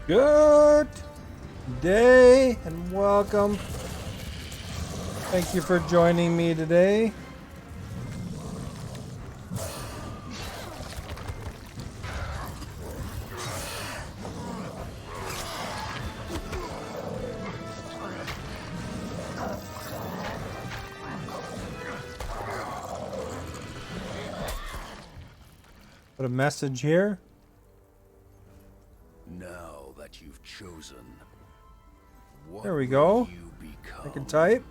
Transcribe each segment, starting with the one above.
Good day and welcome. Thank you for joining me today. Put a message here. Now that you've chosen, what There we will go. you I can become? type.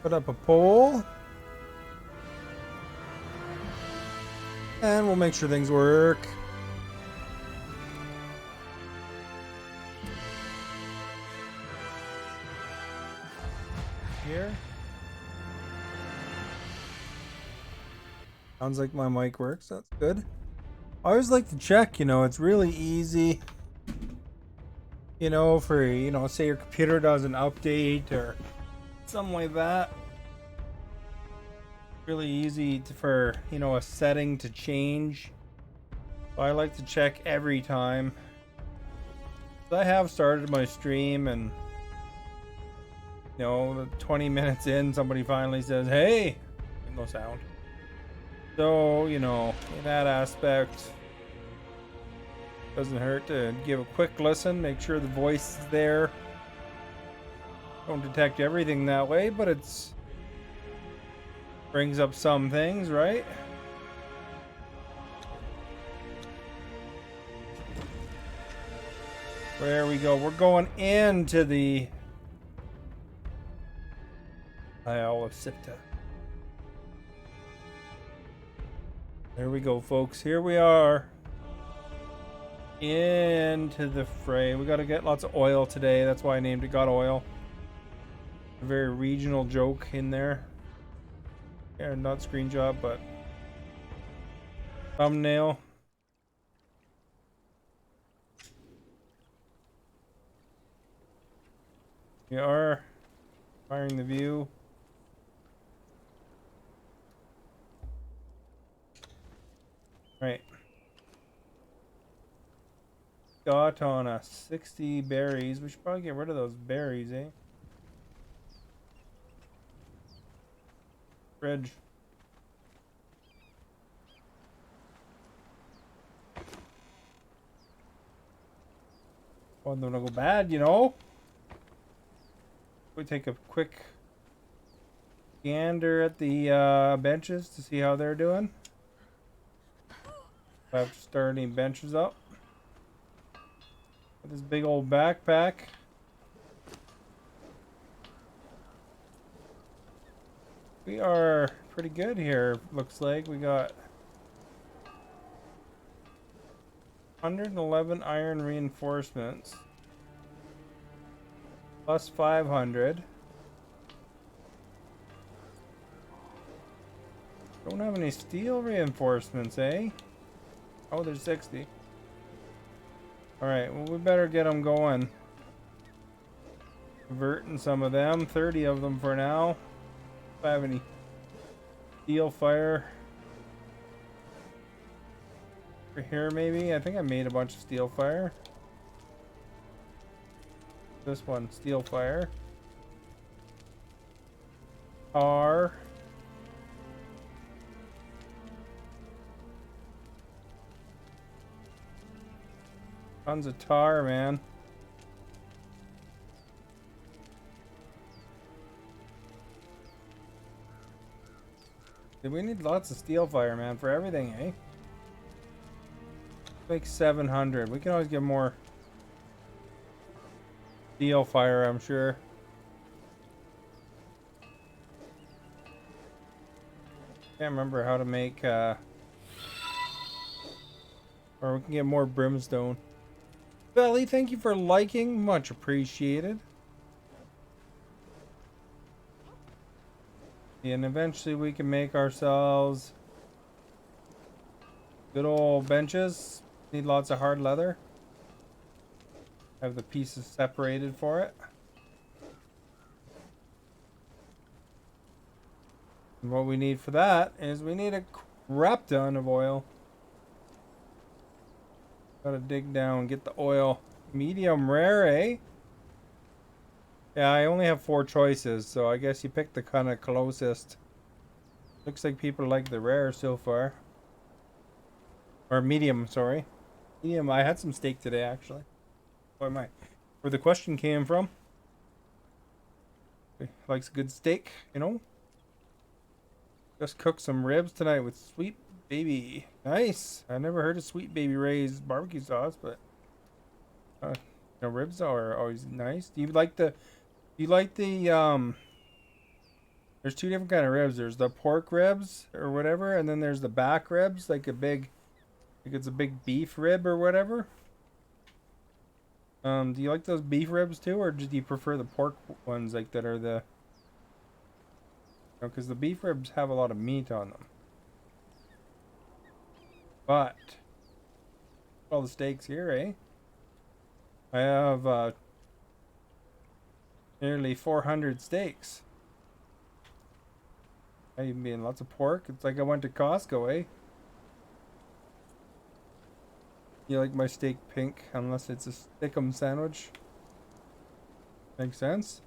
Put up a poll. And we'll make sure things work. Here. Sounds like my mic works. That's good. I always like to check, it's really easy. For, say your computer does an update or something like that. Really easy for, a setting to change. So I like to check every time. So I have started my stream and, 20 minutes in, somebody finally says, hey, no sound. So, in that aspect, doesn't hurt to give a quick listen, make sure the voice is there. Don't detect everything that way, but it's brings up some things, right? There we go. We're going into the Isle of Sipta. There we go, folks. Here we are. Into the fray. We got to get lots of oil today. That's why I named it Got Oil. A very regional joke in there. Yeah, not screenshot, but thumbnail. We are firing the view. Right. Got on us 60 berries. We should probably get rid of those berries, eh? Fridge. Want them to go bad, We take a quick gander at the benches to see how they're doing. I have to start any benches up. With this big old backpack. We are pretty good here, looks like. We got 111 iron reinforcements. Plus 500. Don't have any steel reinforcements, eh? Oh, there's 60. Alright, well, we better get them going. Converting some of them. 30 of them for now. If I have any steel fire. For here, maybe? I think I made a bunch of steel fire. This one, steel fire. Tar. Tons of tar, man. We need lots of steel fire, man, for everything, eh? Like 700. We can always get more steel fire, I'm sure. Can't remember how to make, or we can get more brimstone. Belly, thank you for liking. Much appreciated. And eventually we can make ourselves good old benches. Need lots of hard leather. Have the pieces separated for it. And what we need for that is we need a crap ton of oil. Gotta dig down, get the oil. Medium rare, eh? Yeah, I only have 4 choices, so I guess you picked the kind of closest. Looks like people like the rare so far. Or medium, sorry. Medium, I had some steak today, actually. Where the question came from. Likes a good steak, you know? Just cooked some ribs tonight with Sweet Baby. Nice. I never heard of Sweet Baby Ray's barbecue sauce, but ribs are always nice. Do you like the there's two different kind of ribs. There's the pork ribs or whatever, and then there's the back ribs, like it's a big beef rib or whatever. Do you like those beef ribs too, or do you prefer the pork ones like that are the because the beef ribs have a lot of meat on them. But all the steaks here, eh? I have nearly 400 steaks. I even being lots of pork. It's like I went to Costco, eh? You like my steak pink, unless it's a stickum sandwich. Makes sense.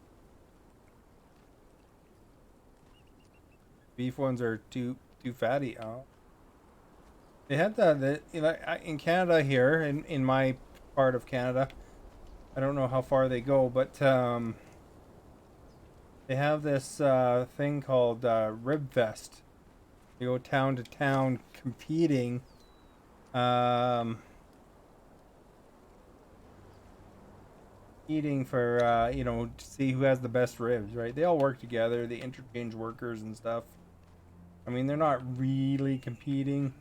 Beef ones are too fatty. Oh. They had that in Canada here, in my part of Canada. I don't know how far they go, but they have this thing called Rib Fest. They go town to town competing. Eating for to see who has the best ribs, right? They all work together. They interchange workers and stuff. I mean, they're not really competing.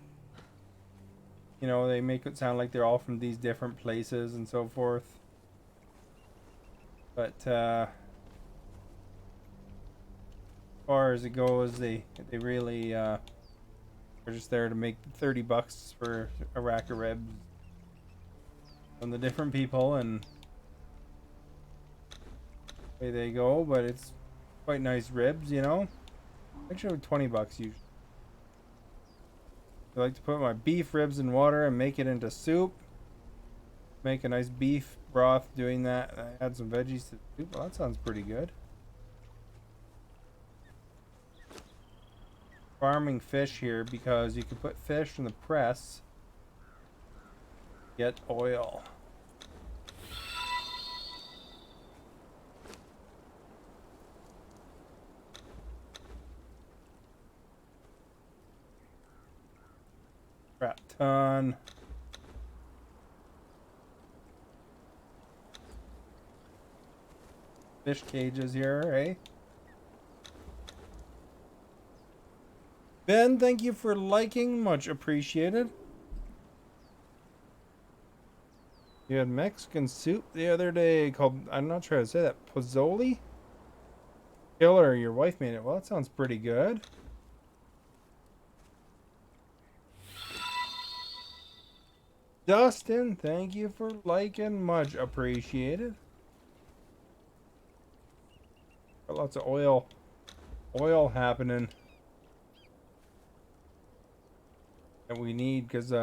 You know, they make it sound like they're all from these different places and so forth. But as far as it goes, they really are just there to make $30 for a rack of ribs from the different people, and away they go. But it's quite nice ribs, you know. Actually, $20 usually. I like to put my beef ribs in water and make it into soup. Make a nice beef broth doing that. I add some veggies to the soup. Well, that sounds pretty good. Farming fish here because you can put fish in the press. Get oil. Crap ton. Fish cages here, eh? Ben, thank you for liking. Much appreciated. You had Mexican soup the other day called, I'm not sure how to say that, pozole? Killer, your wife made it. Well, that sounds pretty good. Dustin, thank you for liking. Much appreciated. Got lots of oil happening that we need because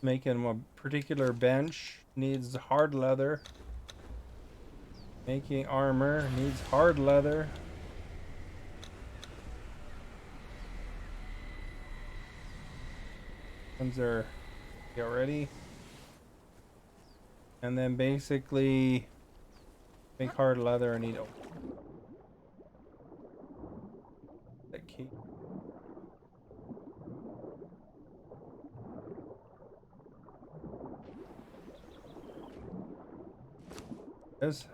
making a particular bench needs hard leather. Making armor needs hard leather. Ones are get ready, and then basically make hard leather. I need that key. There's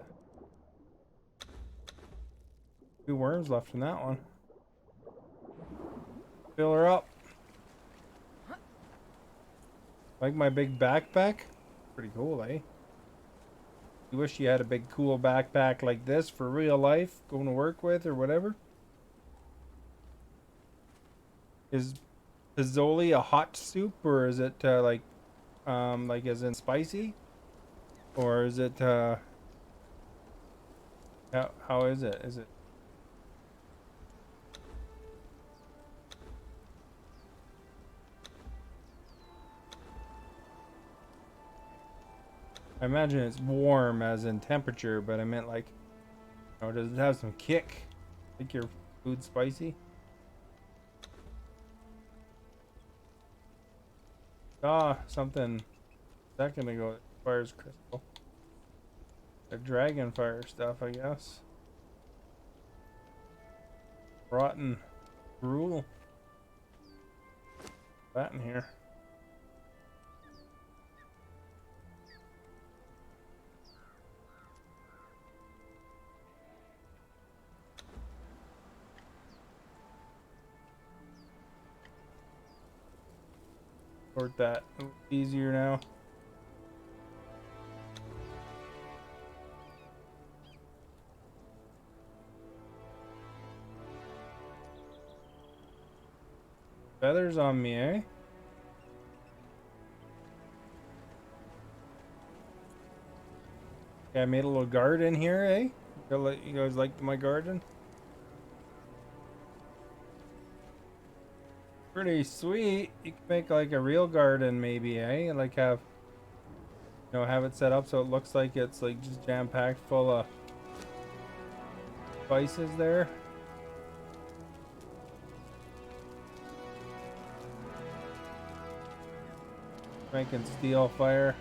2 worms left in that one. Fill her up. Like my big backpack? Pretty cool, eh? You wish you had a big cool backpack like this for real life, going to work with or whatever. Is pozole a hot soup, or is it like as in spicy? Or is it how is it? Is it I imagine it's warm as in temperature, but I meant like, you know, does it have some kick? Think your food spicy? Ah, something a second ago that fires crystal. The dragon fire stuff, I guess. Rotten gruel. That in here. Sort that. A little easier now. Feathers on me, eh? Yeah, I made a little garden here, eh? You guys like my garden? Pretty sweet. You can make like a real garden maybe, eh? Like have, you know, have it set up so it looks like it's like just jam-packed full of spices there. Making steel fire.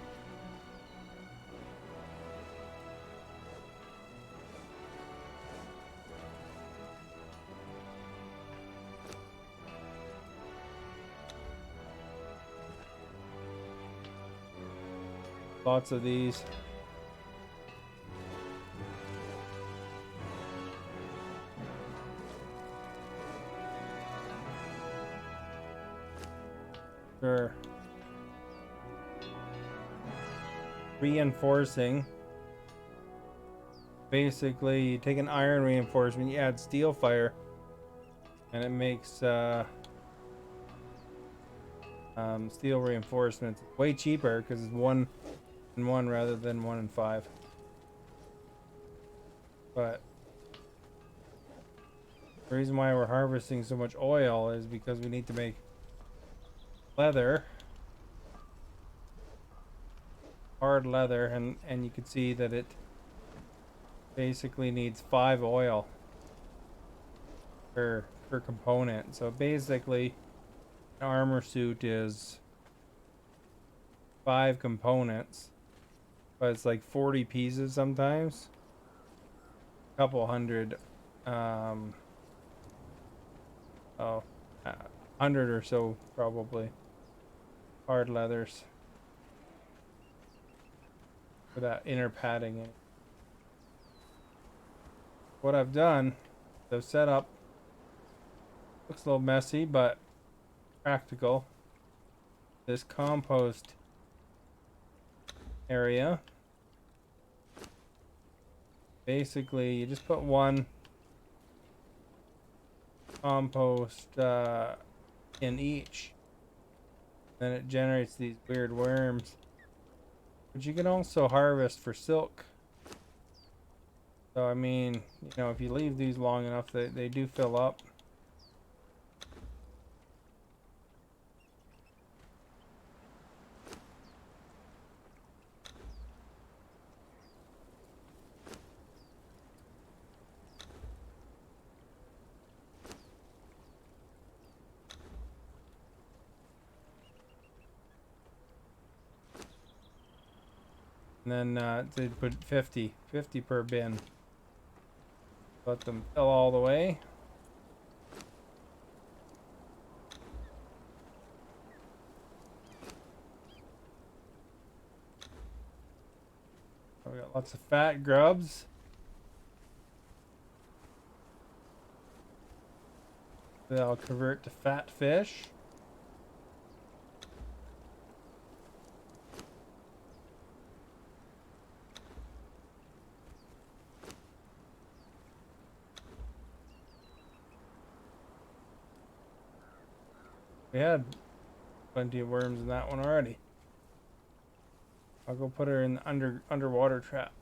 Lots of these. Sure. Reinforcing. Basically, you take an iron reinforcement, you add steel fire, and it makes steel reinforcements way cheaper because it's 1 and 1 rather than 1 and 5. But the reason why we're harvesting so much oil is because we need to make leather, hard leather, and you can see that it basically needs 5 oil per component. So basically an armor suit is 5 components, but it's like 40 pieces sometimes, a couple hundred, um 100 or so probably hard leathers for that inner padding in. What I've done, I've set up, looks a little messy but practical, this compost area. Basically you just put 1 compost in each, then it generates these weird worms, but you can also harvest for silk. So I mean, you know, if you leave these long enough, they do fill up. And then they put 50 per bin. Let them fill all the way. We got lots of fat grubs. They'll convert to fat fish. We had plenty of worms in that one already. I'll go put her in the underwater trap.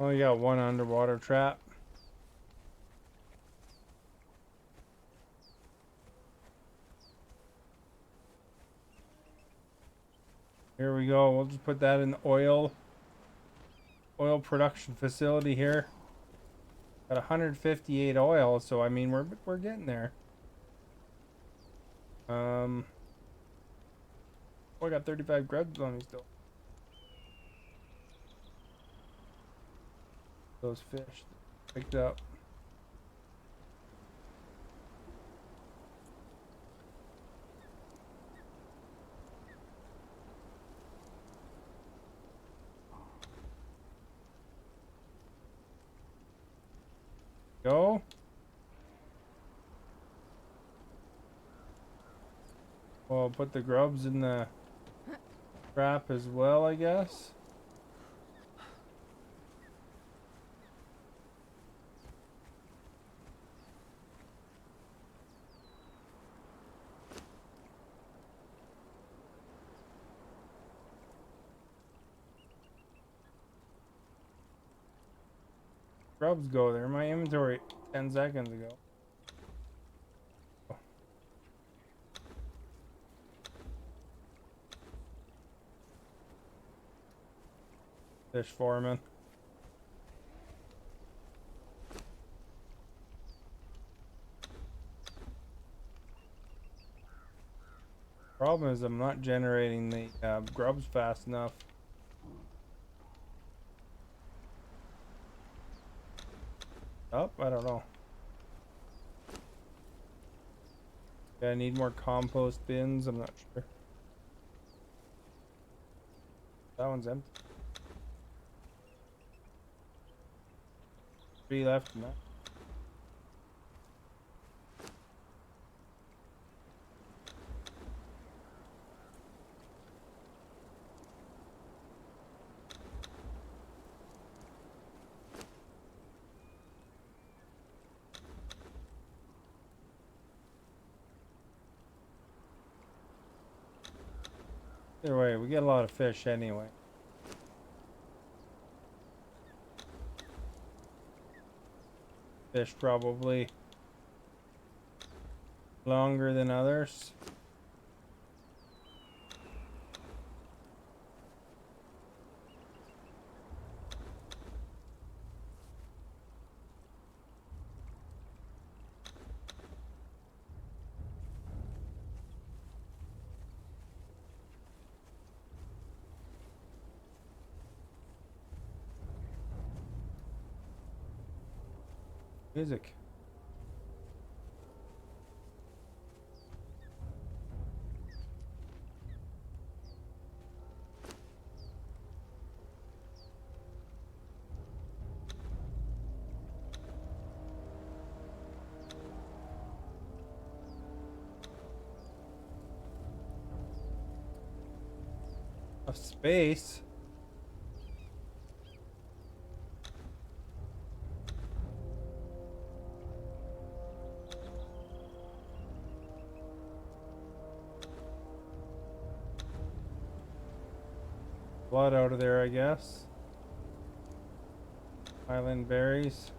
Only got one underwater trap. Here we go. We'll just put that in the oil production facility here. Got 158 oil, so I mean we're getting there. Oh, I got 35 grubs on me still. Those fish picked up. Go. Well, I'll put the grubs in the trap as well, I guess. Grubs go there. My inventory 10 seconds ago. Fish foreman. Problem is I'm not generating the grubs fast enough. Up? I don't know. Yeah, I need more compost bins. I'm not sure. That one's empty. 3 left in that. Either way, we get a lot of fish anyway. Fish probably longer than others. Music. Of space. Blood out of there, I guess. Island berries.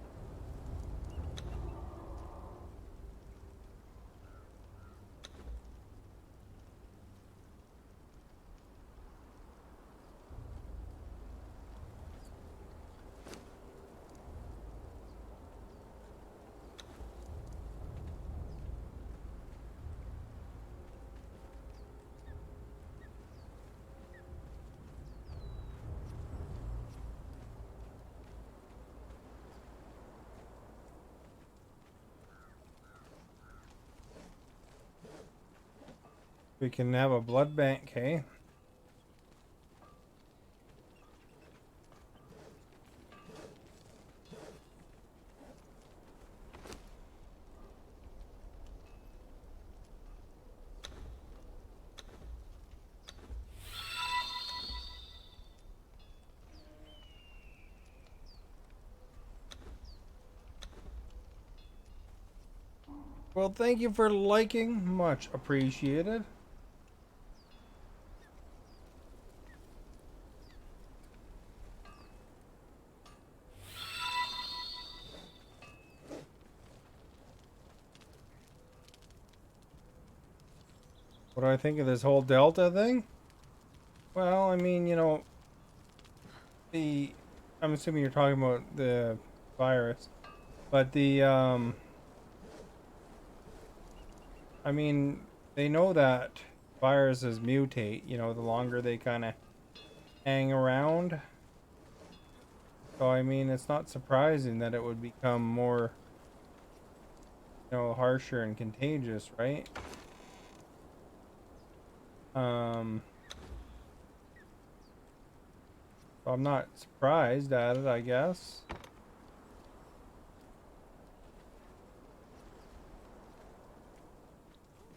We can have a blood bank, hey? Well, thank you for liking. Much appreciated. What do I think of this whole Delta thing? Well, I mean, you know, I'm assuming you're talking about the virus, but I mean, they know that viruses mutate, you know, the longer they kind of hang around. So, I mean, it's not surprising that it would become more, you know, harsher and contagious, right? So I'm not surprised at it, I guess.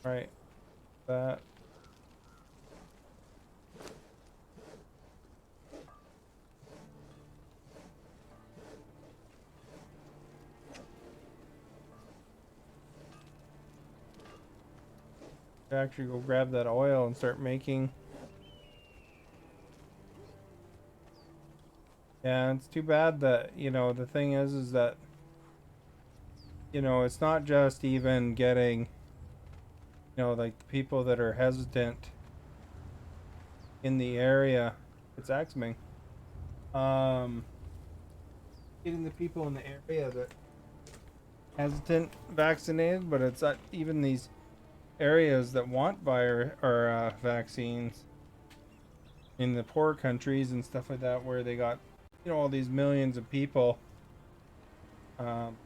Right, that. Actually go grab that oil and start making. Yeah, it's too bad that, you know, the thing is that, you know, it's not just even getting, you know, like the people that are hesitant in the area. It's axing. Getting the people in the area that hesitant vaccinated, but it's not even these areas that want vaccines in the poor countries and stuff like that, where they got, you know, all these millions of people. Um,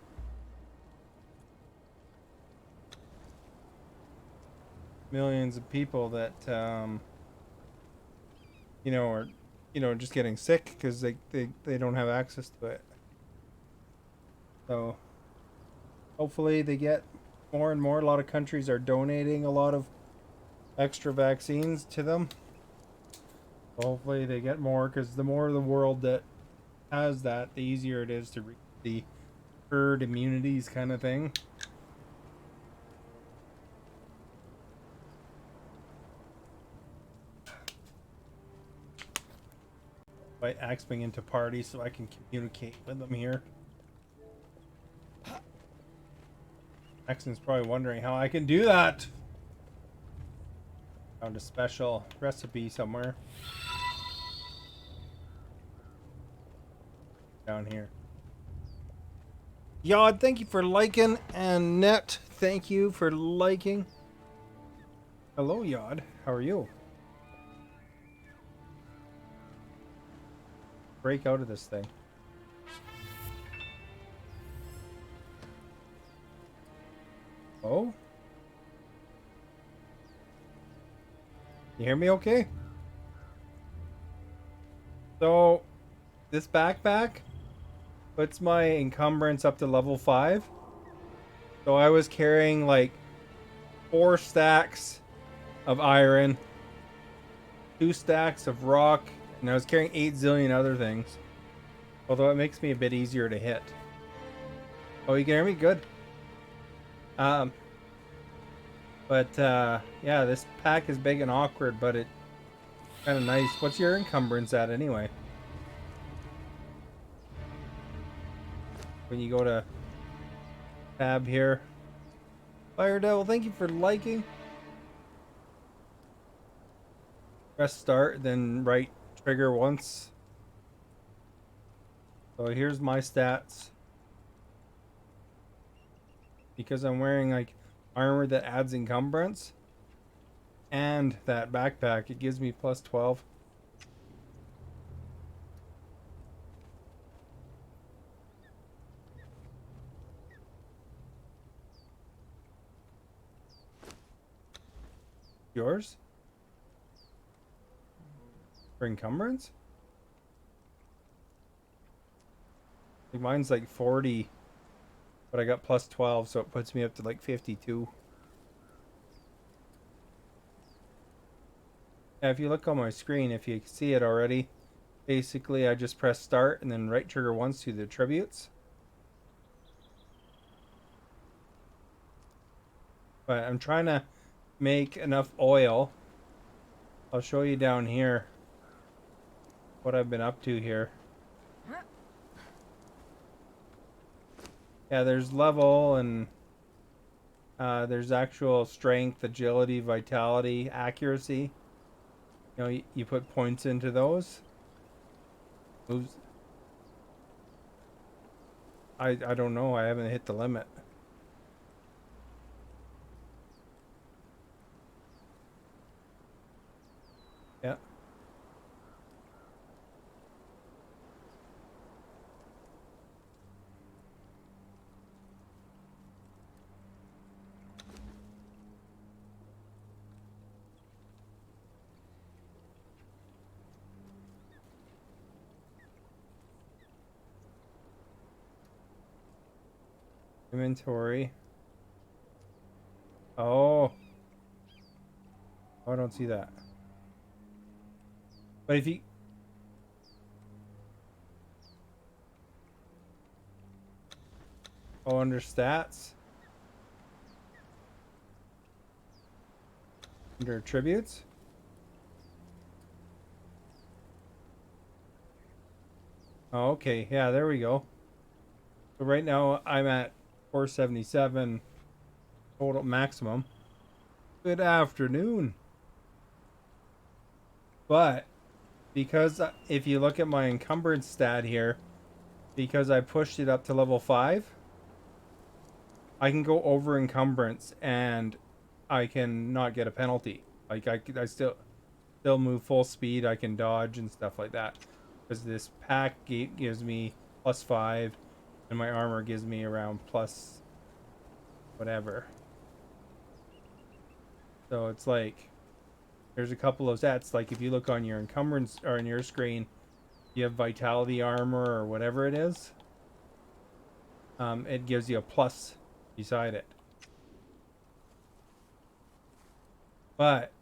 Millions of people that you know, are, you know, just getting sick because they don't have access to it. So hopefully they get more and more. A lot of countries are donating a lot of extra vaccines to them. So hopefully they get more, because the more of the world that has that, the easier it is to reach the herd immunities kind of thing. By axing into parties so I can communicate with them here. Axon's probably wondering how I can do that. Found a special recipe somewhere. Down here. Yod, thank you for liking, and Net, thank you for liking. Hello, Yod. How are you? Break out of this thing. Oh? You hear me okay? So, this backpack puts my encumbrance up to level 5. So I was carrying like 4 stacks of iron, 2 stacks of rock, and I was carrying 8 zillion other things. Although it makes me a bit easier to hit. Oh, you can hear me? Good. Yeah, this pack is big and awkward, but it's kind of nice. What's your encumbrance at anyway? When you go to tab here. Fire Devil, thank you for liking. Press start, then right trigger once. So here's my stats. Because I'm wearing like armor that adds encumbrance and that backpack, it gives me plus 12. Yours? For encumbrance? Like mine's like 40, but I got plus 12, so it puts me up to like 52. Yeah, if you look on my screen, if you see it already, basically I just press start and then right trigger once to the attributes. But I'm trying to make enough oil. I'll show you down here what I've been up to here. Yeah, there's level and There's actual strength, agility, vitality, accuracy. You know, you put points into those. Moves. I don't know. I haven't hit the limit. Yeah. Inventory. Oh, I don't see that. But if you, oh, under stats, under attributes. Oh, okay. Yeah, there we go. So right now I'm at 477 total maximum. Good afternoon. But because if you look at my encumbrance stat here, because I pushed it up to level 5, I can go over encumbrance and I can not get a penalty. Like I still move full speed. I can dodge and stuff like that because this pack gives me +5, and my armor gives me around plus whatever. So it's like there's a couple of stats. Like if you look on your encumbrance or on your screen, you have vitality armor or whatever it is. It gives you a plus beside it. But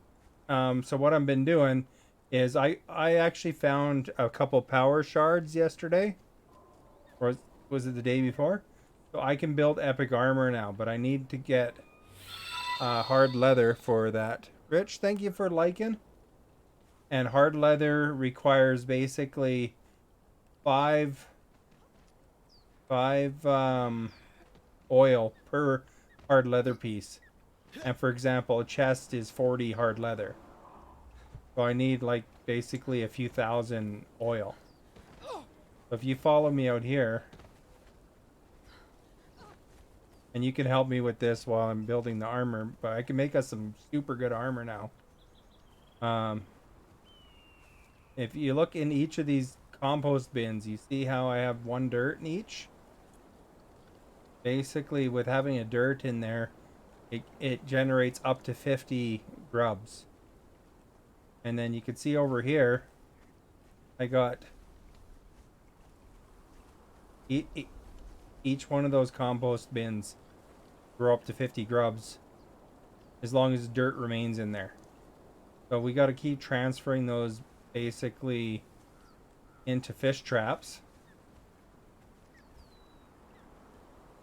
so what I've been doing is I actually found a couple power shards yesterday, or was it the day before? So I can build epic armor now, but I need to get hard leather for that. Rich, thank you for liking. And hard leather requires basically five oil per hard leather piece. And for example, a chest is 40 hard leather. So I need like basically a few thousand oil. So if you follow me out here, and you can help me with this while I'm building the armor, but I can make us some super good armor now. If you look in each of these compost bins, you see how I have one dirt in each? Basically, with having a dirt in there, it generates up to 50 grubs. And then you can see over here, I got each one of those compost bins grow up to 50 grubs as long as dirt remains in there. So we got to keep transferring those basically into fish traps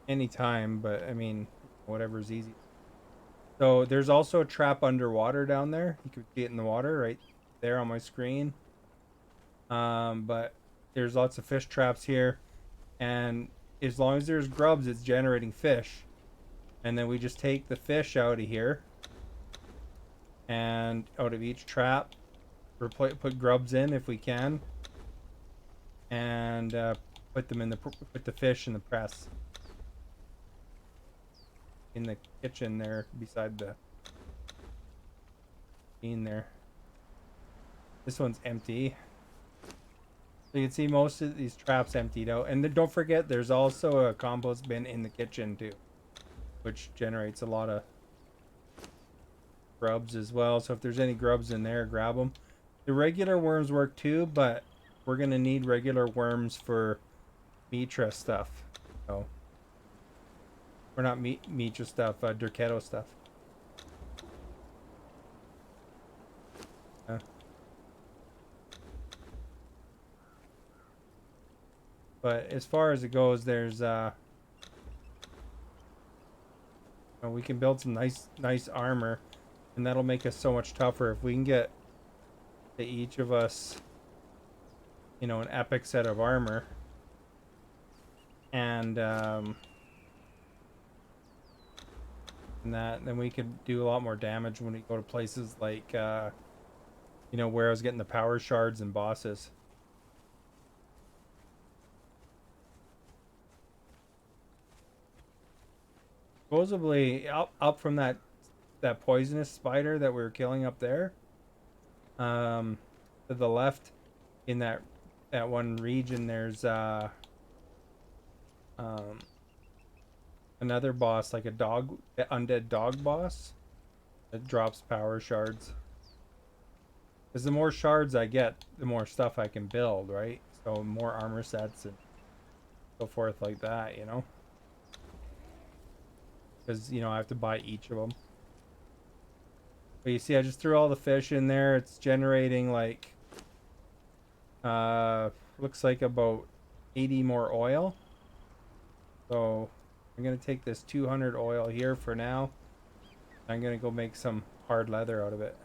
anytime, but I mean, whatever's easy. So there's also a trap underwater down there. You can see it in the water right there on my screen. But there's lots of fish traps here, and as long as there's grubs, it's generating fish. And then we just take the fish out of here, and out of each trap, put grubs in if we can, and put the fish in the press in the kitchen there beside the bean there. This one's empty. So you can see most of these traps emptied out. And then don't forget, there's also a compost bin in the kitchen too, which generates a lot of grubs as well. So if there's any grubs in there, grab them. The regular worms work too, but we're gonna need regular worms for Mitra stuff. So, or not Mitra stuff, Durketo stuff. But as far as it goes, there's we can build some nice armor, and that'll make us so much tougher if we can get to each of us, an epic set of armor. And and that, then we could do a lot more damage when we go to places like, you know, where I was getting the power shards and bosses. Supposedly, up from that poisonous spider that we were killing up there, to the left, in that one region, there's um, another boss, like a undead dog boss, that drops power shards. Because the more shards I get, the more stuff I can build, right? So more armor sets and so forth like that, you know? Because, you know, I have to buy each of them. But you see, I just threw all the fish in there. It's generating like, looks like about 80 more oil. So I'm going to take this 200 oil here for now. I'm going to go make some hard leather out of it.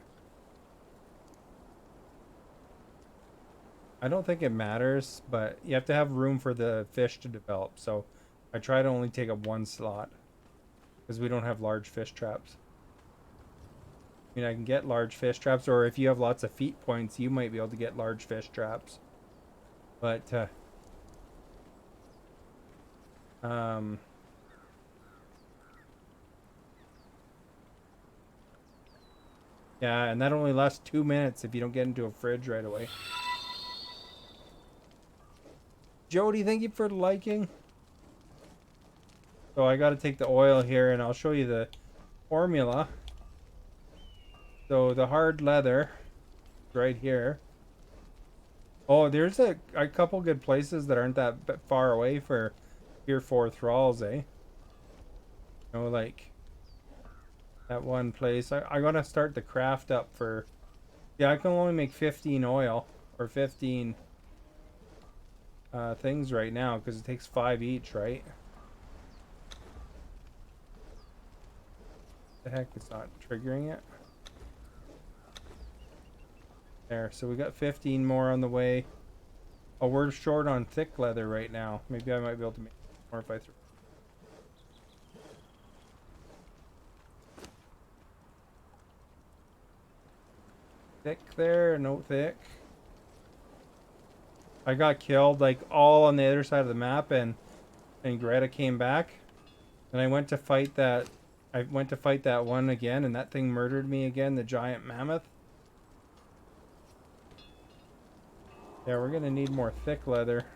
I don't think it matters, but you have to have room for the fish to develop. So I try to only take up one slot because we don't have large fish traps. I mean, I can get large fish traps, or if you have lots of feet points, you might be able to get large fish traps. But, yeah, and that only lasts 2 minutes if you don't get into a fridge right away. Jody, thank you for liking. So I got to take the oil here, and I'll show you the formula. So the hard leather, right here. Oh, there's a couple good places that aren't that far away for Tier 4 thralls, eh? You know, like that one place. I gotta start the craft up for... Yeah, I can only make 15 oil, or 15 things right now, because it takes 5 each, right? The heck, it's not triggering it. There, so we got 15 more on the way. Oh, we're short on thick leather right now. Maybe I might be able to make more if I throw. Thick there, no thick. I got killed like all on the other side of the map, and Greta came back, and I went to fight that one again, and that thing murdered me again, the giant mammoth. Yeah, we're gonna need more thick leather.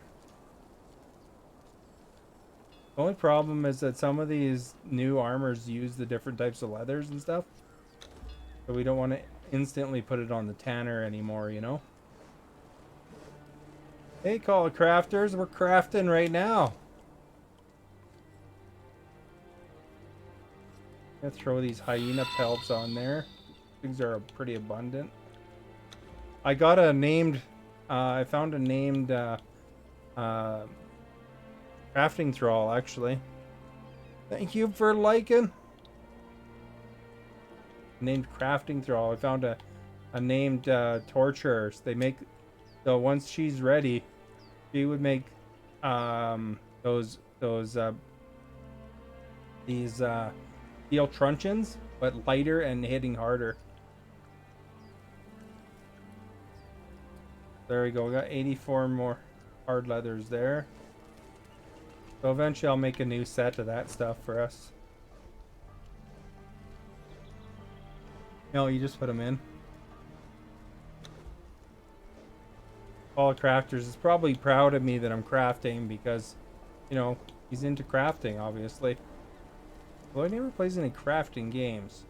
The only problem is that some of these new armors use the different types of leathers and stuff, so we don't want to instantly put it on the tanner anymore, you know? Hey, Call of Crafters, we're crafting right now. I'm gonna throw these hyena pelts on there. Things are pretty abundant. I got a named, I found a named crafting thrall, actually. Thank you for liking. Named crafting thrall. I found a named torturer. They make, so once she's ready, she would make these steel truncheons, but lighter and hitting harder. There we go. We got 84 more hard leathers there. So eventually I'll make a new set of that stuff for us. No, you just put them in. All Crafters is probably proud of me that I'm crafting because, you know, he's into crafting, obviously. Well, he never plays any crafting games.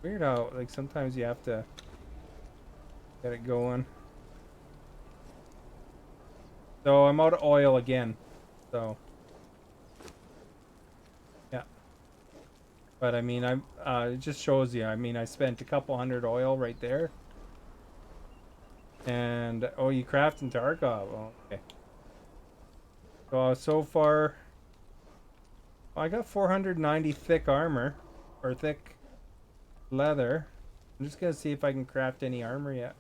Weird how, like, sometimes you have to get it going. So I'm out of oil again. So yeah. But I mean, it just shows you. I mean, I spent a couple hundred oil right there. And oh, you craft in Tarkov. Oh, okay. So far, I got 490 thick armor, or thick leather. I'm just gonna see if I can craft any armor yet.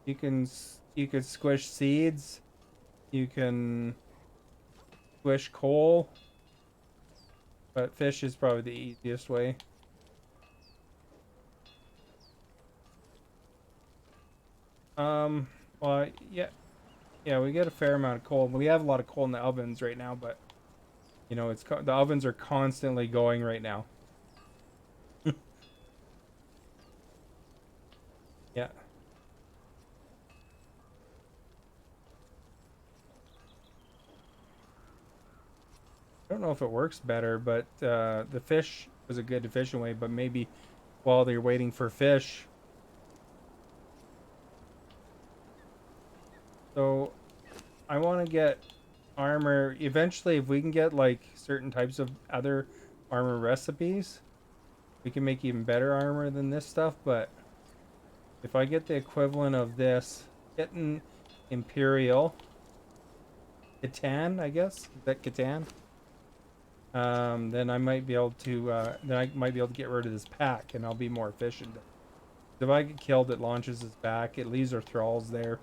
You could squish seeds. You can squish coal, but fish is probably the easiest way. Um, well, yeah, yeah, we get a fair amount of coal. We have a lot of coal in the ovens right now, but you know, the ovens are constantly going right now. Yeah. I don't know if it works better, but the fish was a good efficient way, but maybe while they're waiting for fish. So I want to get armor eventually. If we can get like certain types of other armor recipes, we can make even better armor than this stuff. But if I get the equivalent of this, getting Imperial Catan, I guess, is that Catan? Then I might be able to get rid of this pack, and I'll be more efficient. If I get killed, it launches us back. It leaves our thralls there.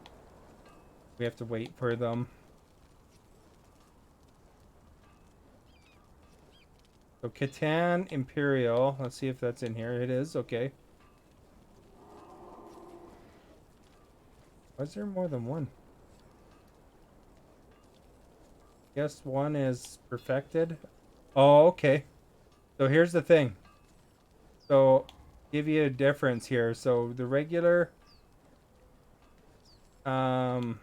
We have to wait for them. So Catan Imperial. Let's see if that's in here. It is. Okay. Why is there more than one? Guess one is perfected. Oh, okay. So here's the thing. So give you a difference here. So the regular Catan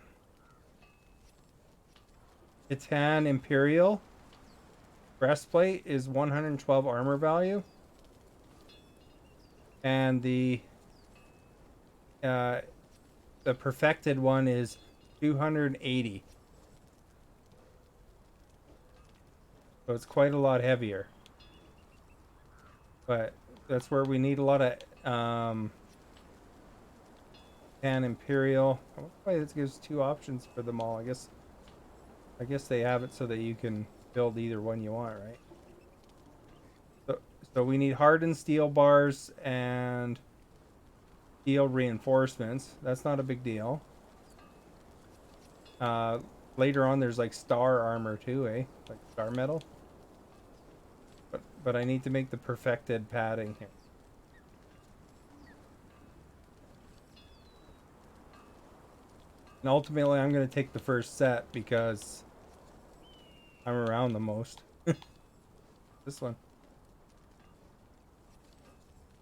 Imperial breastplate is 112 armor value, and uh, the perfected one is 280. So it's quite a lot heavier. But that's where we need a lot of Pan Imperial. I wonder why this gives two options for them all. I guess they have it so that you can build either one you want, right? So we need hardened steel bars and steel reinforcements. That's not a big deal. Later on, there's like star armor too, eh? Like star metal. But I need to make the perfected padding here. And ultimately, I'm going to take the first set because I'm around the most. This one.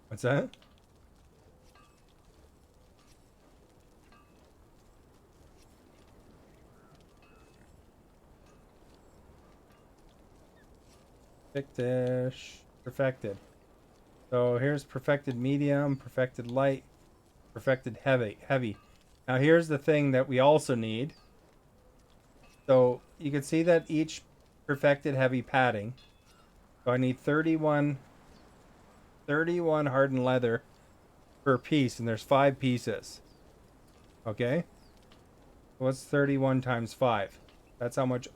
What's that? Fictish. Perfected. So here's perfected medium, perfected light, perfected heavy. Now here's the thing that we also need. So you can see that each perfected heavy padding. So I need 31 hardened leather per piece, and there's 5 pieces. Okay? What's 31 times 5? That's how much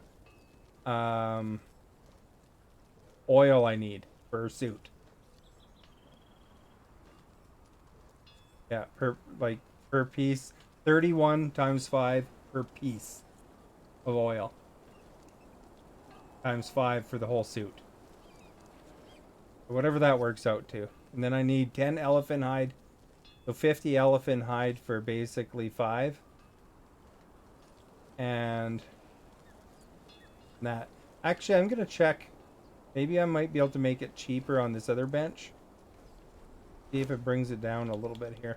oil I need per suit. Yeah, per piece. 31 times 5 per piece of oil. Times 5 for the whole suit. Whatever that works out to. And then I need 10 elephant hide. So 50 elephant hide for basically 5. And that. Actually, I'm going to check. Maybe I might be able to make it cheaper on this other bench. See if it brings it down a little bit here.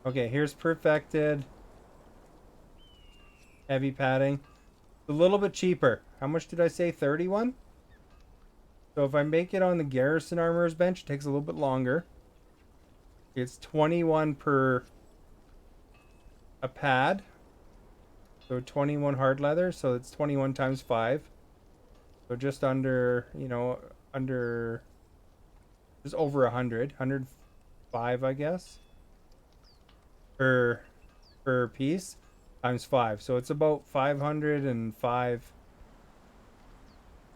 Okay, here's perfected. Heavy padding. A little bit cheaper. How much did I say? 31? So if I make it on the garrison armorer's bench, it takes a little bit longer. It's 21 per a pad. So 21 hard leather. So it's 21 times 5. So just under, under, just over 100. 105, I guess. Per piece. Times 5. So it's about 505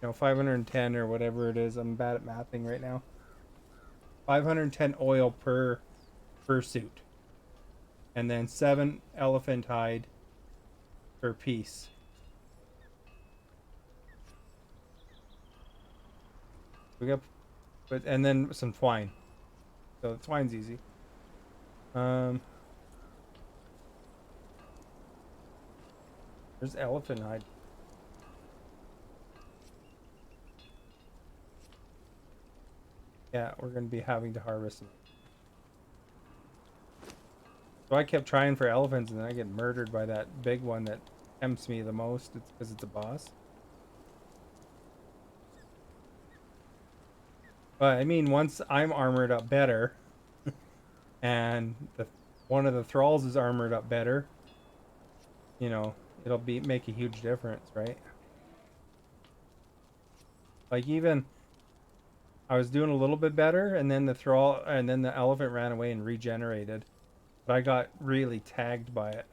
510 or whatever it is. I'm bad at mathing right now. 510 oil per suit, and then 7 elephant hide per piece. We got, but and then some twine. So the twine's easy. There's elephant hide. Yeah, we're gonna be having to harvest them. So I kept trying for elephants, and then I get murdered by that big one that tempts me the most. It's because it's a boss. But I mean, once I'm armored up better, and one of the thralls is armored up better, it'll make a huge difference, right? Like even I was doing a little bit better, and then the elephant ran away and regenerated. But I got really tagged by it.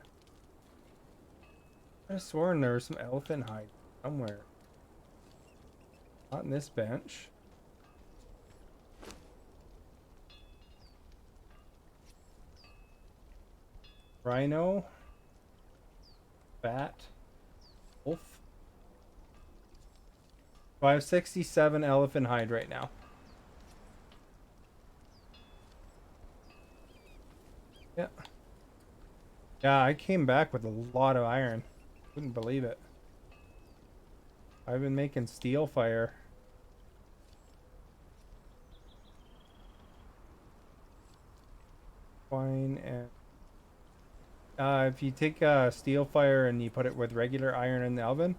I sworn there was some elephant hide somewhere. Not in this bench. Rhino. Bat. Wolf. So I have 67 elephant hide right now. Yeah. Yeah, I came back with a lot of iron. Couldn't believe it. I've been making steel fire. Fine, and if you take steel fire and you put it with regular iron in the oven,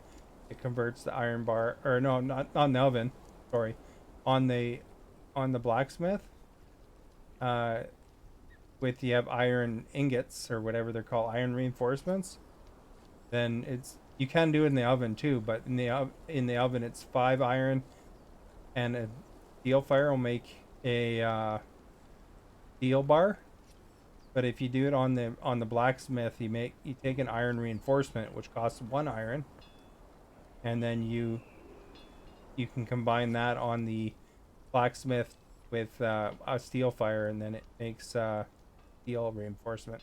it converts the iron bar, or no, not on the oven, sorry, on the blacksmith. With you have iron ingots or whatever they're called, iron reinforcements. Then you can do it in the oven too, but in the oven it's 5 iron, and a steel fire will make a steel bar. But if you do it on the blacksmith, you take an iron reinforcement, which costs 1 iron, and then you can combine that on the blacksmith with a steel fire, and then it makes steel reinforcement.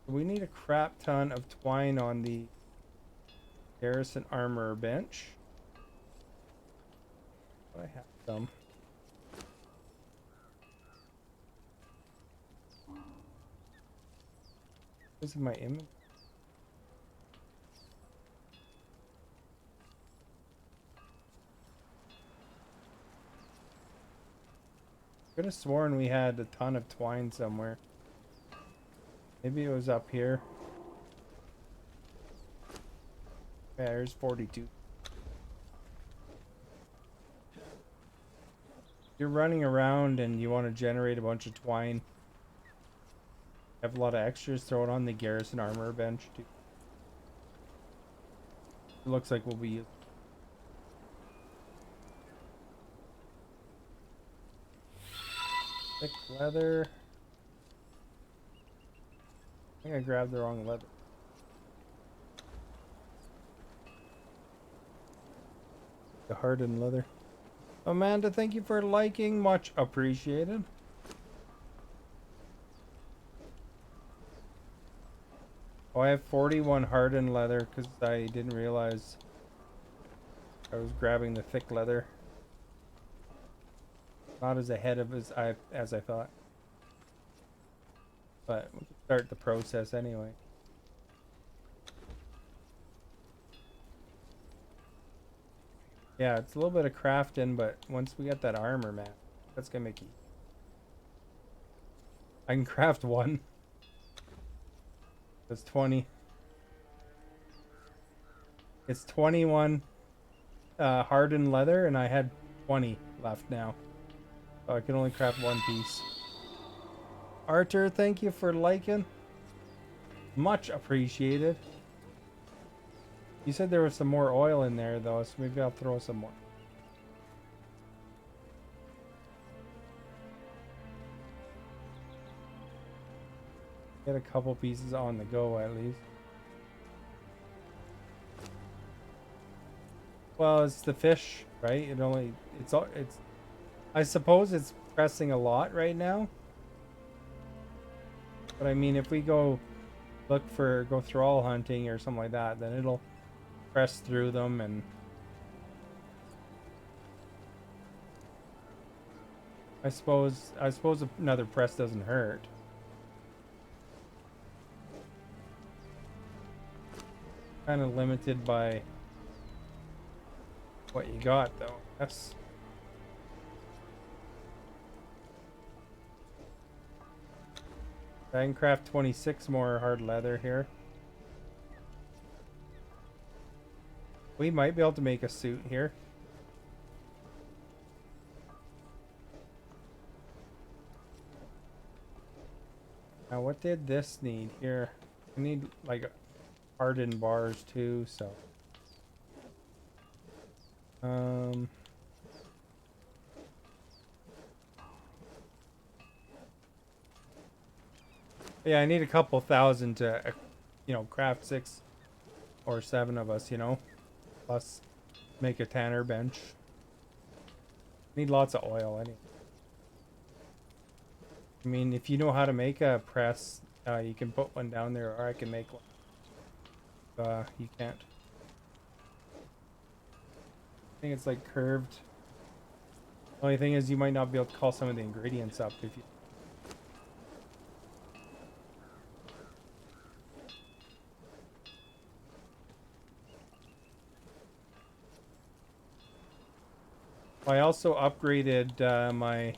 We need a crap ton of twine on the garrison armor bench. I have some. This is my image. Could have sworn we had a ton of twine somewhere. Maybe it was up here. Yeah, there's 42. You're running around and you want to generate a bunch of twine. Have a lot of extras, throw it on the garrison armor bench too. It looks like we'll be thick leather. I think I grabbed the wrong leather. The hardened leather. Amanda, thank you for liking. Much appreciated. Oh, I have 41 hardened leather because I didn't realize I was grabbing the thick leather. Not as ahead of as I thought. But we can start the process anyway. Yeah, it's a little bit of crafting, but once we get that armor, man, that's gonna make it. I can craft one. It's 20. It's 21 hardened leather, and I had 20 left now. So I can only craft one piece. Arthur, thank you for liking. Much appreciated. You said there was some more oil in there, though, so maybe I'll throw some more. Get a couple pieces on the go, at least. Well, it's the fish, right? It's I suppose it's pressing a lot right now. But I mean, if we go thrall hunting or something like that, then it'll press through them. And I suppose another press doesn't hurt. Kind of limited by what you got, though. That's I can craft 26 more hard leather here. We might be able to make a suit here. Now, what did this need here? I need like hardened bars too, so um yeah, I need a couple thousand to craft 6 or 7 of us, plus make a tanner bench. Need lots of oil. I mean, if you know how to make a press, you can put one down there, or I can make one. You can't. I think it's like curved. Only thing is, you might not be able to call some of the ingredients up if you. I also upgraded my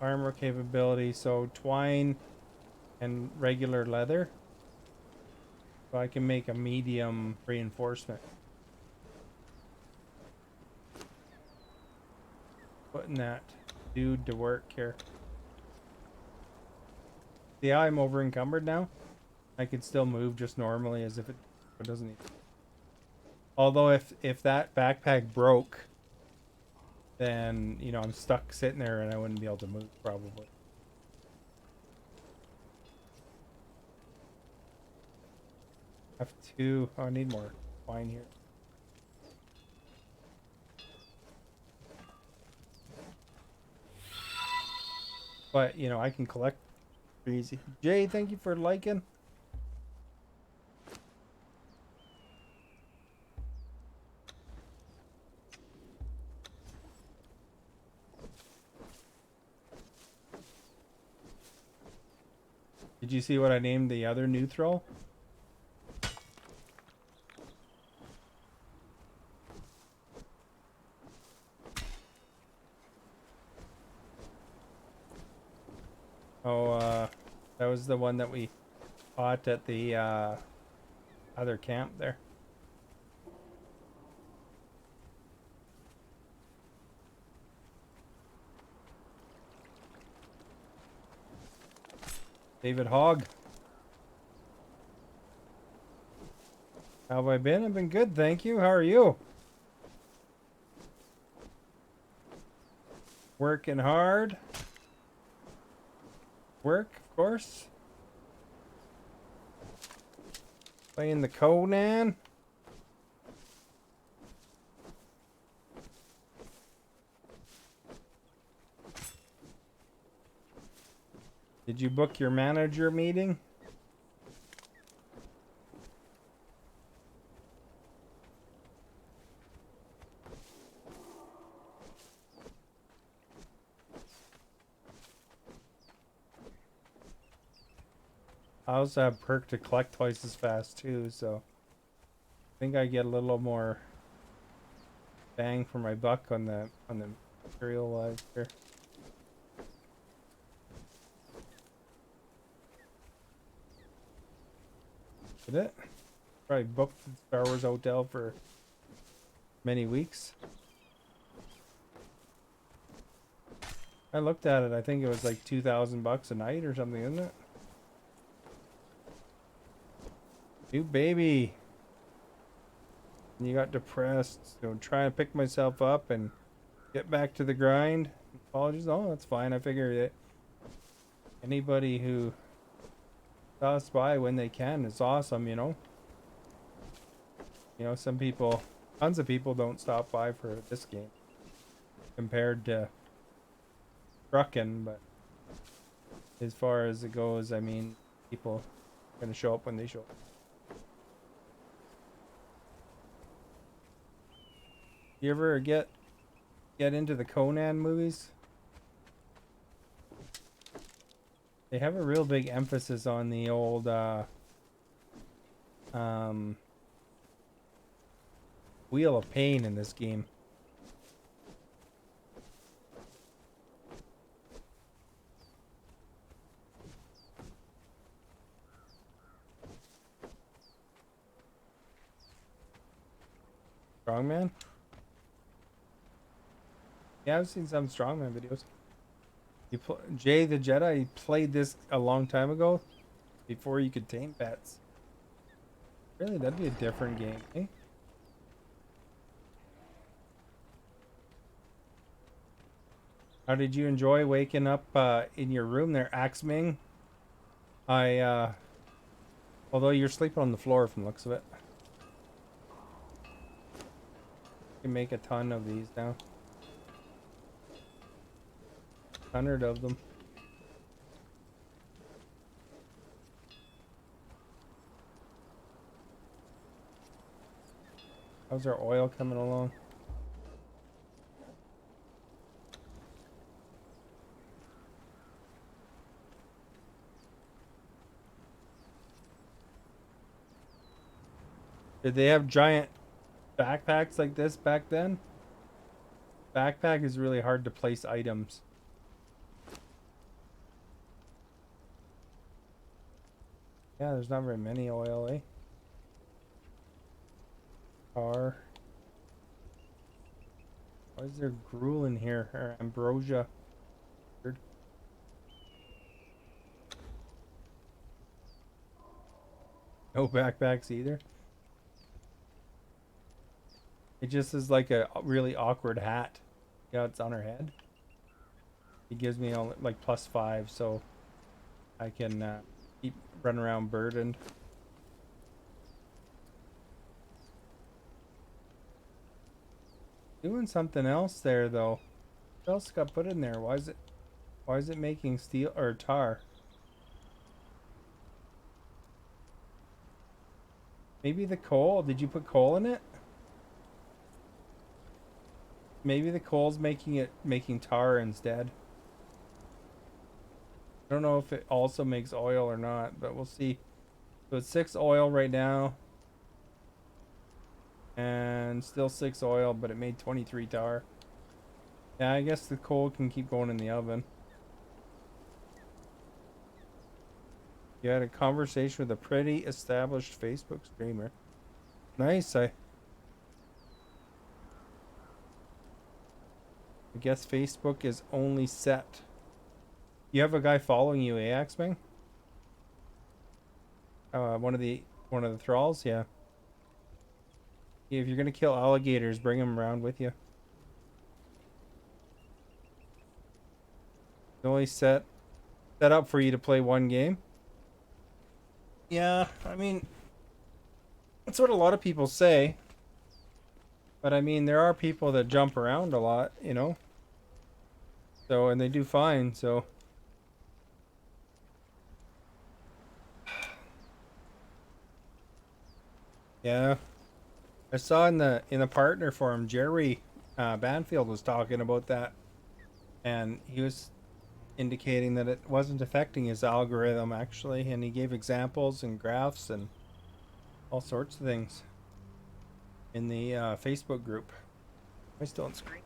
armor capability, so twine and regular leather. So I can make a medium reinforcement. Putting that dude to work here. Yeah, I'm over encumbered now. I could still move just normally as if it doesn't need. Although if that backpack broke, then I'm stuck sitting there and I wouldn't be able to move probably. F2. Oh, I need more wine here. But I can collect pretty easy. Jay, thank you for liking. Did you see what I named the other new throw? Oh, that was the one that we caught at the other camp there. David Hogg. How have I been? I've been good, thank you. How are you? Working hard. Work, of course. Playing the Conan. Did you book your manager meeting? I also have perk to collect twice as fast too, so I think I get a little more bang for my buck on the material wise here. Did it? Probably booked the Star Wars hotel for many weeks. I looked at it. I think it was like $2,000 a night or something, isn't it? New baby. And you got depressed. So trying to pick myself up and get back to the grind. Apologies. Oh, that's fine. I figured it. Anybody who stops by when they can is awesome, some people Tons of people don't stop by for this game compared to trucking, but as far as it goes, I mean, people are gonna show up when they show up. You ever get into the Conan movies? They have a real big emphasis on the old Wheel of Pain in this game. Strongman? Yeah, I've seen some Strongman videos. Jay the Jedi played this a long time ago, before you could tame pets. Really, that'd be a different game, eh? How did you enjoy waking up in your room there, Axming? Although you're sleeping on the floor from the looks of it. You can make a ton of these now. 100 of them. How's our oil coming along? Did they have giant backpacks like this back then? Backpack is really hard to place items. Yeah, there's not very many oil, eh? Car. Why is there gruel in here? Or ambrosia? Weird. No backpacks either. It just is like a really awkward hat. Yeah, it's on her head. It gives me all like +5, so I can keep running around burdened. Doing something else there though. What else got put in there? Why is it making steel or tar? Maybe the coal. Did you put coal in it? Maybe the coal's making tar instead. I don't know if it also makes oil or not, but we'll see. So it's 6 oil right now. And still 6 oil, but it made 23 tar. Yeah, I guess the coal can keep going in the oven. You had a conversation with a pretty established Facebook streamer. Nice. I guess Facebook is only set. You have a guy following you, eh, Axming? One of the thralls, yeah. If you're gonna kill alligators, bring them around with you. It's only set up for you to play one game. Yeah, I mean, that's what a lot of people say. But I mean, there are people that jump around a lot, you know. So, and they do fine, so. Yeah. I saw in the partner forum, Jerry Banfield was talking about that. And he was indicating that it wasn't affecting his algorithm actually, and he gave examples and graphs and all sorts of things in the Facebook group. Am I still on screen?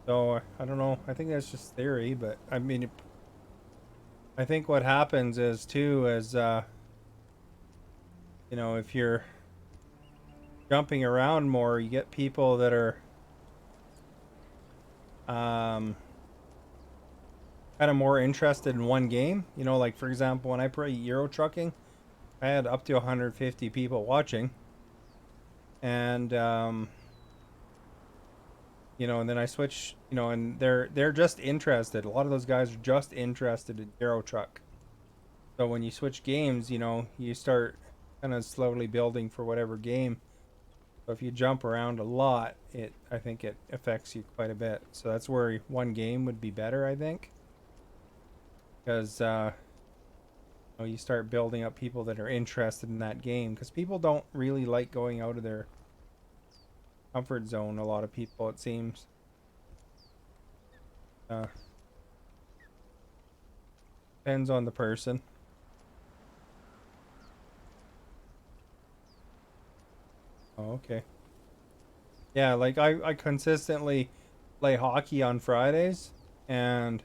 So I don't know. I think that's just theory, but I mean, I think what happens is too is you know, if you're jumping around more, you get people that are kind of more interested in one game. You know, like for example, when I play Euro Trucking, I had up to 150 people watching, and you know, and then I switch, you know, and they're just interested. A lot of those guys are just interested in Euro Truck. So when you switch games, you know, you start kind of slowly building for whatever game. So if you jump around a lot, I think it affects you quite a bit. So that's where one game would be better, I think, because you know, you start building up people that are interested in that game. Because people don't really like going out of their comfort zone. A lot of people, it seems. Uh, Depends on the person. Oh, okay. Yeah, like I consistently play hockey on Fridays, and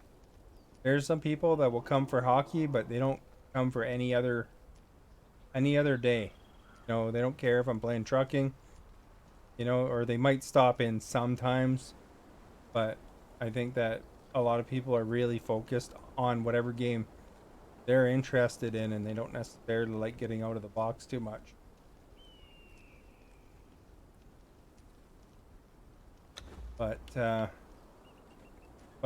there's some people that will come for hockey, but they don't come for any other day. You know, they don't care if I'm playing trucking, you know, or they might stop in sometimes, but I think that a lot of people are really focused on whatever game they're interested in, and they don't necessarily like getting out of the box too much. But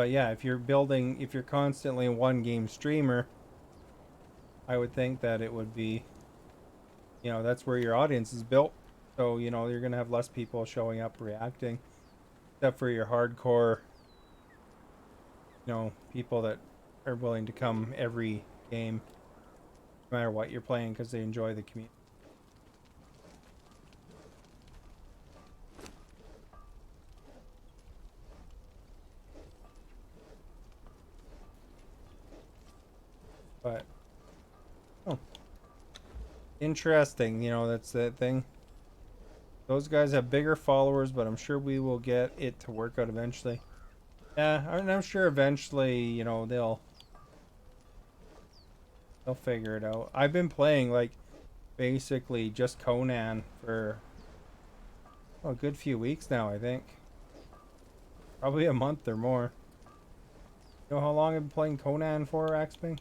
yeah, if you're constantly a one game streamer, I would think that it would be, you know, that's where your audience is built. So, you know, you're going to have less people showing up reacting, except for your hardcore, you know, people that are willing to come every game, no matter what you're playing, because they enjoy the community. But, oh, interesting, you know, that's the thing. Those guys have bigger followers, but I'm sure we will get it to work out eventually. Yeah, I'm sure eventually, you know, they'll figure it out. I've been playing like basically just Conan for a good few weeks now, I think. Probably a month or more. You know how long I've been playing Conan for, Axping?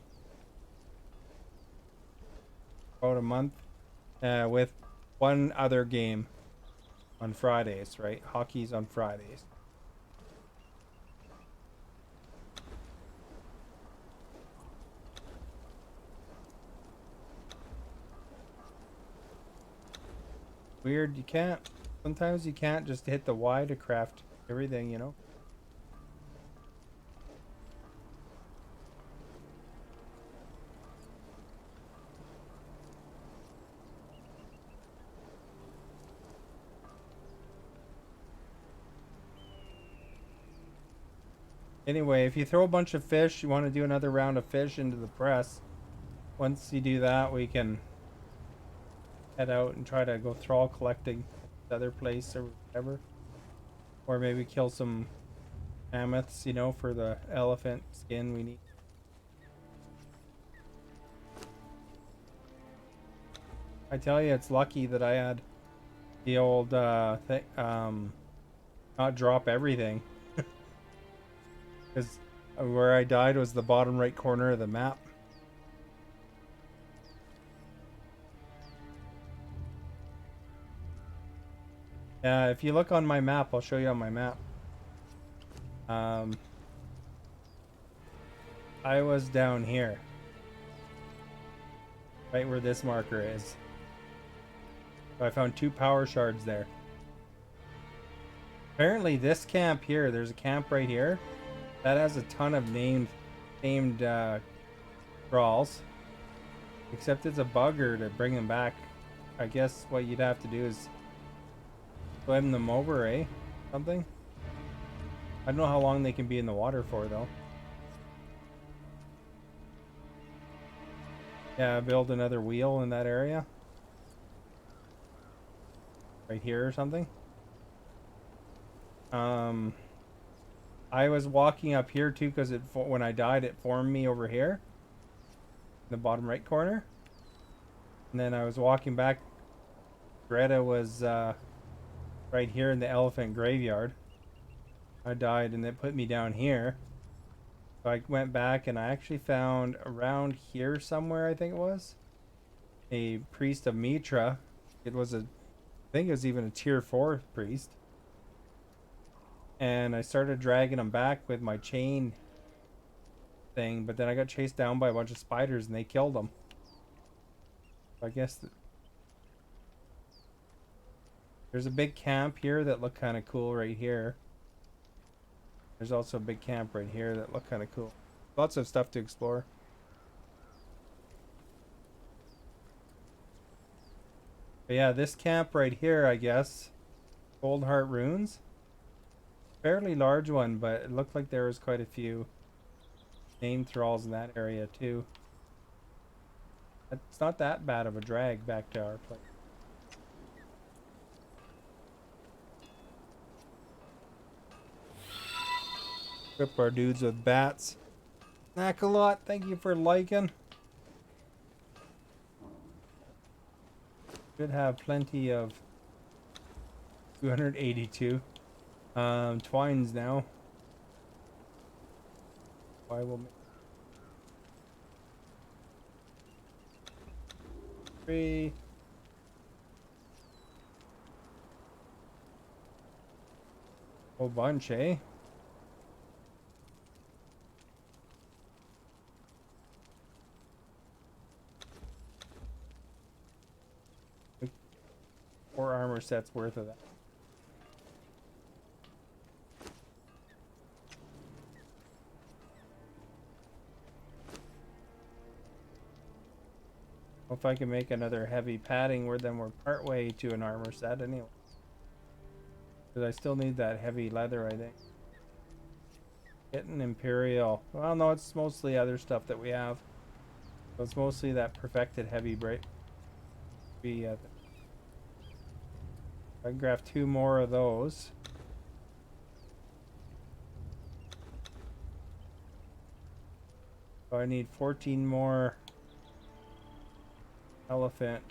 About a month. With one other game on Fridays, right? Hockey's on Fridays. Weird, you can't. Sometimes you can't just hit the Y to craft everything, you know? Anyway, if you throw a bunch of fish, you want to do another round of fish into the press. Once you do that, we can head out and try to go thrall collecting the other place or whatever. Or maybe kill some mammoths, you know, for the elephant skin we need. I tell you, it's lucky that I had the old not drop everything, because where I died was the bottom right corner of the map. If you look on my map, I'll show you on my map. I was down here, right where this marker is. So I found 2 power shards there. Apparently this camp here, there's a camp right here that has a ton of named crawls. Except it's a bugger to bring them back. I guess what you'd have to do is swim them over, eh? Something? I don't know how long they can be in the water for, though. Yeah, build another wheel in that area. Right here or something. I was walking up here too because when I died, it formed me over here. In the bottom right corner. And then I was walking back. Greta was right here in the elephant graveyard. I died and it put me down here. So I went back and I actually found around here somewhere, I think it was, a priest of Mitra. I think it was even a tier 4 priest. And I started dragging him back with my chain thing, but then I got chased down by a bunch of spiders and they killed him. So I guess There's a big camp here that looked kind of cool right here. There's also a big camp right here that looked kind of cool. Lots of stuff to explore. But yeah, this camp right here, I guess, Gold Heart Ruins. Fairly large one, but it looked like there was quite a few name thralls in that area too. It's not that bad of a drag back to our place. Equip our dudes with bats. Snack-a-lot, thank you for liking. Should have plenty of 282 twines now. I will make 3. Whole bunch, eh? Like 4 armor sets worth of that. If I can make another heavy padding, then we're part way to an armor set anyway. Because I still need that heavy leather, I think. Getting Imperial. Well, no, it's mostly other stuff that we have. So it's mostly that perfected heavy break. I can grab 2 more of those. So I need 14 more elephant.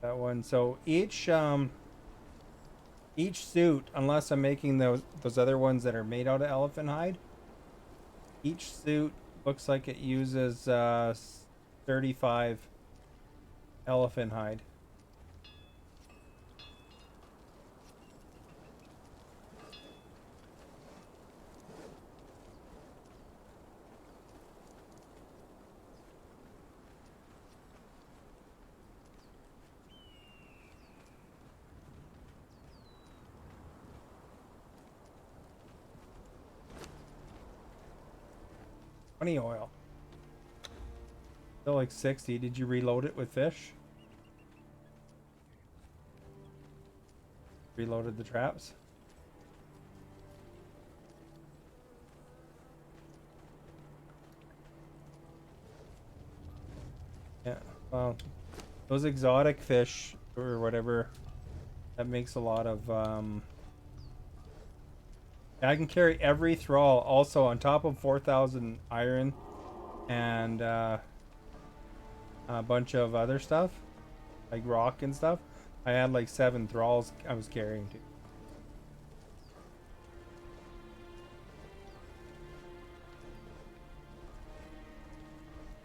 That one. So each suit, unless I'm making those other ones that are made out of elephant hide, each suit looks like it uses 35 elephant hide. Honey oil. Still like 60. Did you reload it with fish? Reloaded the traps? Yeah, well, those exotic fish or whatever, that makes a lot of I can carry every thrall also on top of 4,000 iron and a bunch of other stuff like rock and stuff. I had like 7 thralls I was carrying too.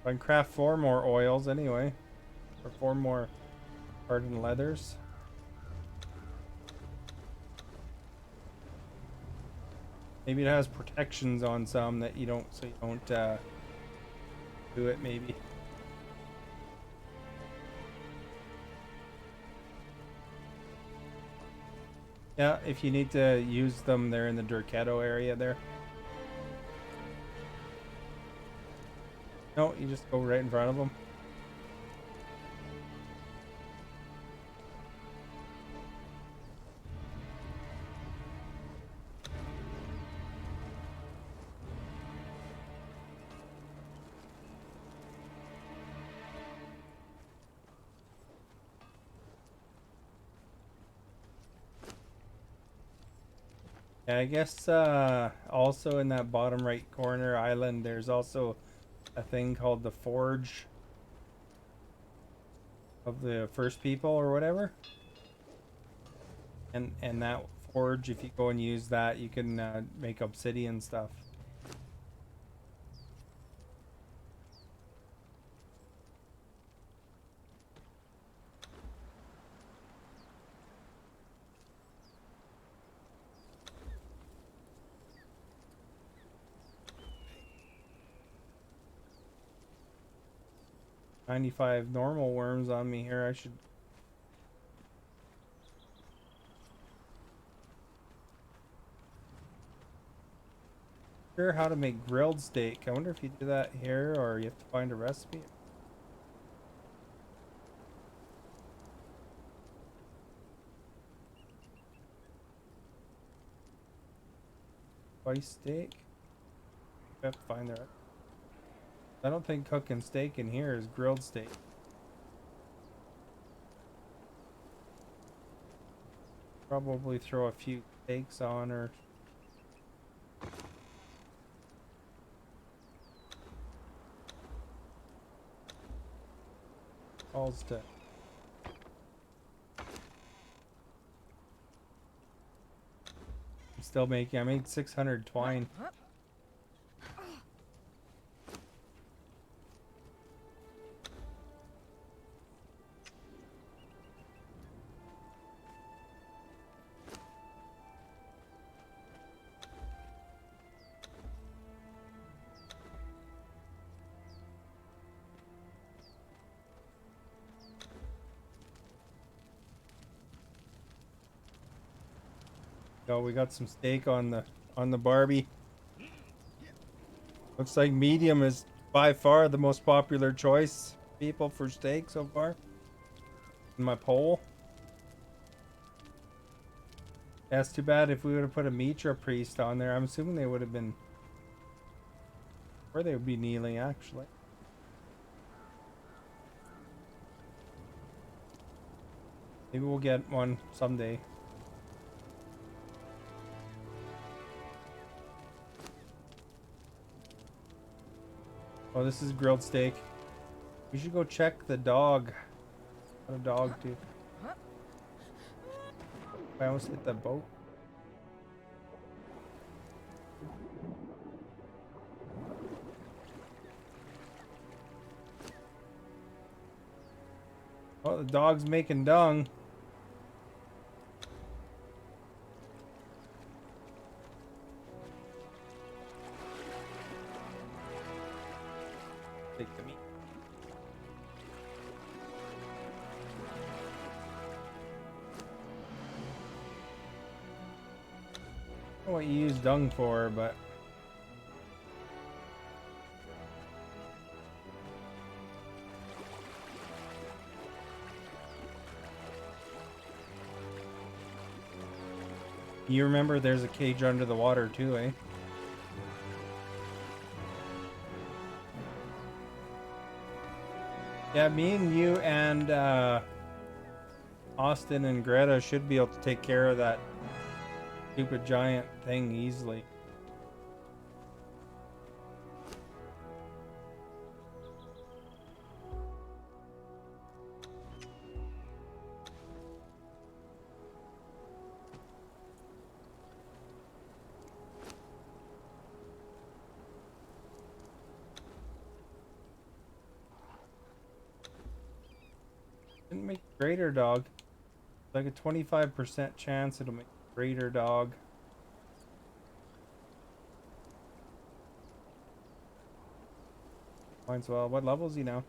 I can craft 4 more oils anyway, or 4 more hardened leathers. Maybe it has protections on some that you don't, so you don't do it maybe. Yeah, if you need to use them, they're in the Durketo area there. No, you just go right in front of them. Yeah, I guess also in that bottom right corner island, there's also a thing called the Forge of the First People or whatever. And that forge, if you go and use that, you can make obsidian stuff. "95 normal worms on me here. I should Sure how to make grilled steak. I wonder if you do that here or you have to find a recipe. Spice steak. I have to find that. I don't think cooking steak in here is grilled steak. Probably throw a few steaks on or calls to. I'm still making. I made 600 twine. Oh, we got some steak on the Barbie. Looks like medium is by far the most popular choice, people, for steak so far. In my poll. That's too bad if we would have put a Mitra priest on there. I'm assuming they would have been, or they would be kneeling actually. Maybe we'll get one someday. Oh, this is grilled steak. We should go check the dog. Got a dog too. I almost hit the boat. Oh, the dog's making dung. Take the meat. I don't know what you use dung for, but you remember there's a cage under the water too, eh? Yeah, me and you and Austin and Greta should be able to take care of that stupid giant thing easily. Didn't make greater dog. Like a 25% chance it'll make greater dog. Mine's well. What level is he now?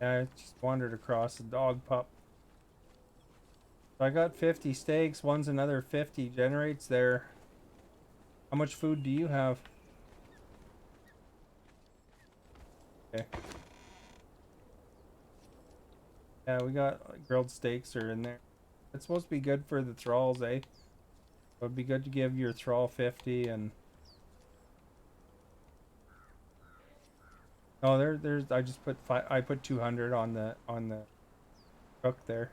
Yeah, I just wandered across a dog pup. So I got 50 steaks. One's another 50 generates there. How much food do you have? Okay. Yeah, we got grilled steaks are in there. It's supposed to be good for the thralls, eh? It would be good to give your thrall 50 and... Oh, there's I just put I put 200 on the cook there.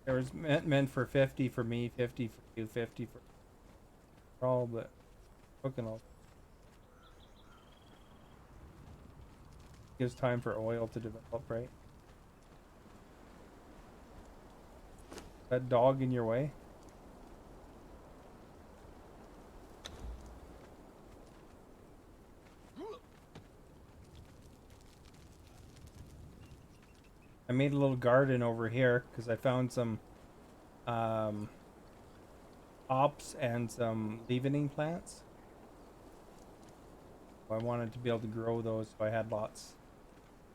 There was meant for 50 for me, 50 for you, 50 for all, but cooking all gives time for oil to develop, right? That dog in your way? I made a little garden over here because I found some um, hops and some leavening plants. So I wanted to be able to grow those, so I had lots.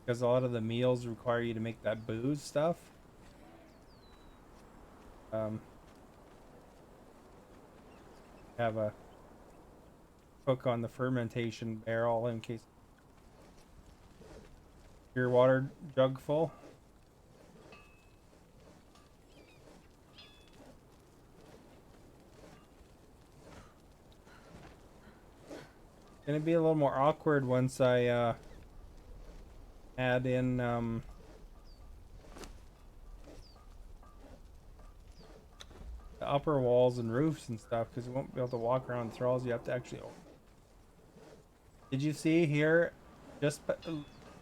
Because a lot of the meals require you to make that booze stuff. Um, have a cook on the fermentation barrel in case your water jug full. Gonna be a little more awkward once I add in the upper walls and roofs and stuff, because you won't be able to walk around thralls. You have to actually. Did you see here, just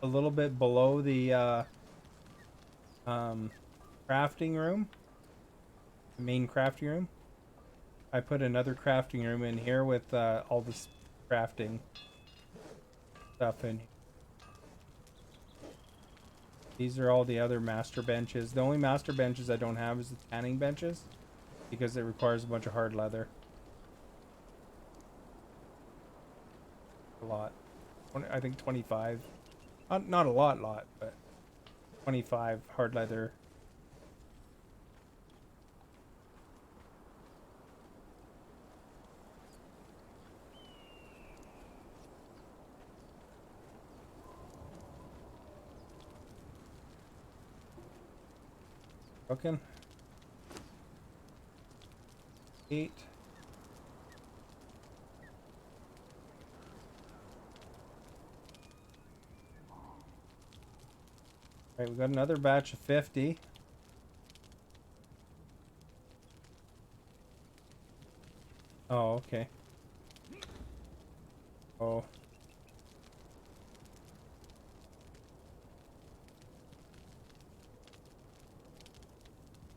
a little bit below the um, crafting room, the main crafting room? I put another crafting room in here with all this crafting stuff in here. These are all the other master benches. The only master benches I don't have is the tanning benches, because it requires a bunch of hard leather. A lot. I think 25. Not a lot, but 25 hard leather. Cooking. 8. Alright, we got another batch of 50. Oh, okay. Oh.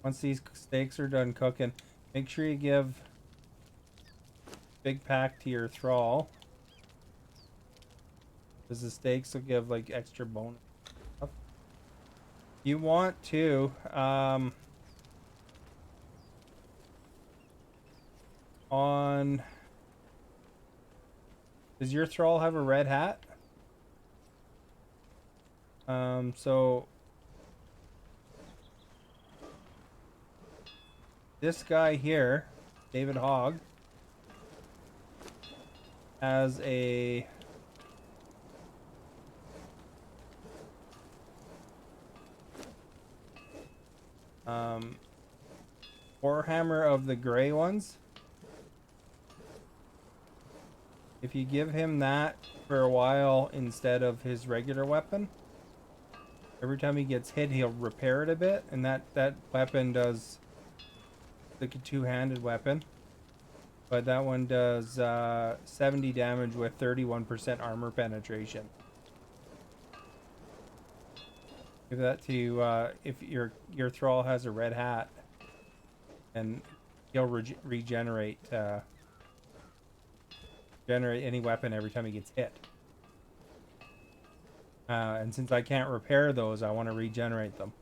Once these steaks are done cooking, make sure you give big pack to your thrall, because the steaks will give like extra bonus stuff. You want to on does your thrall have a red hat? So this guy here, David Hogg, has a Warhammer of the gray ones. If you give him that for a while instead of his regular weapon, every time he gets hit, he'll repair it a bit, and that weapon does like a two-handed weapon, but that one does 70 damage with 31% armor penetration. Give that to if your thrall has a red hat, and he'll regenerate generate any weapon every time he gets hit. And since I can't repair those, I want to regenerate them.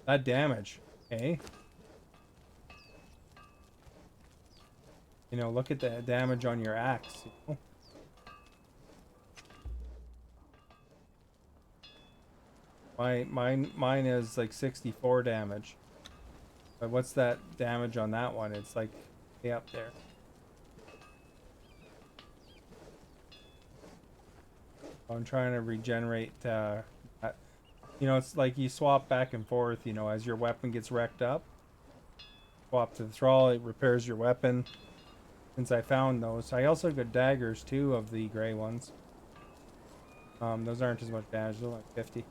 That damage, okay? You know, look at the damage on your axe. You know? Mine is like 64 damage. But what's that damage on that one? It's like way up there. I'm trying to regenerate. You know, it's like you swap back and forth. You know, as your weapon gets wrecked up, swap to the thrall. It repairs your weapon. Since I found those, I also got daggers too of the gray ones. Those aren't as much damage. They're like 50.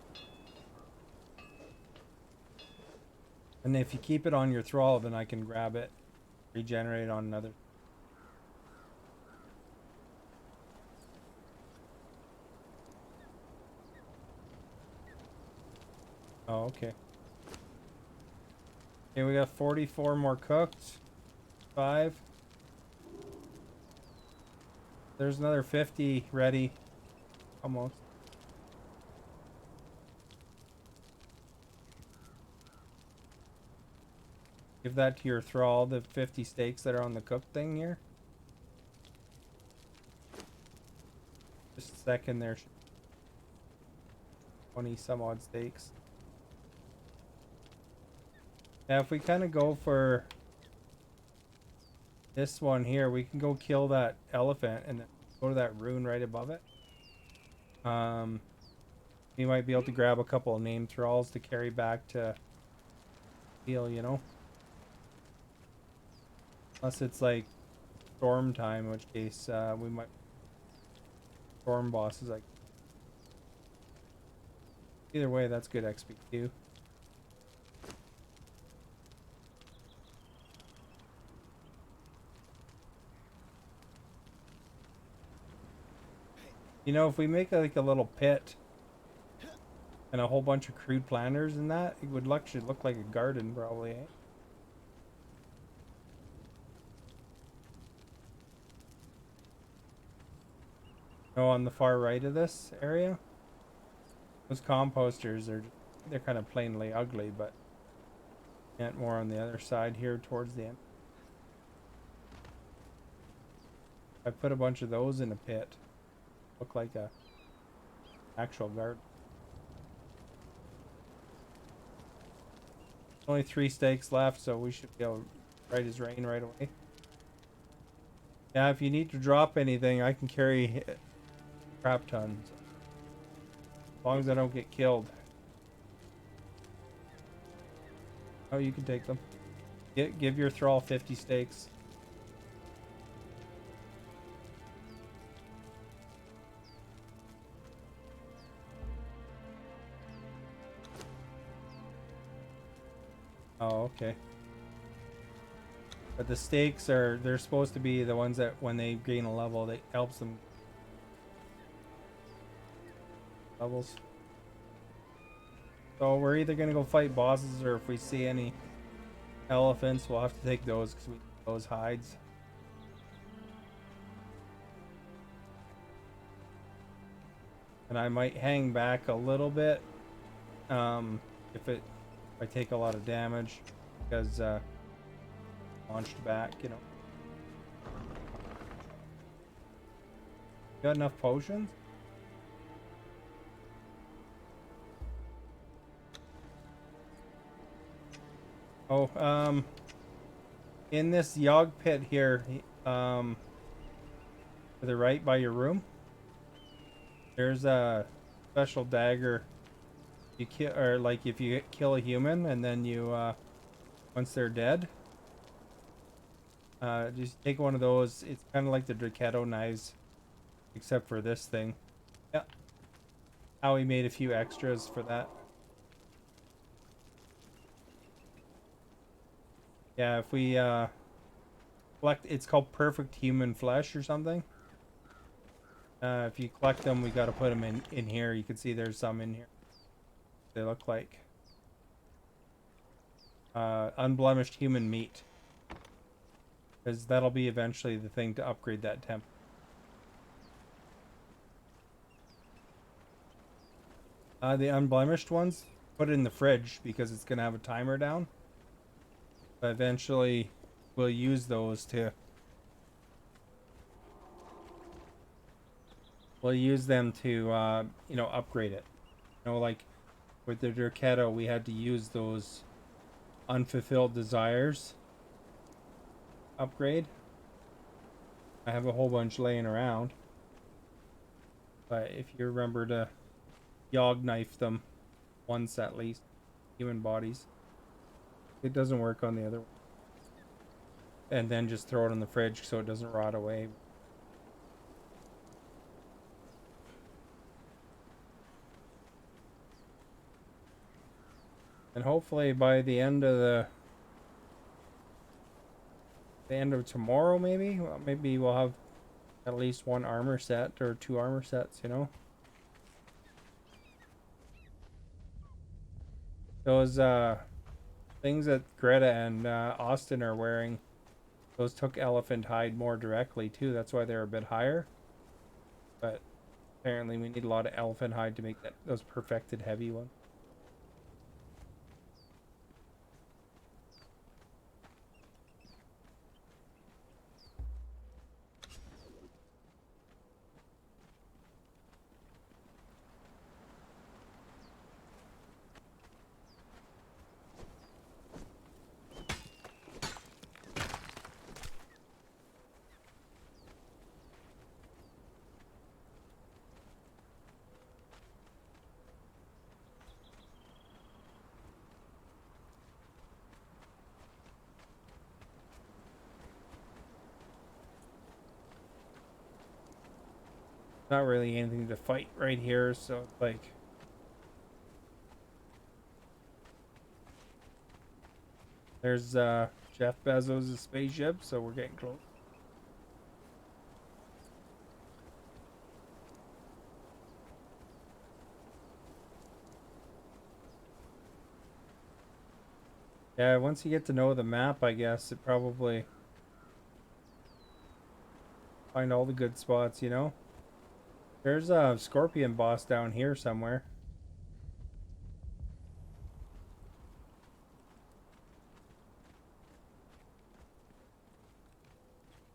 And if you keep it on your thrall, then I can grab it, regenerate on another. Oh, okay. Okay, we got 44 more cooked. 5. There's another 50 ready. Almost. Give that to your thrall, the 50 steaks that are on the cook thing here. Just a second there. 20 some odd steaks. Now if we kind of go for this one here, we can go kill that elephant and then go to that rune right above it. We might be able to grab a couple of name thralls to carry back to heal, you know? Unless it's like storm time, in which case we might storm bosses. Like either way, that's good XP too. You know, if we make like a little pit and a whole bunch of crude planters in that, it would actually look like a garden, probably. Eh? Oh, on the far right of this area, those composters are they're kind of plainly ugly, but yet more on the other side here towards the end. I put a bunch of those in a pit. Look like a actual garden. Only 3 steaks left, so we should be able to right as rain right away. Yeah, if you need to drop anything, I can carry crap tons. As long as I don't get killed. Oh, you can take them. Give your thrall 50 steaks. Oh, okay. But the steaks are, they're supposed to be the ones that when they gain a level, that helps them levels. So we're either gonna go fight bosses, or if we see any elephants, we'll have to take those because we need those hides. And I might hang back a little bit if I take a lot of damage, because launched back, you know. Got enough potions? Oh, in this Yogg pit here, to the right by your room, there's a special dagger. You kill, or like if you kill a human and then you, once they're dead, just take one of those. It's kind of like the Draketo knives, except for this thing. Yeah, Howie made a few extras for that. Yeah, if we collect, it's called perfect human flesh or something. If you collect them, we got to put them in here. You can see there's some in here. They look like unblemished human meat, because that'll be eventually the thing to upgrade that temp. The unblemished ones, put it in the fridge because it's gonna have a timer down. But eventually, we'll use those to. We'll use them to, you know, upgrade it. You know, like with the Draketo, we had to use those unfulfilled desires upgrade. I have a whole bunch laying around, but if you remember to Yogg knife them once at least, human bodies. It doesn't work on the other one. And then just throw it in the fridge so it doesn't rot away. And hopefully by the end of tomorrow, maybe we'll have at least 1 armor set or 2 armor sets, you know. Those things that Greta and Austin are wearing, those took elephant hide more directly too. That's why they're a bit higher. But apparently we need a lot of elephant hide to make those perfected heavy ones. Not really anything to fight right here, so it's like there's Jeff Bezos' spaceship, so we're getting close. Yeah, once you get to know the map, I guess it probably find all the good spots, you know? There's a scorpion boss down here somewhere.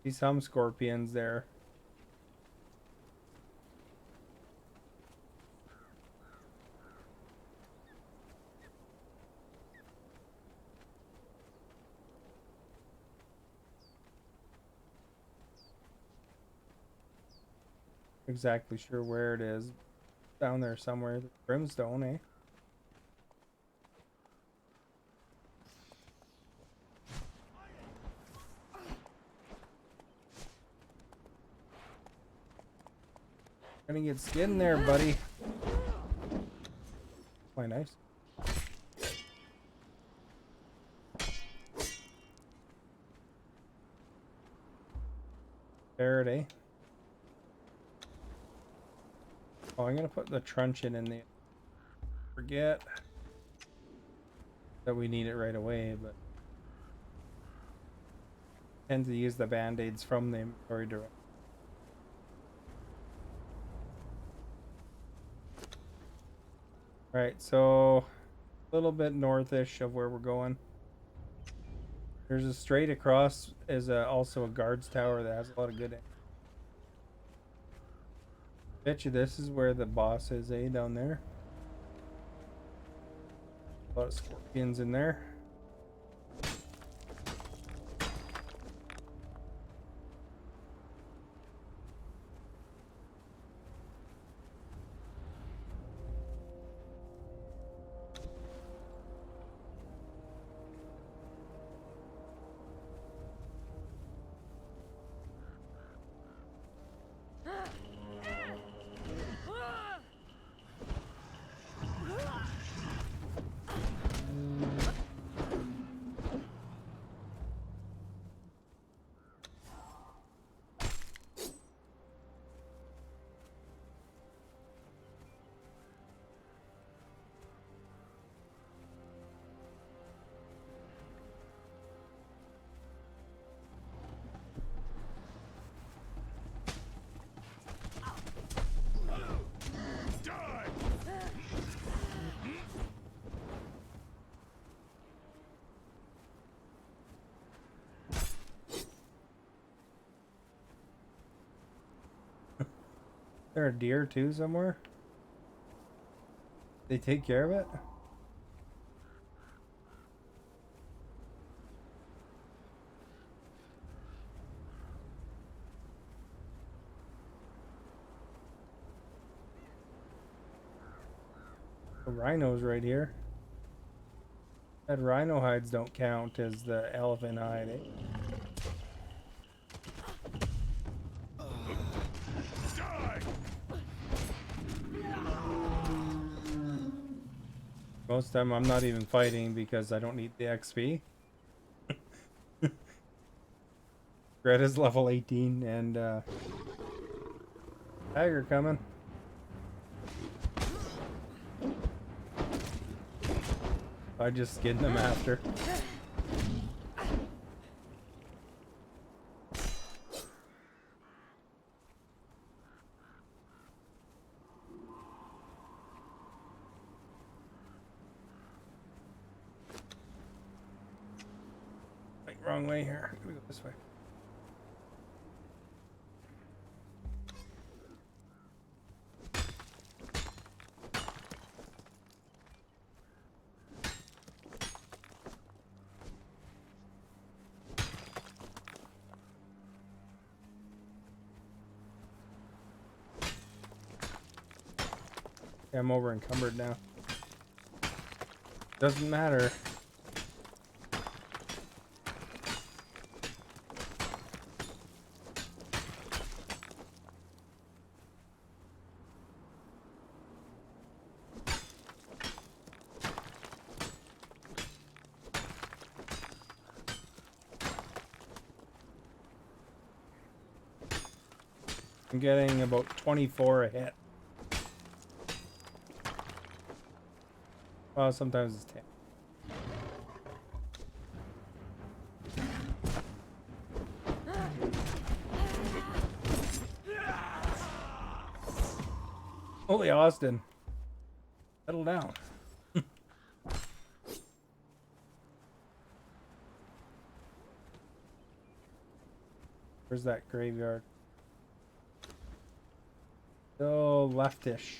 See some scorpions there. Exactly sure where it is. Down there somewhere. The brimstone, eh? Gonna get skin there, buddy. Quite nice. Faraday. Oh, I'm gonna put the truncheon in the. Forget that we need it right away, but tend to use the band-aids from the inventory direct. Alright, so a little bit northish of where we're going. There's a straight across is also a guards tower that has a lot of good. Bet you this is where the boss is, eh? Down there. A lot of scorpions in there. There a deer too somewhere? They take care of it? The rhino's right here. That rhino hides don't count as the elephant hide, eh? Most of the time I'm not even fighting because I don't need the XP. Greta's level 18 and tiger coming. I just skinned them after. Wait, wrong way here. We go this way. Yeah, I'm over encumbered now. Doesn't matter. I'm getting about 24 a hit. Well, sometimes it's 10. Holy Austin. Settle down. Where's that graveyard? Still leftish.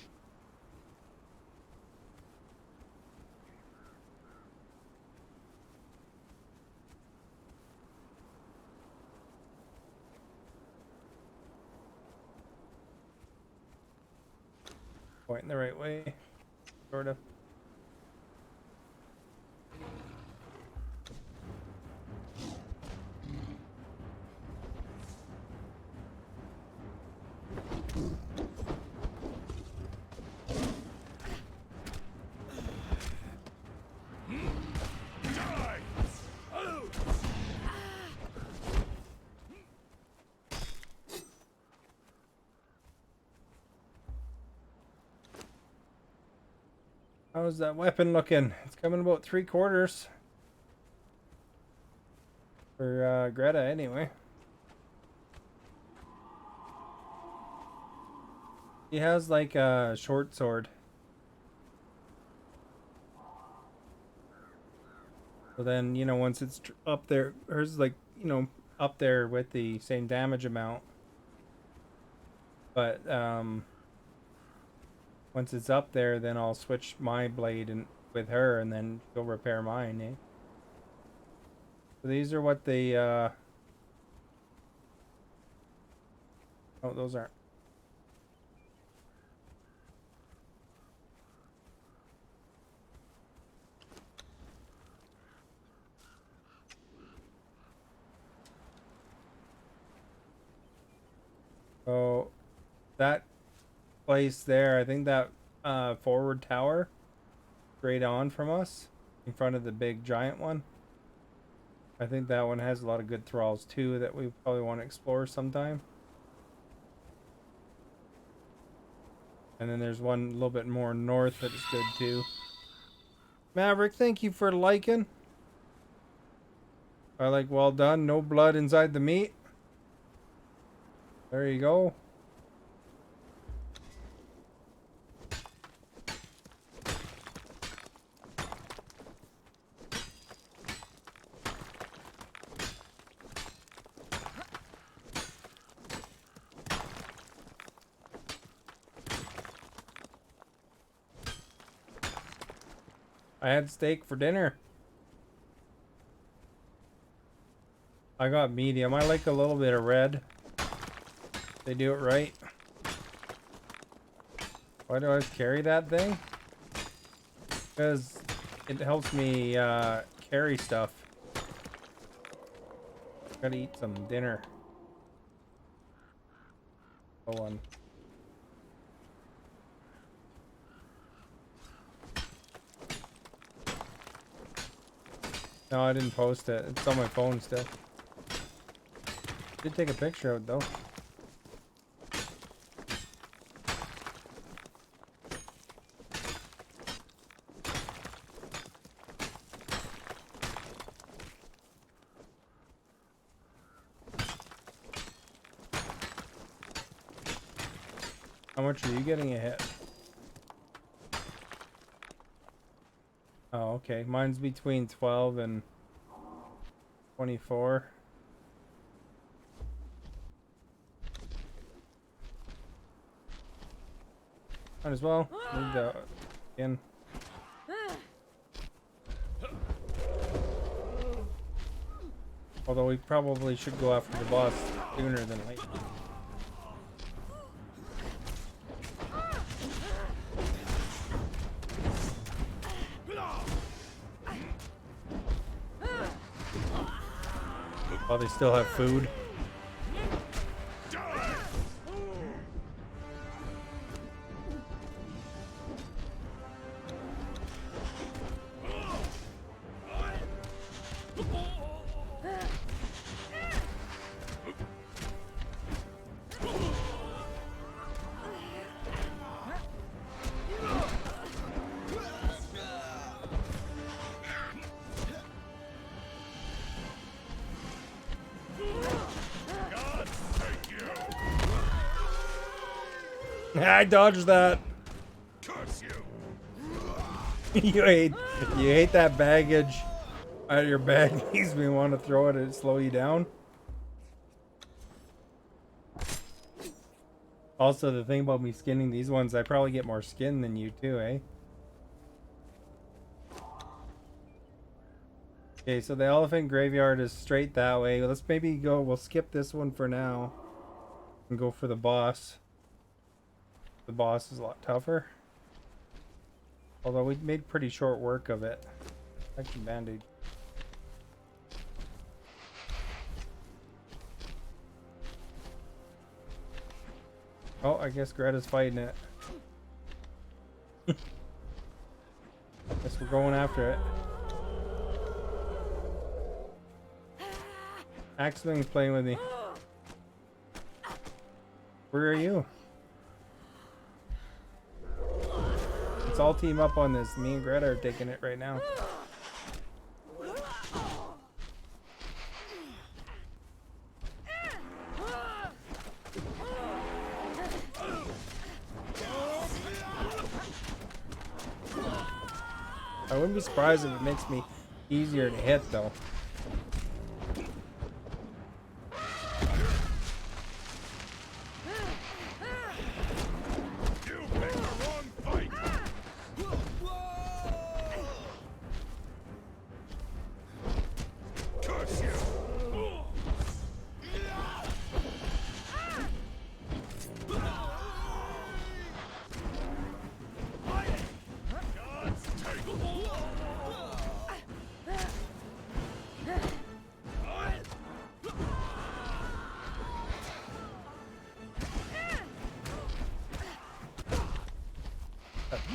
Pointing the right way, sort of. How's that weapon looking? It's coming about 3/4. For Greta, anyway. He has like a short sword. So then, you know, once it's up there, hers like, you know, up there with the same damage amount. But once it's up there, then I'll switch my blade and with her, and then she'll repair mine, eh? So these are what the oh, those aren't. So that place there, I think that forward tower straight on from us in front of the big giant one. I think that one has a lot of good thralls too that we probably want to explore sometime. And then there's one a little bit more north that is good too. Maverick, thank you for liking. I like well done. No blood inside the meat. There you go. I had steak for dinner. I got medium. I like a little bit of red. They do it right. Why do I carry that thing? Because it helps me carry stuff. Gotta eat some dinner. Go on. No, I didn't post it. It's on my phone still. Did take a picture of it though. How much are you getting a hit? Oh, okay. Mine's between 12 and 24. Might as well move that in. Although we probably should go after the boss sooner than later. While they still have food. I dodged that. Curse you! You hate that baggage out of your bag. Makes me want to throw it and slow you down. Also, the thing about me skinning these ones, I probably get more skin than you too, eh? Okay, so the elephant graveyard is straight that way. Let's maybe go, we'll skip this one for now and go for the boss. The boss is a lot tougher. Although we made pretty short work of it. I can bandage. Oh, I guess Greta's fighting it. Guess we're going after it. Axeling's playing with me. Where are you? Let's all team up on this. Me and Greta are taking it right now. I wouldn't be surprised if it makes me easier to hit though.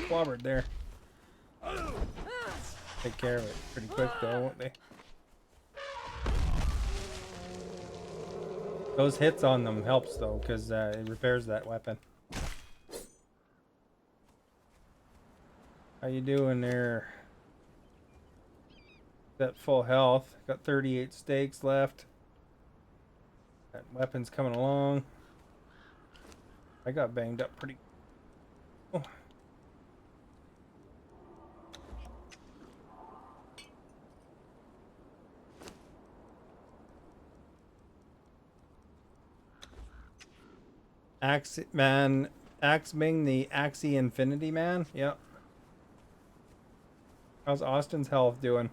Clobbered there. Take care of it pretty quick though, won't they? Those hits on them helps though, because it repairs that weapon. How you doing there? Got full health. Got 38 stakes left. That weapon's coming along. I got banged up pretty. Oh. Axming the Axie Infinity Man. Yep. How's Austin's health doing?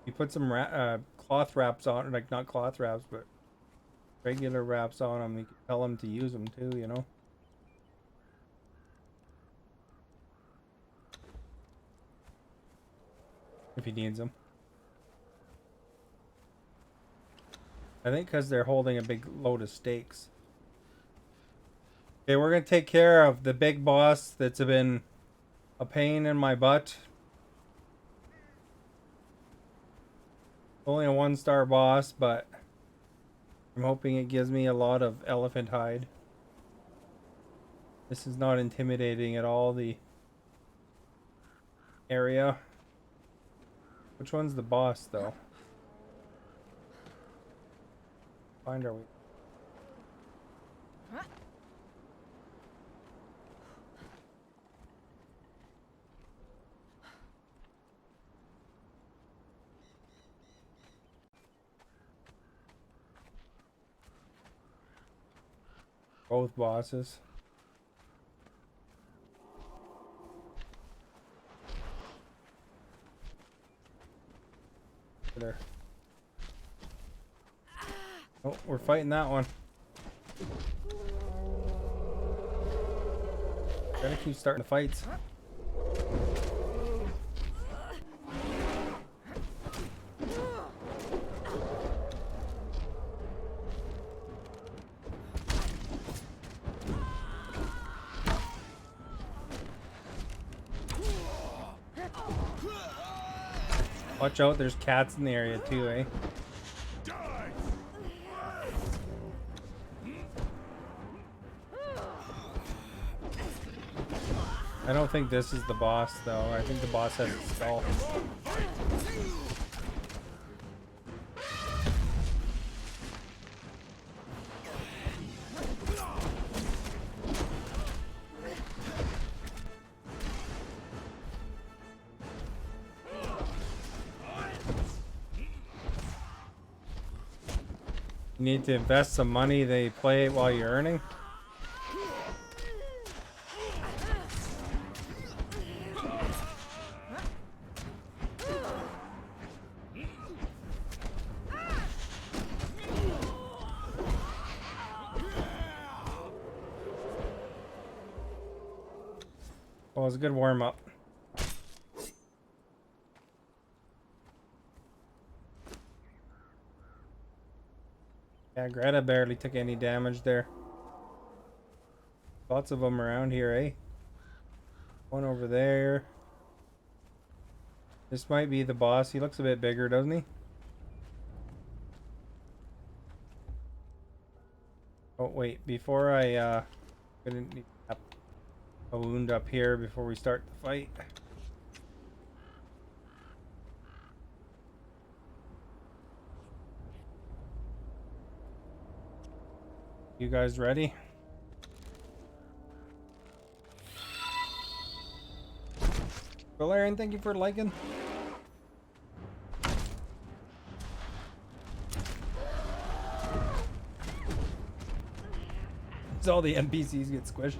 You put some cloth wraps on, like not cloth wraps, but regular wraps on him. You can tell him to use them too, you know. If he needs them. I think because they're holding a big load of stakes. Okay, we're going to take care of the big boss that's been a pain in my butt. Only a 1-star boss, but I'm hoping it gives me a lot of elephant hide. This is not intimidating at all, the area. Which one's the boss, though? Find our way. Both bosses. There. Oh, we're fighting that one. Gotta keep starting the fights. Watch out, there's cats in the area too, eh? I don't think this is the boss, though. I think the boss has a skull. You need to invest some money, they play it while you're earning. Well, it's a good warm-up. Yeah, Greta barely took any damage there. Lots of them around here, eh? One over there. This might be the boss. He looks a bit bigger, doesn't he? Oh, wait. Before I, gonna need a wound up here before we start the fight. You guys ready? Valerian, thank you for liking. It's all the NPCs get squished.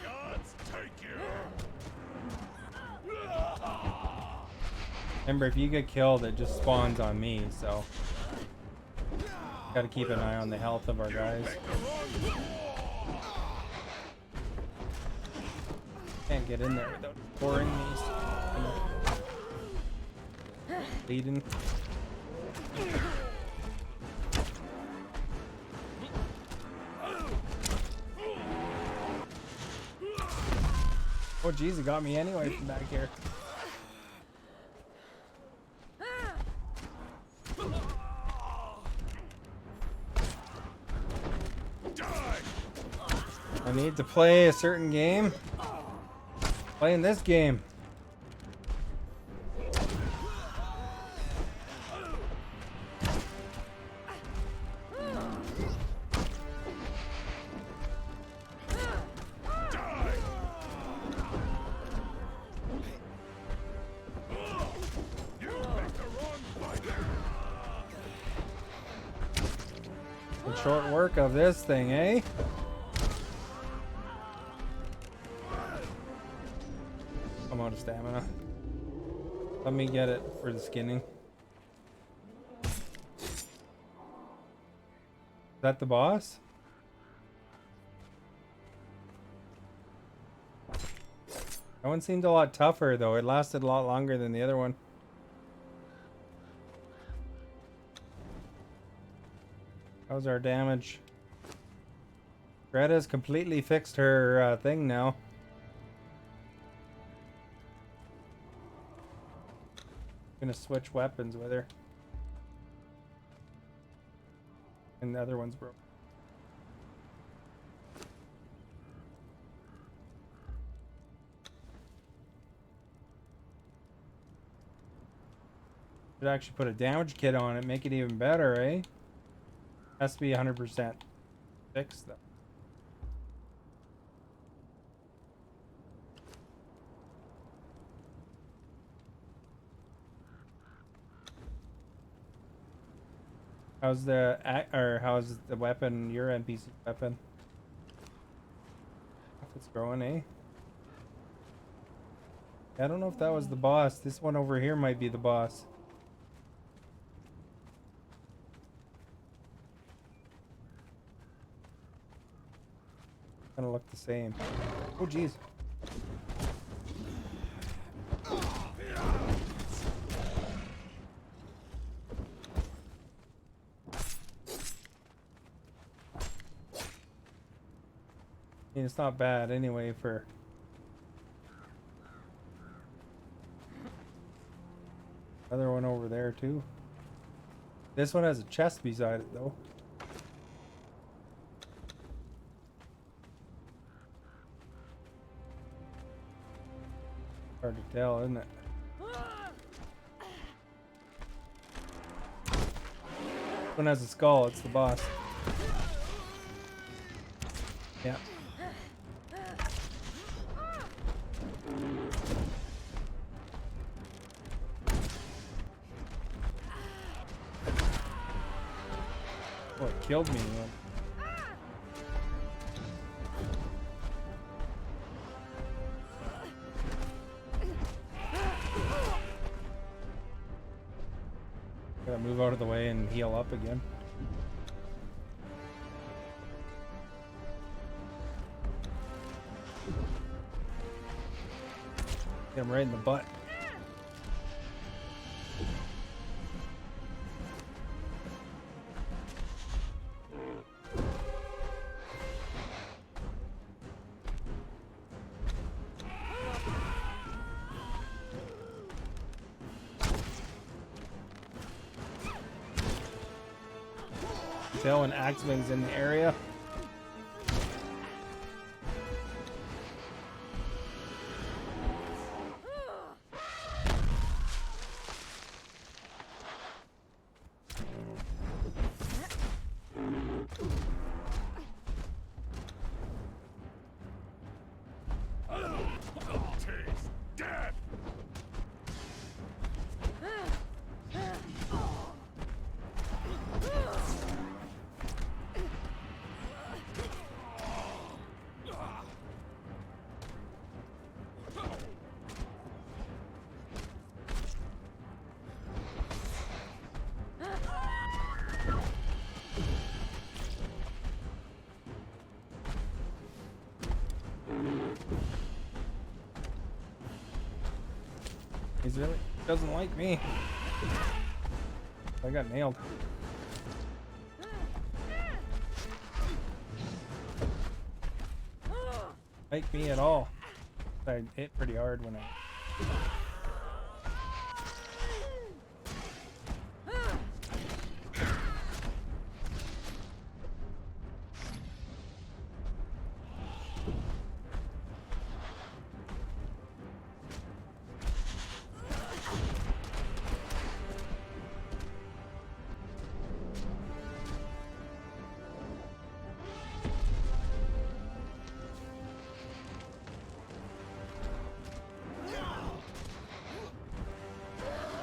Gods take you. Remember, if you get killed, it just spawns on me, so gotta keep an eye on the health of our guys. Can't get in there without pouring these. Bleeding. Oh jeez, it got me anyway from back here. I need to play a certain game. Playing this game. The short work of this thing, eh? I'm out of stamina. Let me get it for the skinning. Is that the boss? That one seemed a lot tougher though. It lasted a lot longer than the other one. How's our damage? Greta's completely fixed her thing now. Gonna switch weapons with her. And the other one's broke. Should actually put a damage kit on it, make it even better, eh? Has to be 100% fixed though. How's how's the weapon, your NPC weapon? If it's growing, eh? I don't know if that was the boss. This one over here might be the boss. Gonna look the same. Oh jeez. I mean, it's not bad anyway for another one over there too. This one has a chest beside it though. Hard to tell, isn't it? This one has a skull, it's the boss. Yeah. killed me. Gotta move out of the way and heal up again. Get him right in the butt. Tell when Axeman's in the area. Taste death. He's really doesn't like me. I got nailed. Like me at all. I hit pretty hard when I.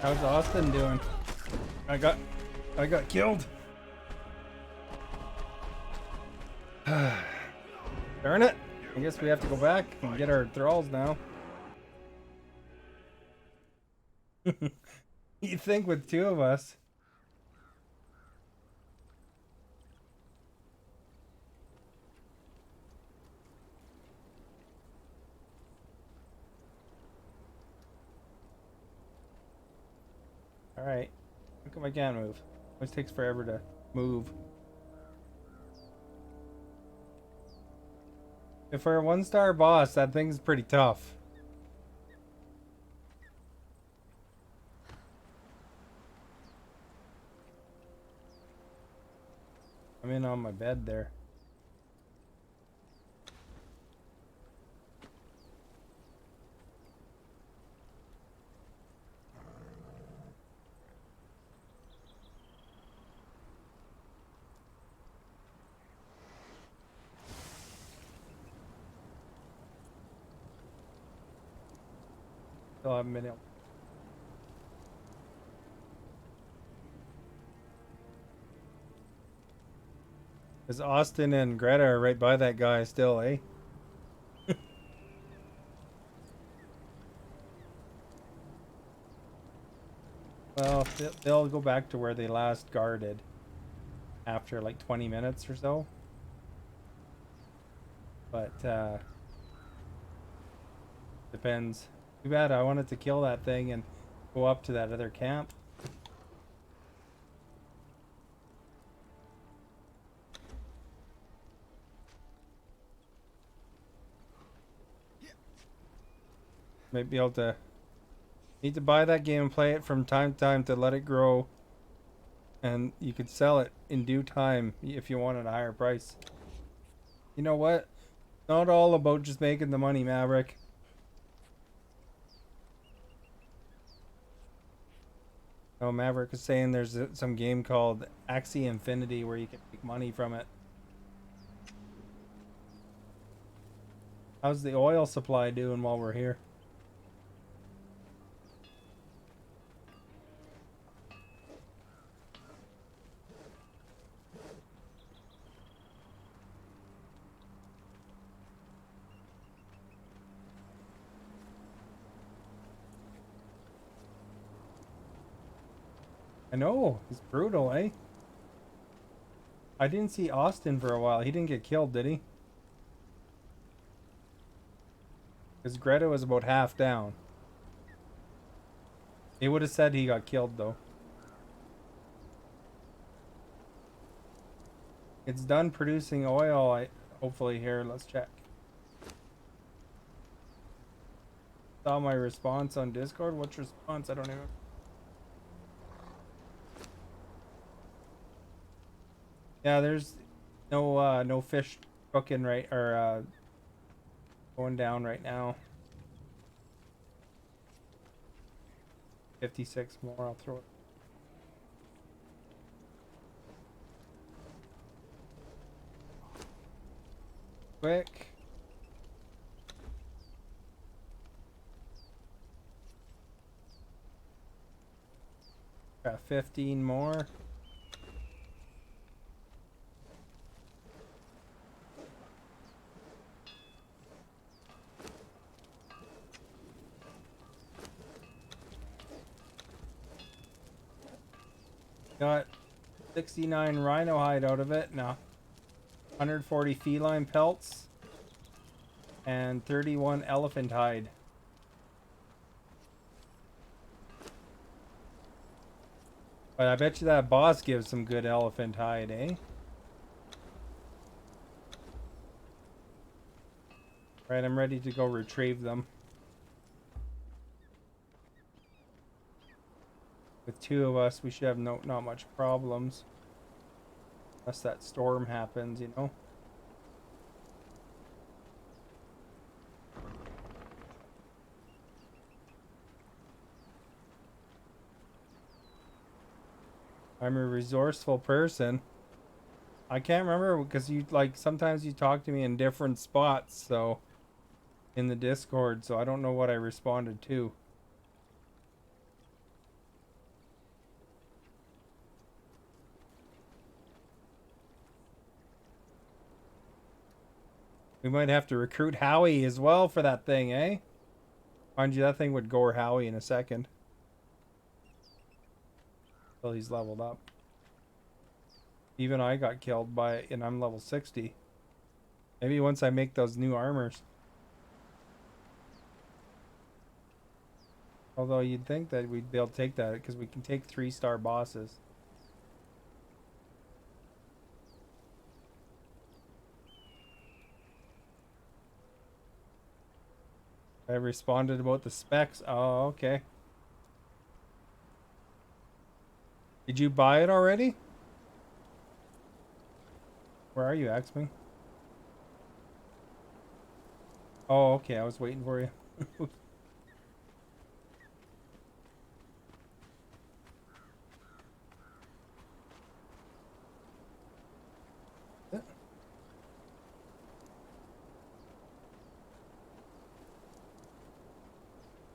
How's Austin doing? I got killed. Darn it. I guess we have to go back and get our thralls now. You think with two of us. Alright. How come I can't move? Always takes forever to move. If we're a 1-star boss, that thing's pretty tough. I'm in on my bed there. Still haven't been able. Because Austin and Greta are right by that guy still, eh? Well, they'll go back to where they last guarded after like 20 minutes or so. But, depends. Too bad I wanted to kill that thing and go up to that other camp. Might be able to need to buy that game and play it from time to time to let it grow, and you could sell it in due time if you want at a higher price. You know what? Not all about just making the money, Maverick. Oh, Maverick is saying there's some game called Axie Infinity where you can make money from it. How's the oil supply doing while we're here? I know, he's brutal, eh? I didn't see Austin for a while. He didn't get killed, did he? Because Greta was about half down. He would have said he got killed, though. It's done producing oil, hopefully here. Let's check. Saw my response on Discord. What's response? I don't even... Yeah, there's no fish cooking right, or going down right now. 56 more, I'll throw it. Quick. Got 15 more. Got 69 rhino hide out of it. Now 140 feline pelts and 31 elephant hide. But I bet you that boss gives some good elephant hide, eh? Right, I'm ready to go retrieve them. With two of us, we should have not much problems. Unless that storm happens, you know? I'm a resourceful person. I can't remember because you sometimes you talk to me in different spots, so in the Discord, so I don't know what I responded to. We might have to recruit Howie as well for that thing, eh? Mind you, that thing would gore Howie in a second. Until he's leveled up. Even I got killed by it, and I'm level 60. Maybe once I make those new armors. Although you'd think that we'd be able to take that, because we can take 3-star bosses. I responded about the specs. Oh, okay. Did you buy it already? Where are you, Axme? Oh, okay. I was waiting for you.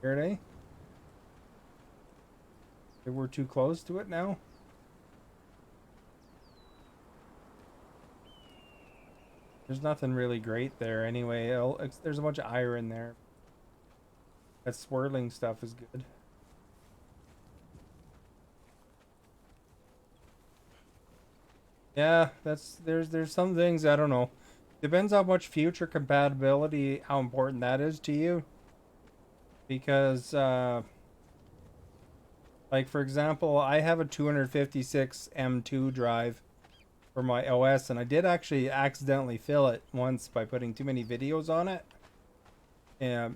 Here they? We're too close to it now. There's nothing really great there anyway. There's a bunch of iron there. That swirling stuff is good. Yeah, there's some things I don't know. Depends how much future compatibility, how important that is to you. Because like for example, I have a 256 M2 drive for my OS, and I did actually accidentally fill it once by putting too many videos on it. And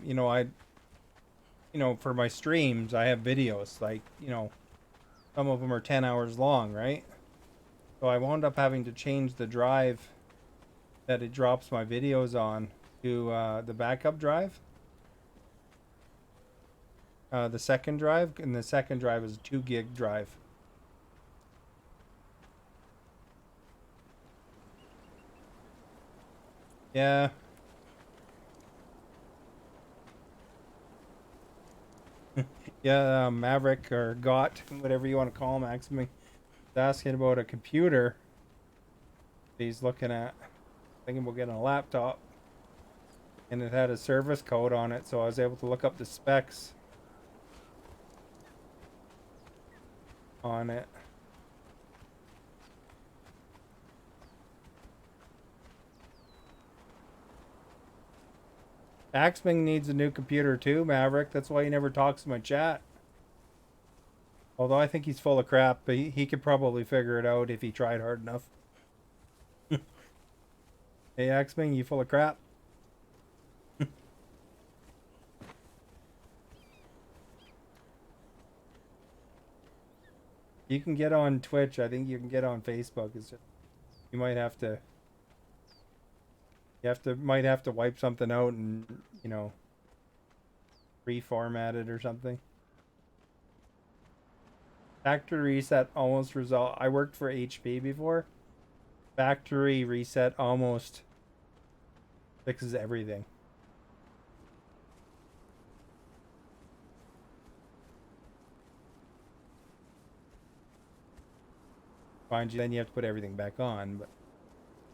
for my streams, I have videos like, some of them are 10 hours long, right? So I wound up having to change the drive that it drops my videos on to the backup drive. The second drive, and the second drive is a 2 gig drive. Yeah. Yeah, Maverick or Got, whatever you want to call him, asked me, asking about a computer he's looking at, thinking about getting a laptop, and it had a service code on it, so I was able to look up the specs on it. Axming needs a new computer too, Maverick. That's why he never talks to my chat. Although I think he's full of crap, but he could probably figure it out if he tried hard enough. Hey, Axming, you full of crap? You can get on Twitch. I think you can get on Facebook. It's just, you might have to. Might have to wipe something out and, you know, reformat it or something. Factory reset almost resolved. I worked for HP before. Factory reset almost fixes everything. Mind you, then you have to put everything back on. But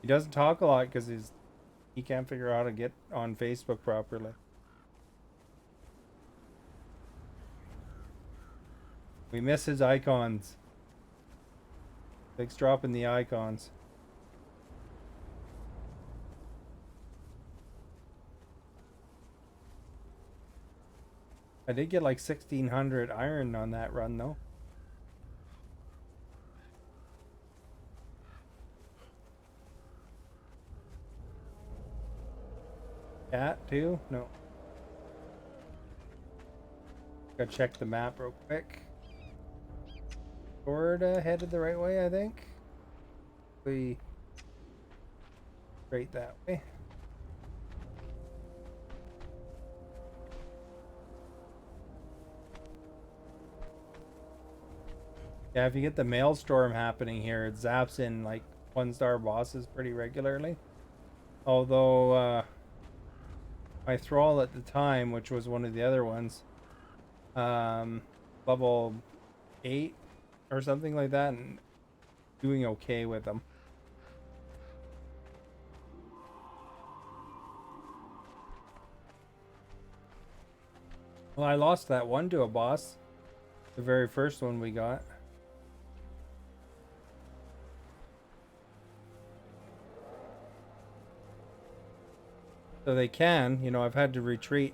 he doesn't talk a lot because he can't figure out how to get on Facebook properly. We miss his icons. Big's dropping the icons. I did get like 1600 iron on that run though. Cat too? No. Gotta check the map real quick. Sorta headed the right way, I think. We straight that way. Yeah, if you get the maelstrom happening here, it zaps in like 1-star bosses pretty regularly. Although my thrall at the time, which was one of the other ones, level 8 or something like that, and doing okay with them. Well, I lost that one to a boss, the very first one we got. So they can, you know, I've had to retreat.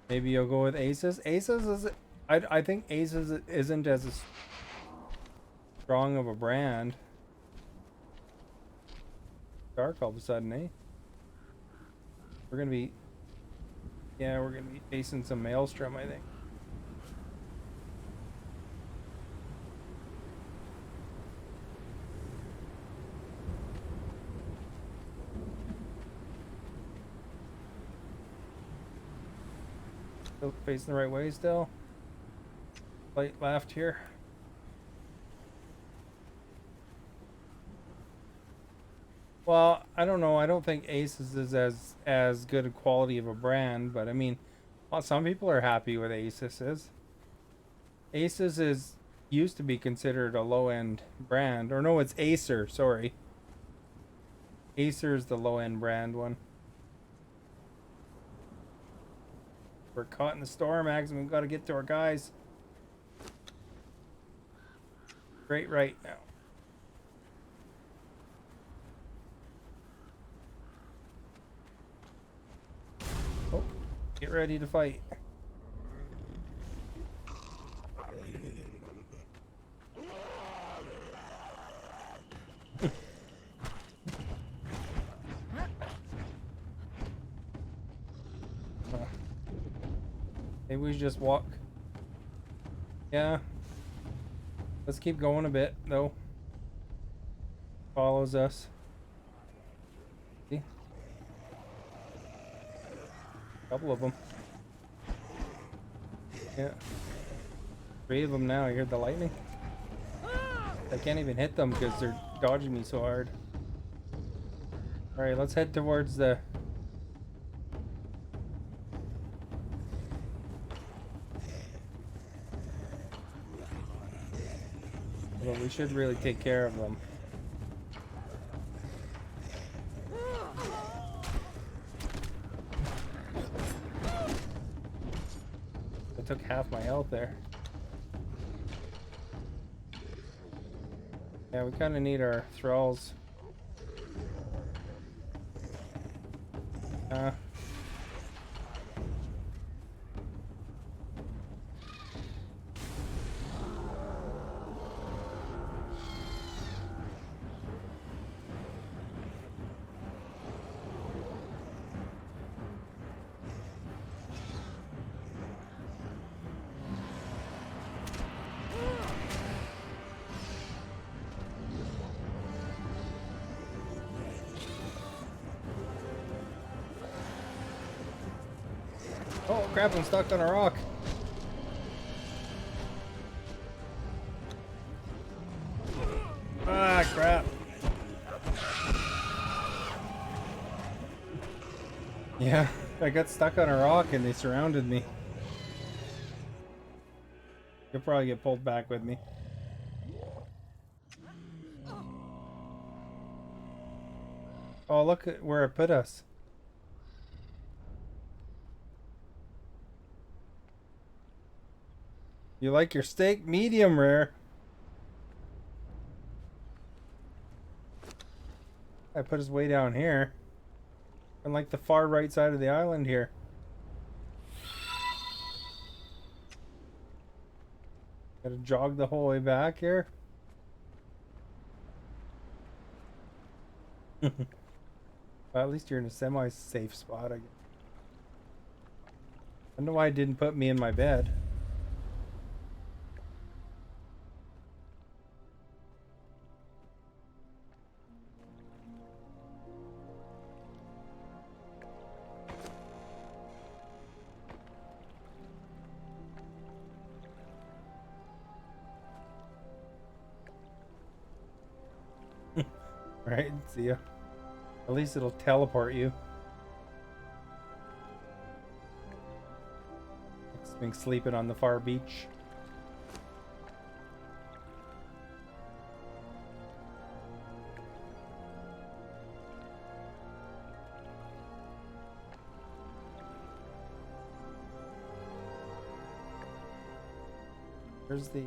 Maybe you'll go with Aces. Aces is, I think Aces isn't as strong of a brand. Dark all of a sudden, eh? We're gonna be facing some maelstrom, I think. Still facing the right way still. Light left here. Well, I don't know. I don't think Aces is as good a quality of a brand, but I mean, well, some people are happy with Aces. Aces is used to be considered a low-end brand, or no, it's Acer. Sorry, Acer is the low-end brand one. We're caught in the storm, Max, and we've got to get to our guys. Straight right now. Oh, get ready to fight. Maybe we just walk. Yeah. Let's keep going a bit, though. Follows us. See? Couple of them. Yeah. 3 of them now. You heard the lightning? I can't even hit them because they're dodging me so hard. Alright, let's head towards the... Well, we should really take care of them. took half my health there. Yeah, we kind of need our thralls. Oh crap, I'm stuck on a rock. Ah, crap. Yeah, I got stuck on a rock and they surrounded me. You'll probably get pulled back with me. Oh, look at where it put us. You like your steak medium rare? I put us way down here. On like the far right side of the island here. Gotta jog the whole way back here. Well, at least you're in a semi-safe spot, I guess. I don't know why it didn't put me in my bed. Right, see ya. At least it'll teleport you. It's been sleeping on the far beach. There's the...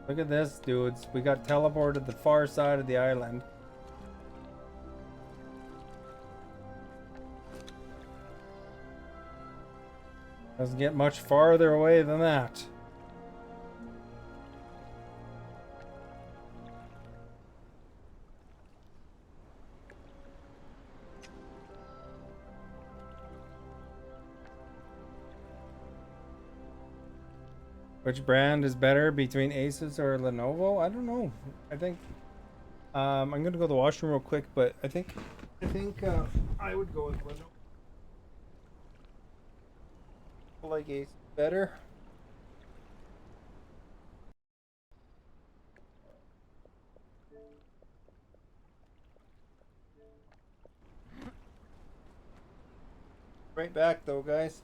Look at this, dudes. We got teleported to the far side of the island. Doesn't get much farther away than that. Which brand is better between Asus or Lenovo? I don't know. I think I'm gonna go to the washroom real quick, but I think I would go with Lenovo. I like Asus better. Right back though, guys.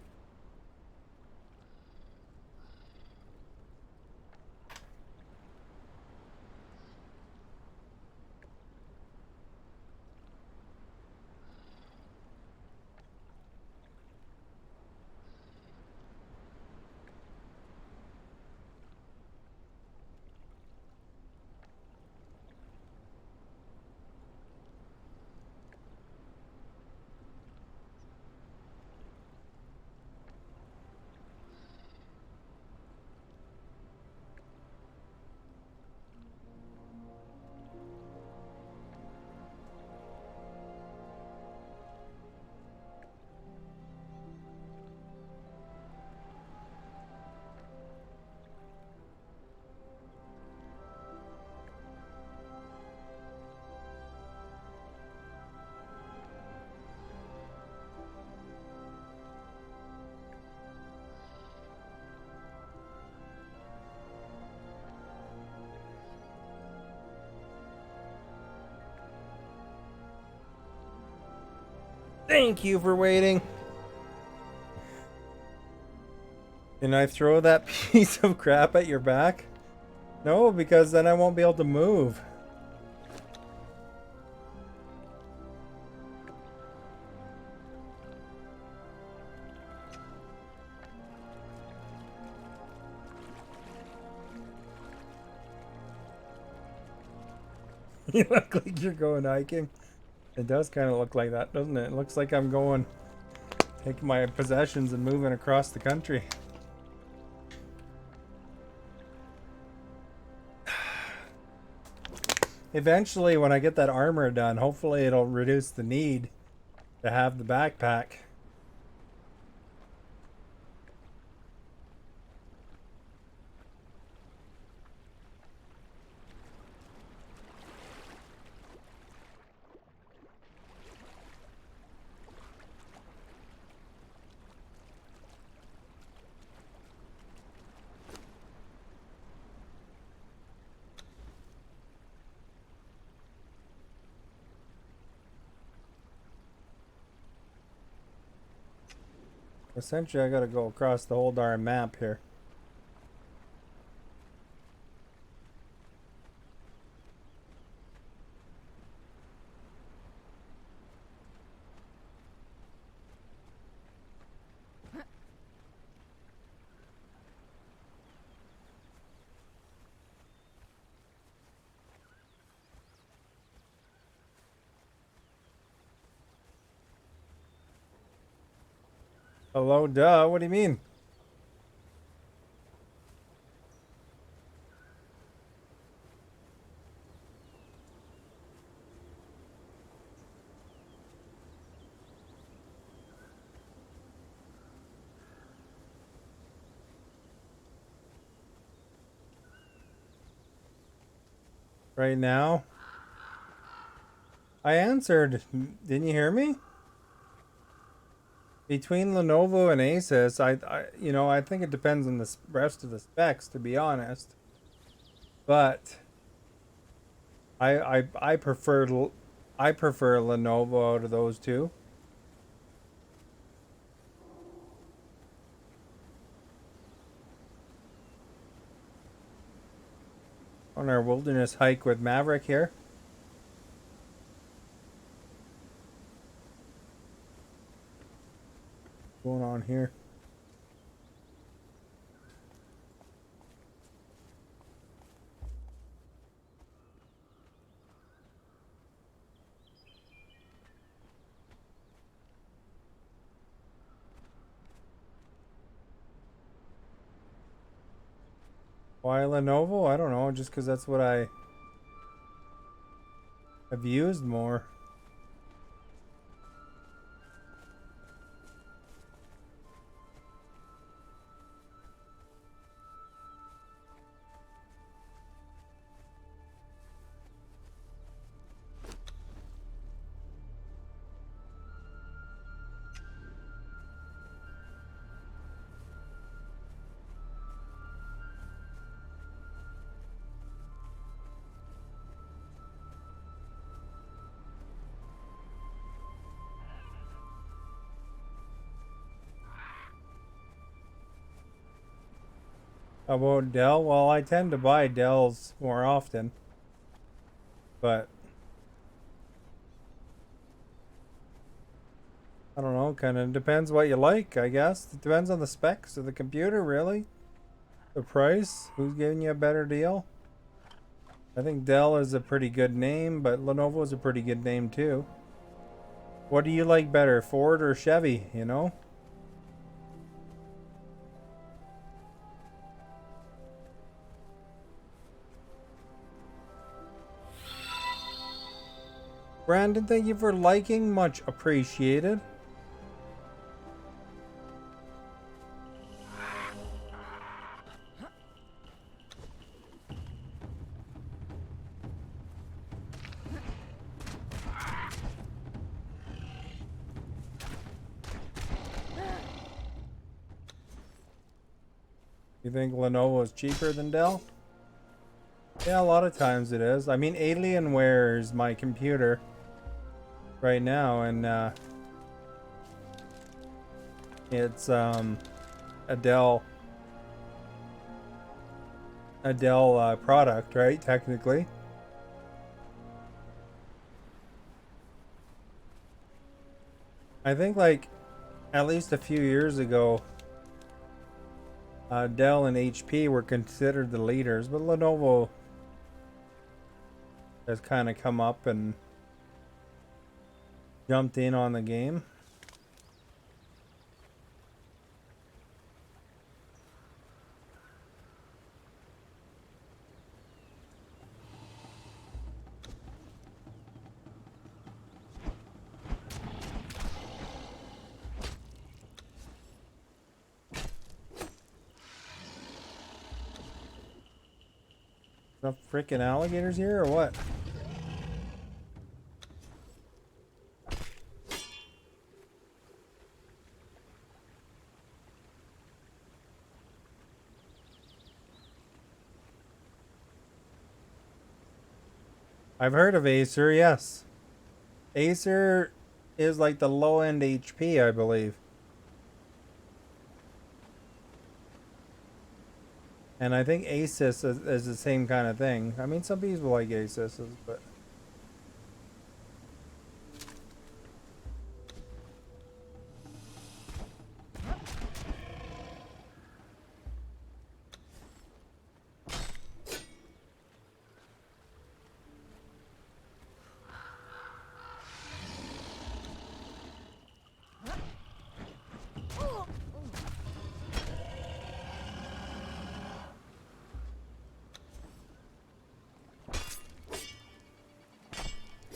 Thank you for waiting. Can I throw that piece of crap at your back? No, because then I won't be able to move. You look like you're going hiking. It does kind of look like that, doesn't it? It looks like I'm going, taking my possessions and moving across the country. Eventually, when I get that armor done, hopefully it'll reduce the need to have the backpack. Essentially, I gotta go across the whole darn map here. Hello, duh, what do you mean? Right now? I answered. Didn't you hear me? Between Lenovo and Asus, I think it depends on the rest of the specs, to be honest. But I prefer Lenovo out of those two. On our wilderness hike with Maverick here. What's going on here? Why Lenovo? I don't know, just because that's what I have used more. How about Dell? Well, I tend to buy Dells more often, but I don't know, kind of depends what you like, I guess. It depends on the specs of the computer, really. The price, who's giving you a better deal? I think Dell is a pretty good name, but Lenovo is a pretty good name too. What do you like better, Ford or Chevy, you know? Brandon, thank you for liking, much appreciated. You think Lenovo is cheaper than Dell? Yeah, a lot of times it is. I mean, Alienware is my computer right now, and it's a Dell product, right? Technically. I think like at least a few years ago, Dell and HP were considered the leaders, but Lenovo has kind of come up and jumped in on the game. Enough freaking alligators here or what? I've heard of Acer, yes. Acer is like the low end HP, I believe. And I think Asus is the same kind of thing. I mean, some people like Asus, but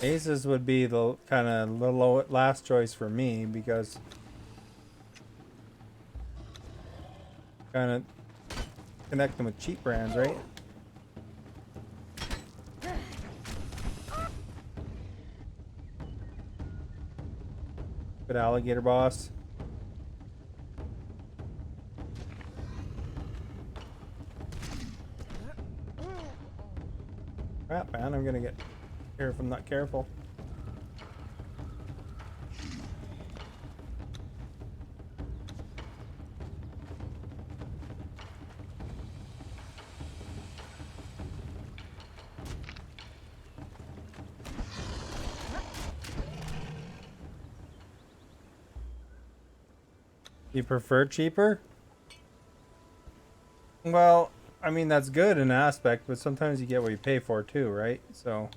Asus would be the kind of the last choice for me because kind of connecting with cheap brands, right? Good alligator boss. Crap, man, I'm gonna get here if I'm not careful. You prefer cheaper? Well, I mean, that's good in aspect, but sometimes you get what you pay for too, right? So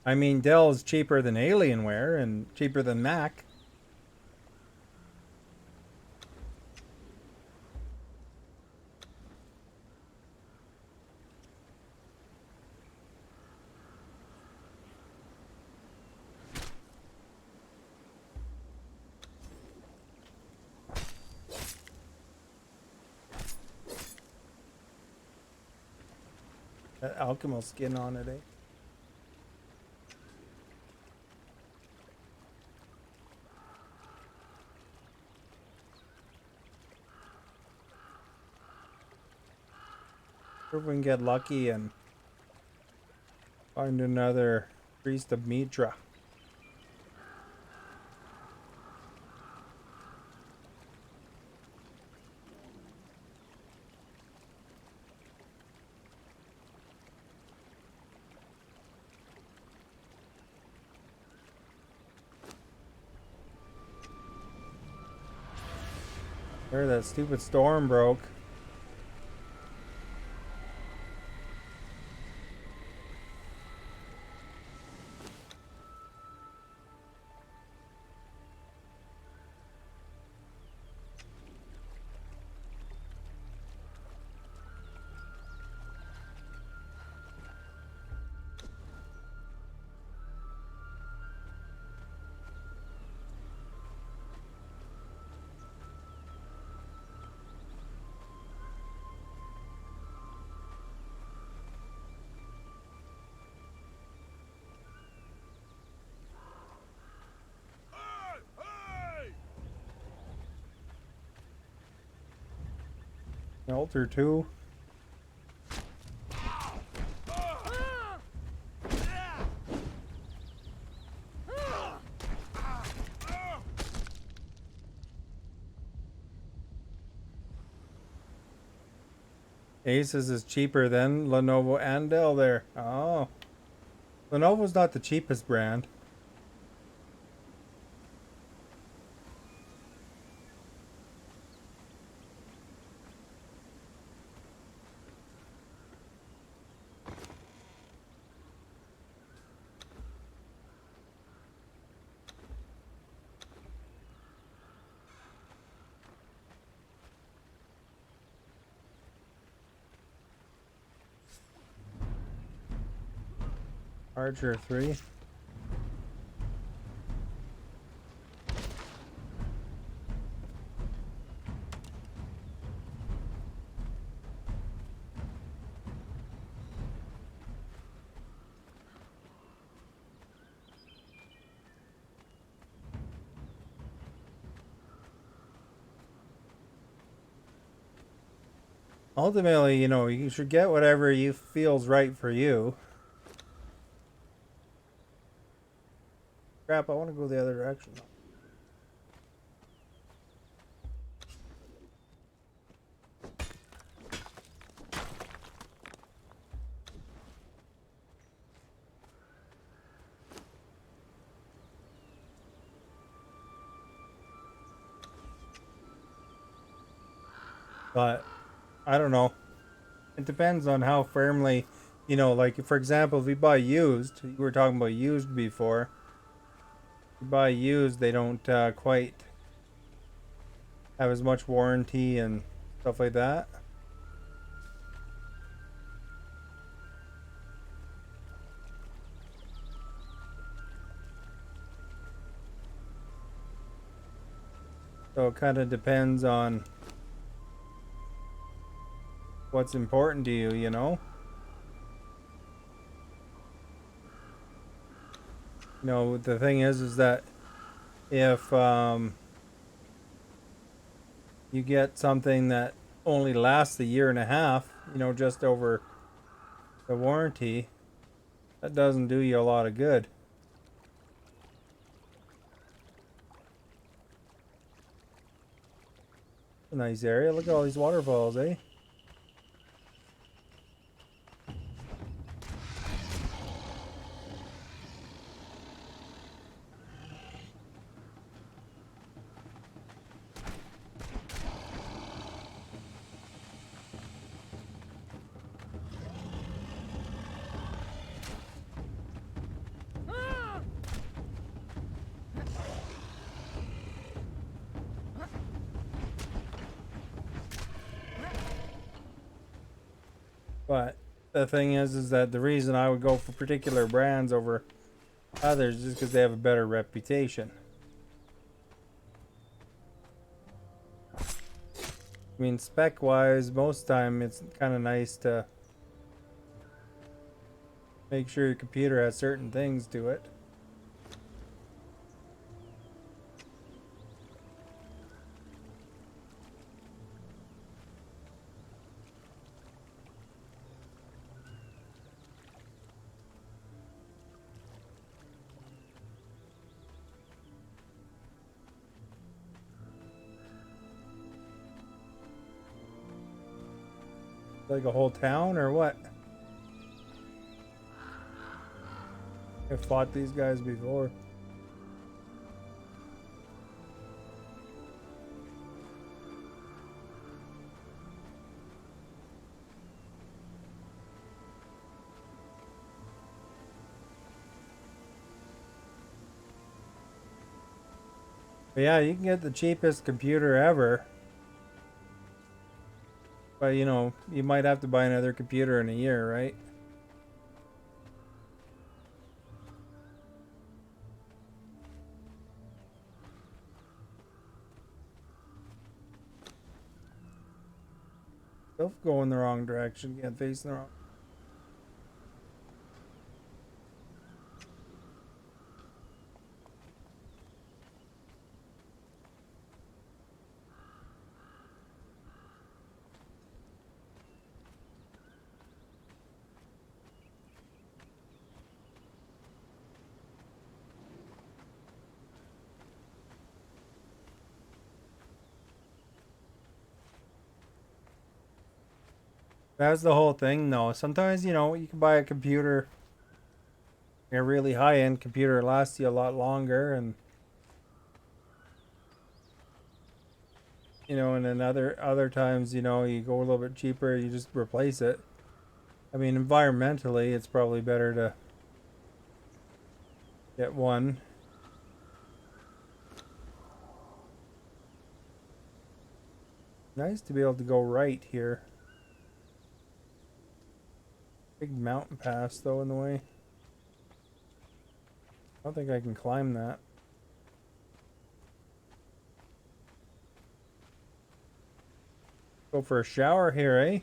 I mean, Dell's cheaper than Alienware and cheaper than Mac. That Alchemist skin on it, eh? Hope we can get lucky and find another Priest of Mitra. Where that stupid storm broke. Alter 2. Asus is cheaper than Lenovo and Dell there. Oh. Lenovo's not the cheapest brand. Archer 3. Ultimately, you know, you should get whatever you feels right for you. Crap, I want to go the other direction. But I don't know. It depends on how firmly, you know, like for example, if we buy used, you were talking about used before. If you buy used, they don't quite have as much warranty and stuff like that. So it kind of depends on what's important to you, you know? You know, the thing is that if you get something that only lasts a year and a half, you know, just over the warranty, that doesn't do you a lot of good. A nice area. Look at all these waterfalls, eh? But the thing is that the reason I would go for particular brands over others is because they have a better reputation. I mean, spec-wise, most time it's kind of nice to make sure your computer has certain things to it. Like a whole town or what? I've fought these guys before. But yeah, you can get the cheapest computer ever. But you know, you might have to buy another computer in a year, right? Still go in the wrong direction, get facing the wrong. That's the whole thing, though. Sometimes, you know, you can buy a computer, a really high-end computer, lasts you a lot longer, and you know, and then other times, you know, you go a little bit cheaper, you just replace it. I mean, environmentally, it's probably better to get one. Nice to be able to go right here. Big mountain pass, though, in the way. I don't think I can climb that. Go for a shower here, eh? Here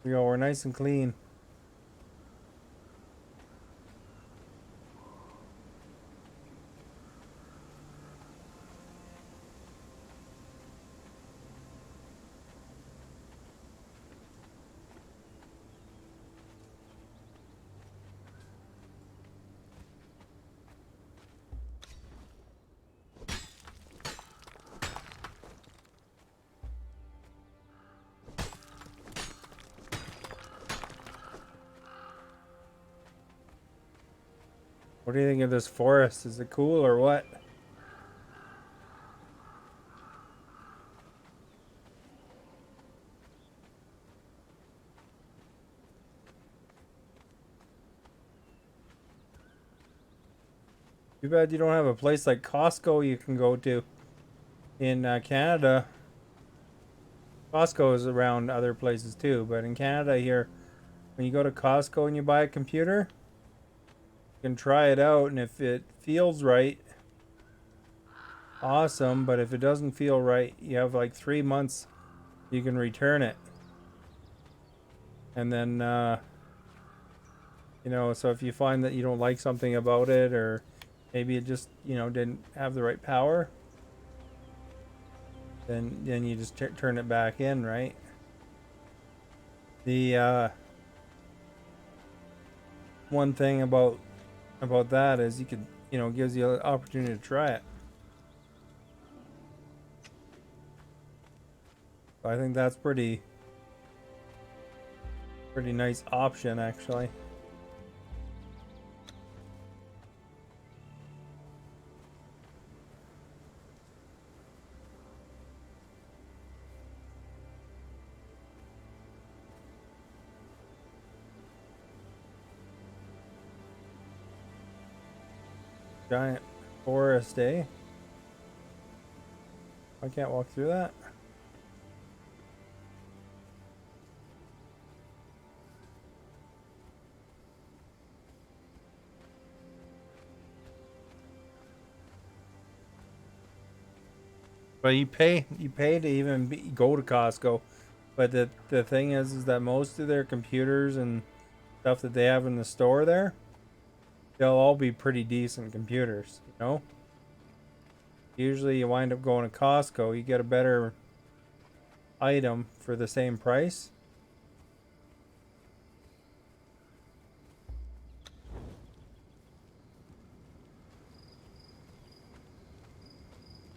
we go, we're nice and clean. What do you think of this forest? Is it cool or what? Too bad you don't have a place like Costco you can go to in Canada. Costco is around other places too, but in Canada here, when you go to Costco and you buy a computer, you can try it out, and if it feels right, awesome. But if it doesn't feel right, you have like 3 months you can return it. And then, you know, so if you find that you don't like something about it, or maybe it just, you know, didn't have the right power, then you just turn it back in, right? The one thing about that is you could, you know, gives you an opportunity to try it. So I think that's pretty nice option, actually. Giant forest, eh? I can't walk through that. But you pay to even go to Costco. But the thing is that most of their computers and stuff that they have in the store there, they'll all be pretty decent computers, you know? Usually you wind up going to Costco, you get a better item for the same price.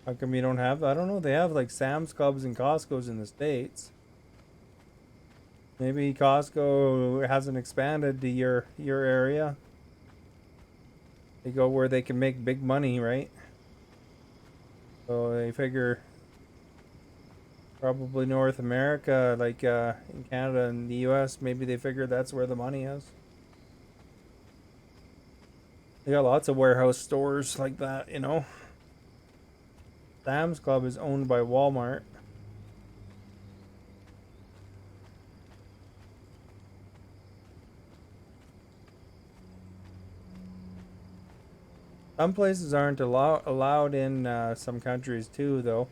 How come you don't have? I don't know. They have like Sam's Clubs and Costco's in the States. Maybe Costco hasn't expanded to your area. They go where they can make big money, right? So they figure probably North America, like in Canada and the US, maybe they figure that's where the money is. They got lots of warehouse stores like that, you know. Sam's Club is owned by Walmart. Some places aren't allowed in some countries too, though.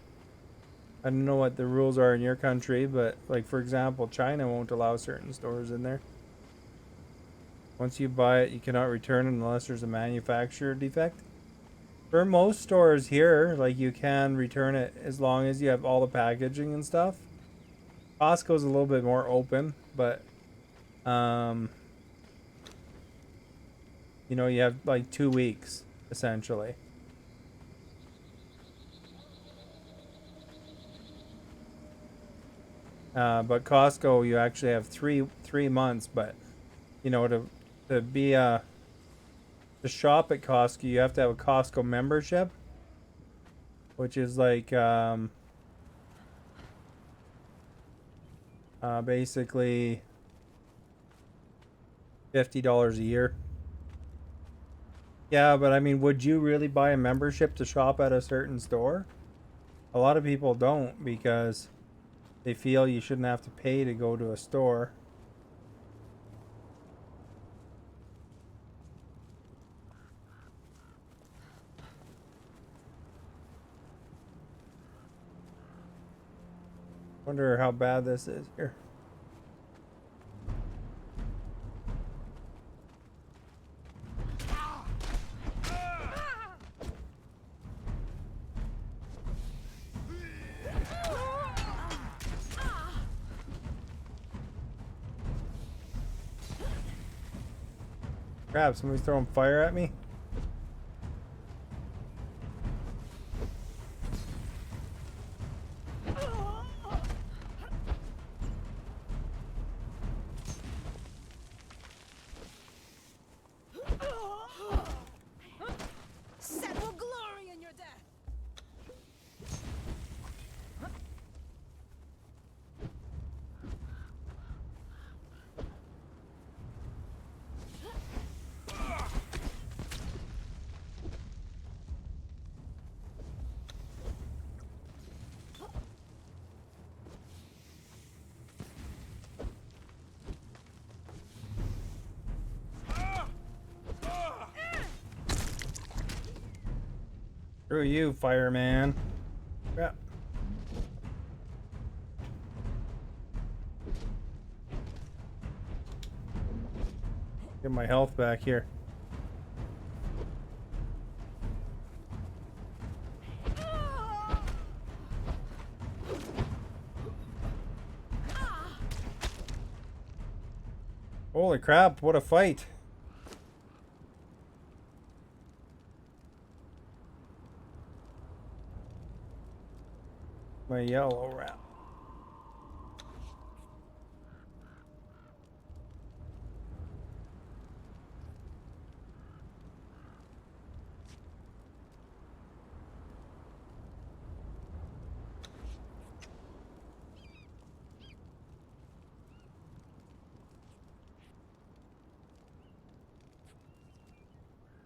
I don't know what the rules are in your country, but like for example, China won't allow certain stores in there. Once you buy it, you cannot return it unless there's a manufacturer defect. For most stores here, like you can return it as long as you have all the packaging and stuff. Costco's a little bit more open, but you know, you have like 2 weeks essentially. But Costco, you actually have three months. But you know, to be to shop at Costco, you have to have a Costco membership, which is like basically $50 a year. Yeah, but I mean, would you really buy a membership to shop at a certain store? A lot of people don't because They feel you shouldn't have to pay to go to a store. Wonder how bad this is here. Crap, somebody's throwing fire at me. Set will glory in your death. Screw you, fireman. Crap. Get my health back here. Holy crap, what a fight. My yellow wrap.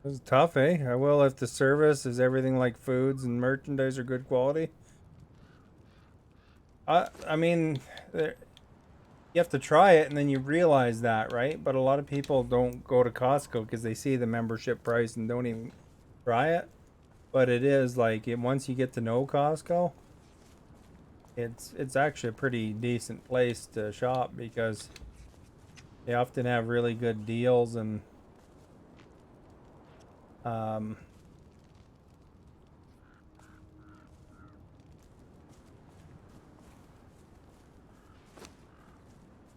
This is tough, eh? I will if the service is everything like foods and merchandise are good quality. I mean, you have to try it and then you realize that, right? But a lot of people don't go to Costco because they see the membership price and don't even try it. But it is like once you get to know Costco, it's actually a pretty decent place to shop because they often have really good deals and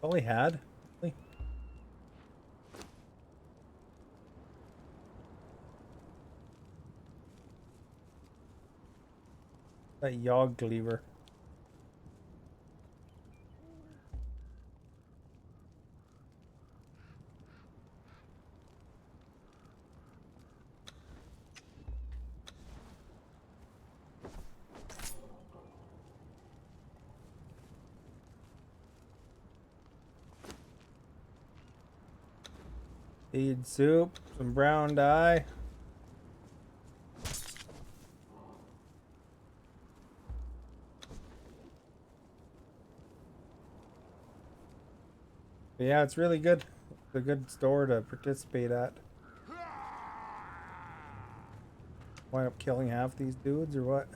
probably had. That Yog cleaver. Seed soup, some brown dye. But yeah, it's really good. It's a good store to participate at. Wind up killing half these dudes or what?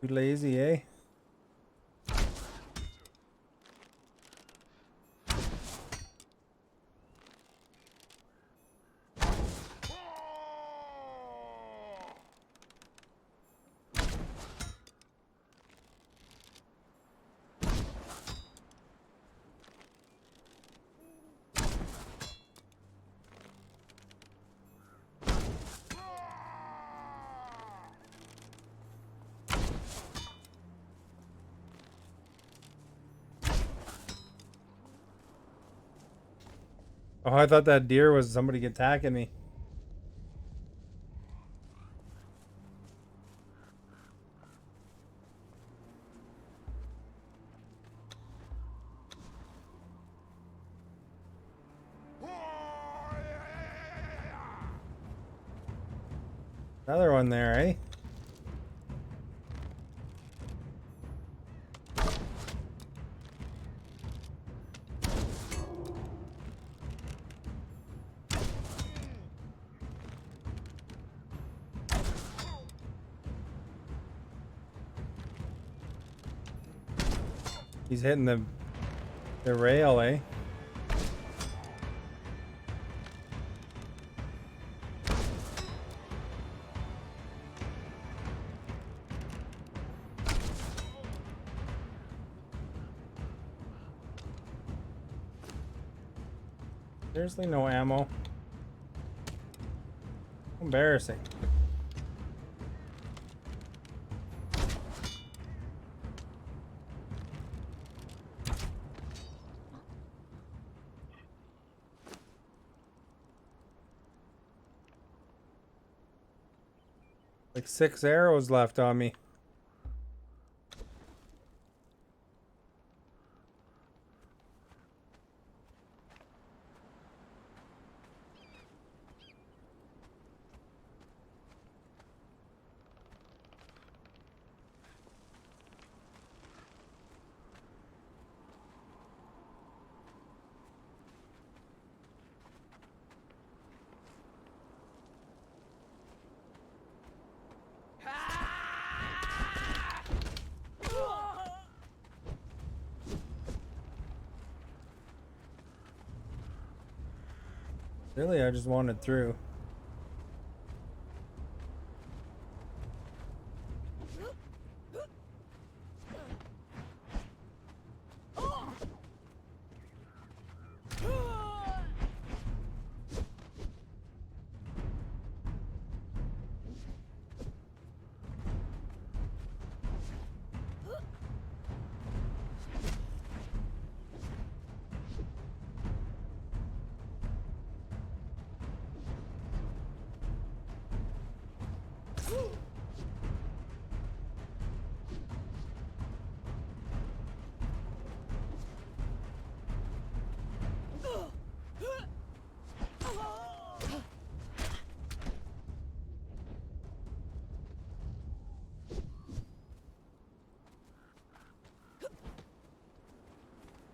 Too lazy, eh? Oh, I thought that deer was somebody attacking me. Another one there, eh? He's hitting the rail, eh? Seriously, no ammo. Embarrassing. Like 6 arrows left on me. Really, I just wanted through.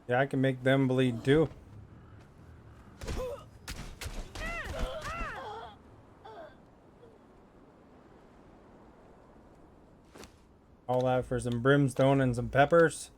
Yeah, I can make them bleed too. All that for some brimstone and some peppers.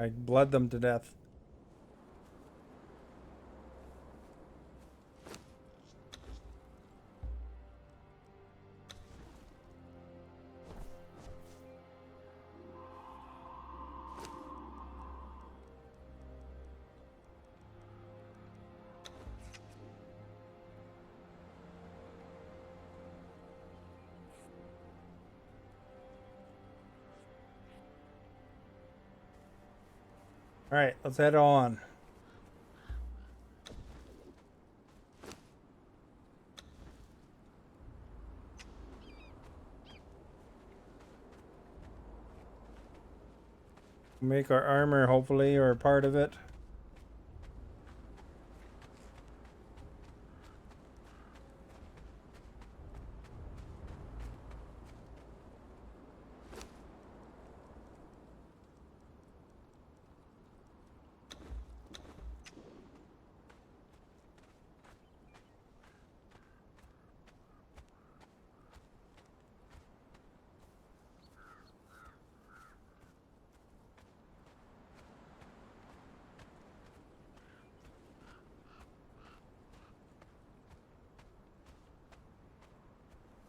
I bled them to death. All right, let's head on. Make our armor, hopefully, or part of it.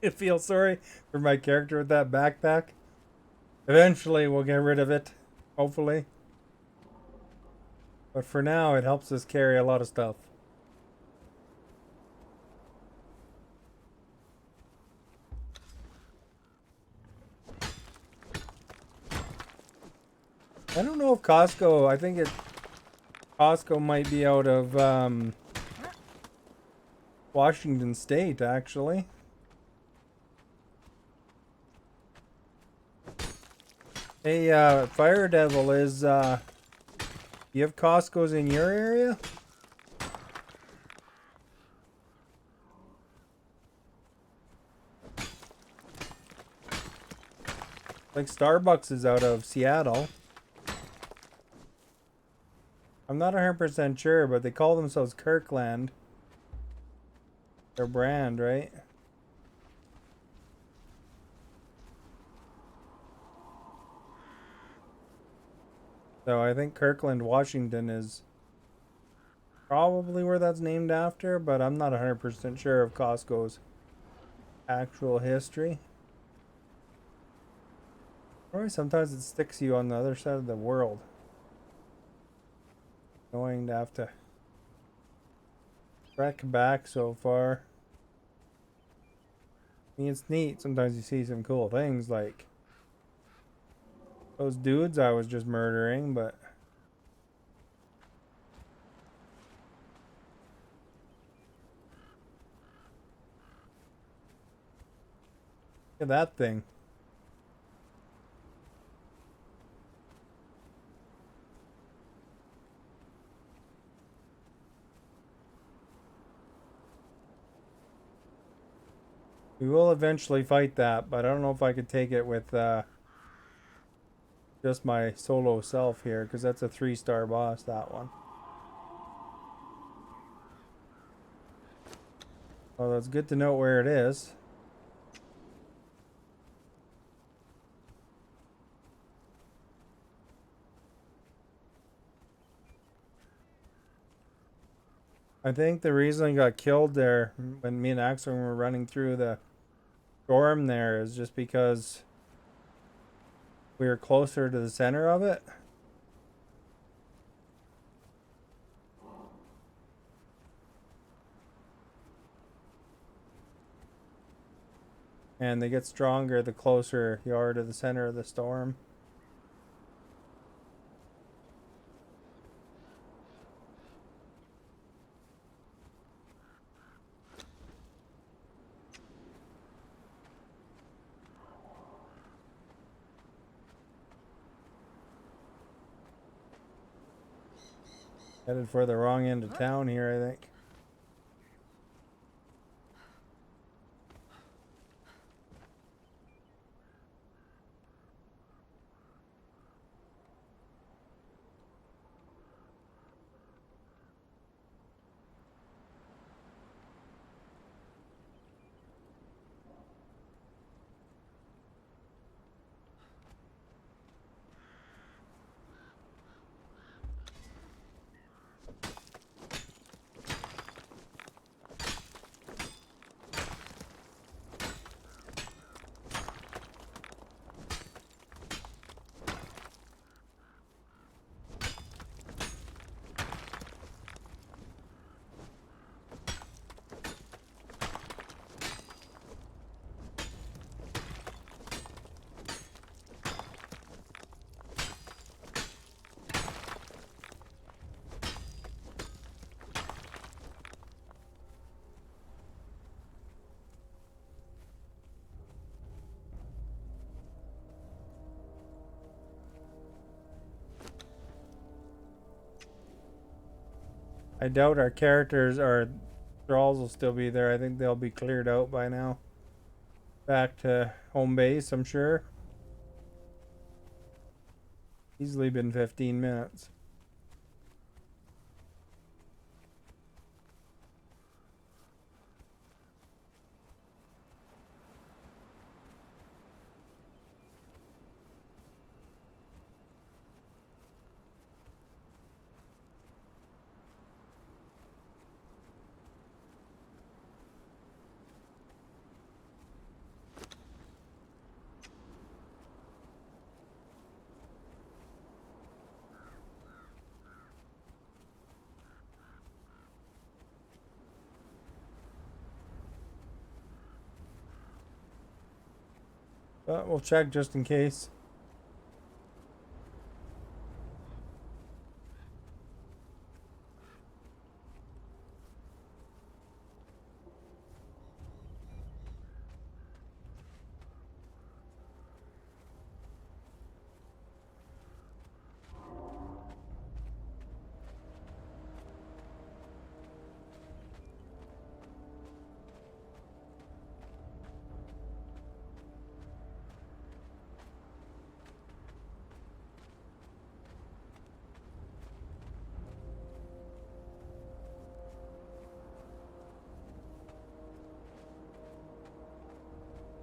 I feel sorry for my character with that backpack. Eventually, we'll get rid of it, hopefully. But for now, it helps us carry a lot of stuff. I don't know if Costco, I think Costco might be out of Washington State, actually. Hey, Fire Devil, you have Costco's in your area? Like Starbucks is out of Seattle. I'm not 100% sure, but they call themselves Kirkland. Their brand, right? So I think Kirkland, Washington is probably where that's named after, but I'm not 100% sure of Costco's actual history. Or sometimes it sticks you on the other side of the world. Annoying to have to trek back so far. I mean, it's neat. Sometimes you see some cool things like those dudes I was just murdering, but look at that thing. We will eventually fight that, but I don't know if I could take it with just my solo self here, because that's a 3-star boss, that one. Well, that's good to know where it is. I think the reason I got killed there when me and Axel were running through the storm there is just because we were closer to the center of it. And they get stronger the closer you are to the center of the storm. Headed for the wrong end of town here, I think. I doubt our characters, our thralls will still be there. I think they'll be cleared out by now. Back to home base, I'm sure. Easily been 15 minutes. But we'll check just in case.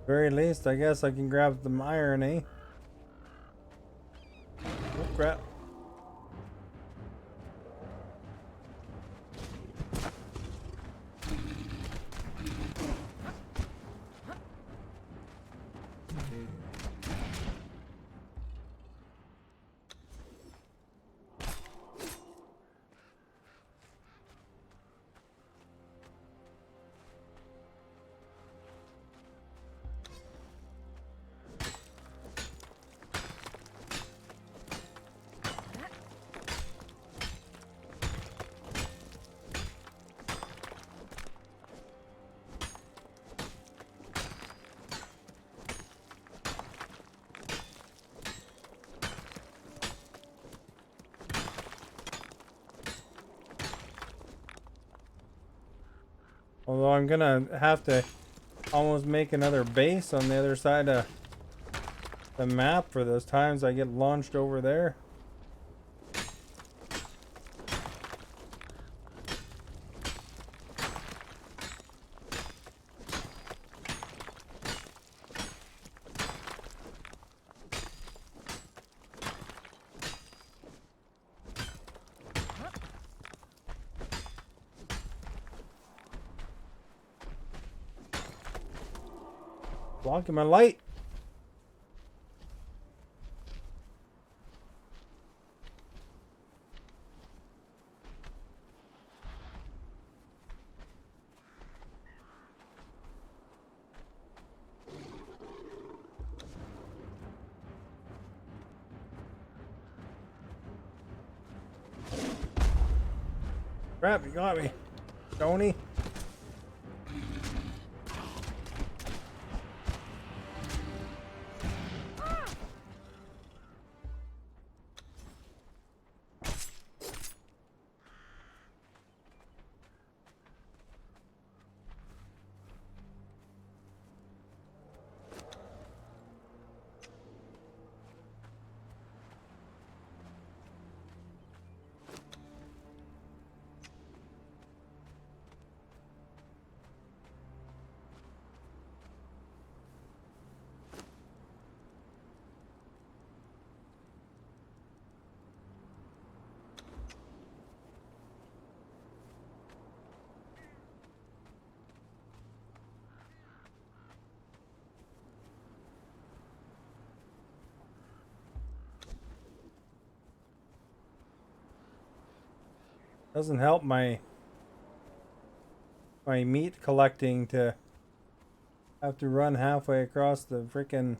Very least, I guess I can grab the iron, eh? Oh, crap. Although I'm gonna have to almost make another base on the other side of the map for those times I get launched over there. Blocking my light. Crap, you got me, Tony. Doesn't help my meat collecting to have to run halfway across the frickin'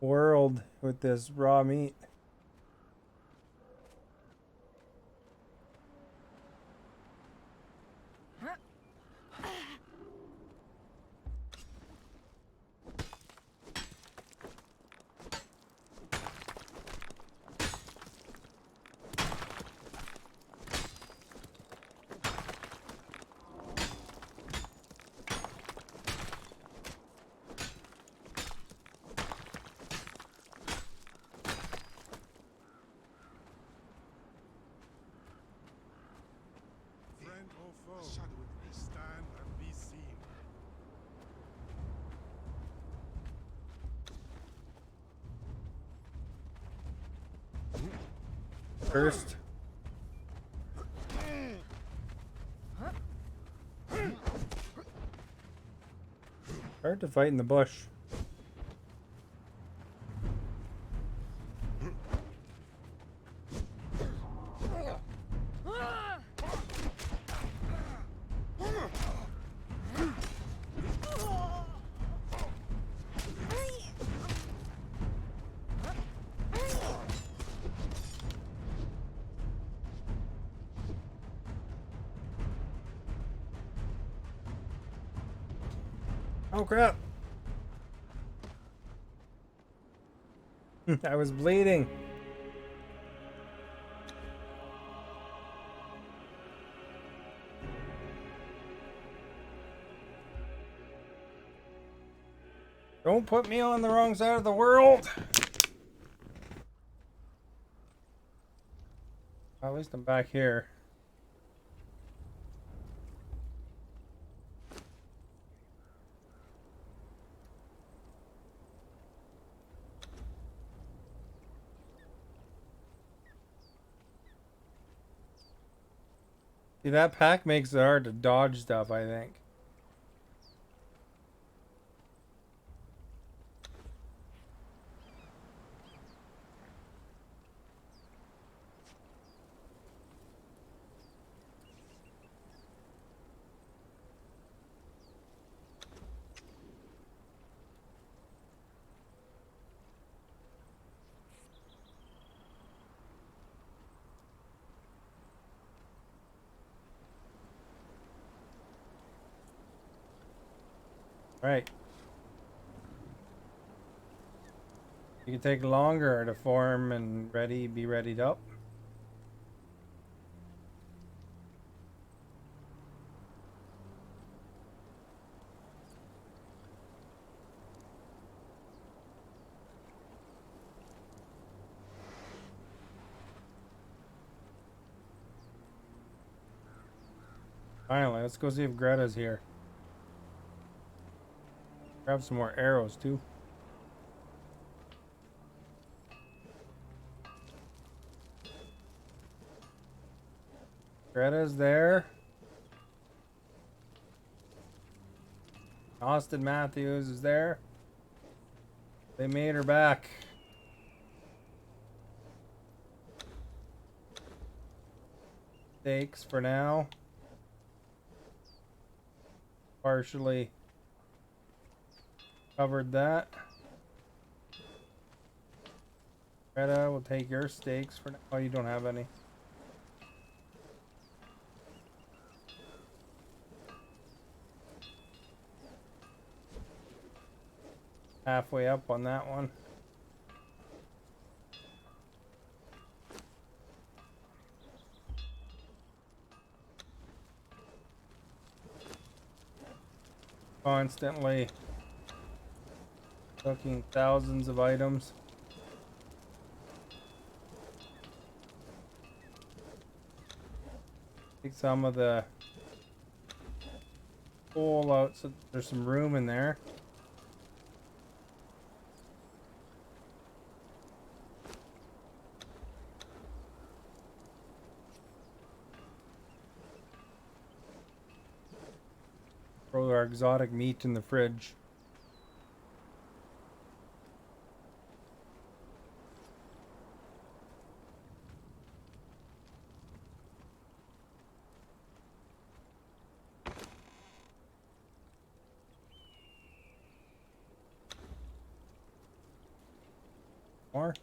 world with this raw meat. Friend or foe, stand and be seen. First. Hard to fight in the bush. Oh crap! I was bleeding. Don't put me on the wrong side of the world. At least I'm back here. See, that pack makes it hard to dodge stuff, I think. Right. You can take longer to form and be readied up. Finally, let's go see if Greta's here. Grab some more arrows too. Greta's there. Austin Matthews is there. They made her back. Steaks for now. Partially covered that. Greta will take your steaks for now. Oh, you don't have any. Halfway up on that one. Constantly cooking thousands of items. Take some of the coal out so there's some room in there. Throw our exotic meat in the fridge. More.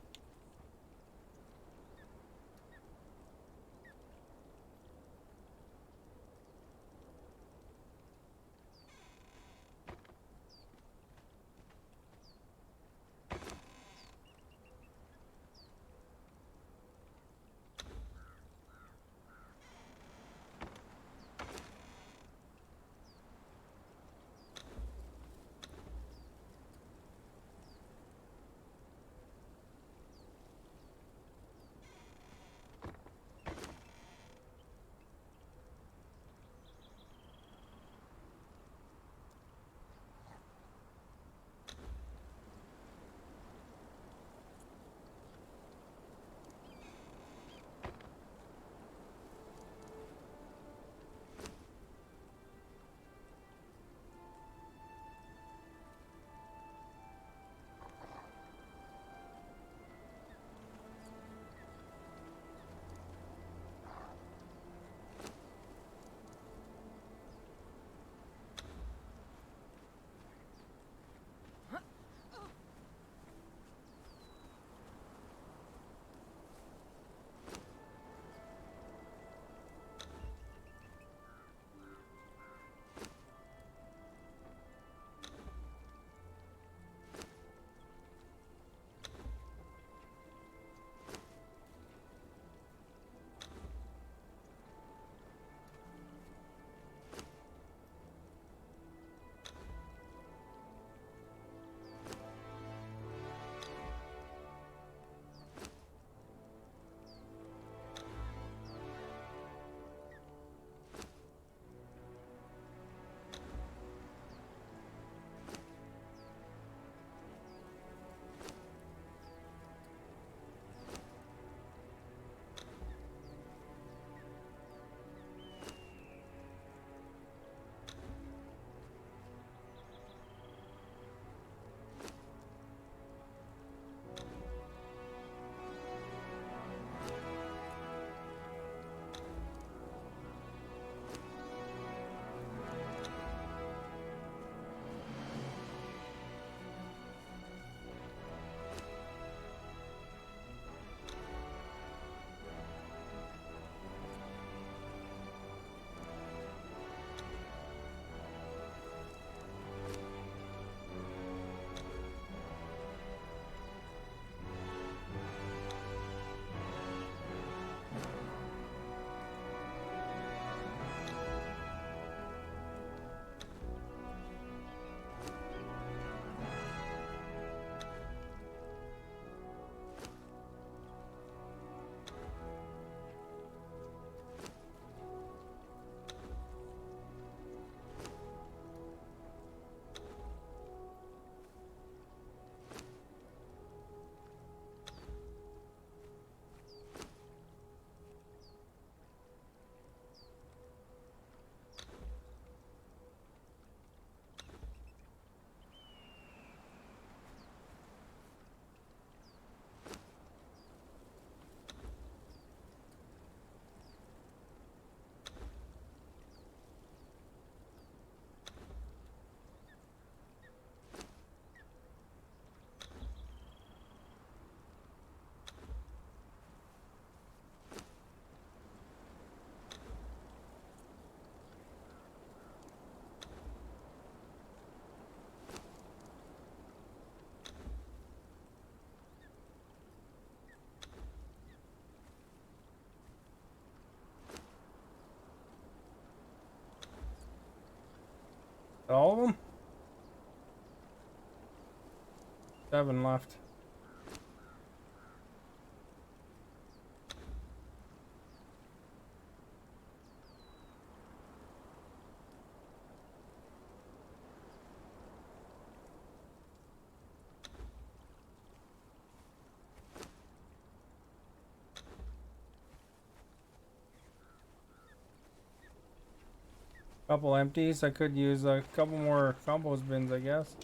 All of them? 7 left. Couple empties. I could use a couple more compost bins, I guess.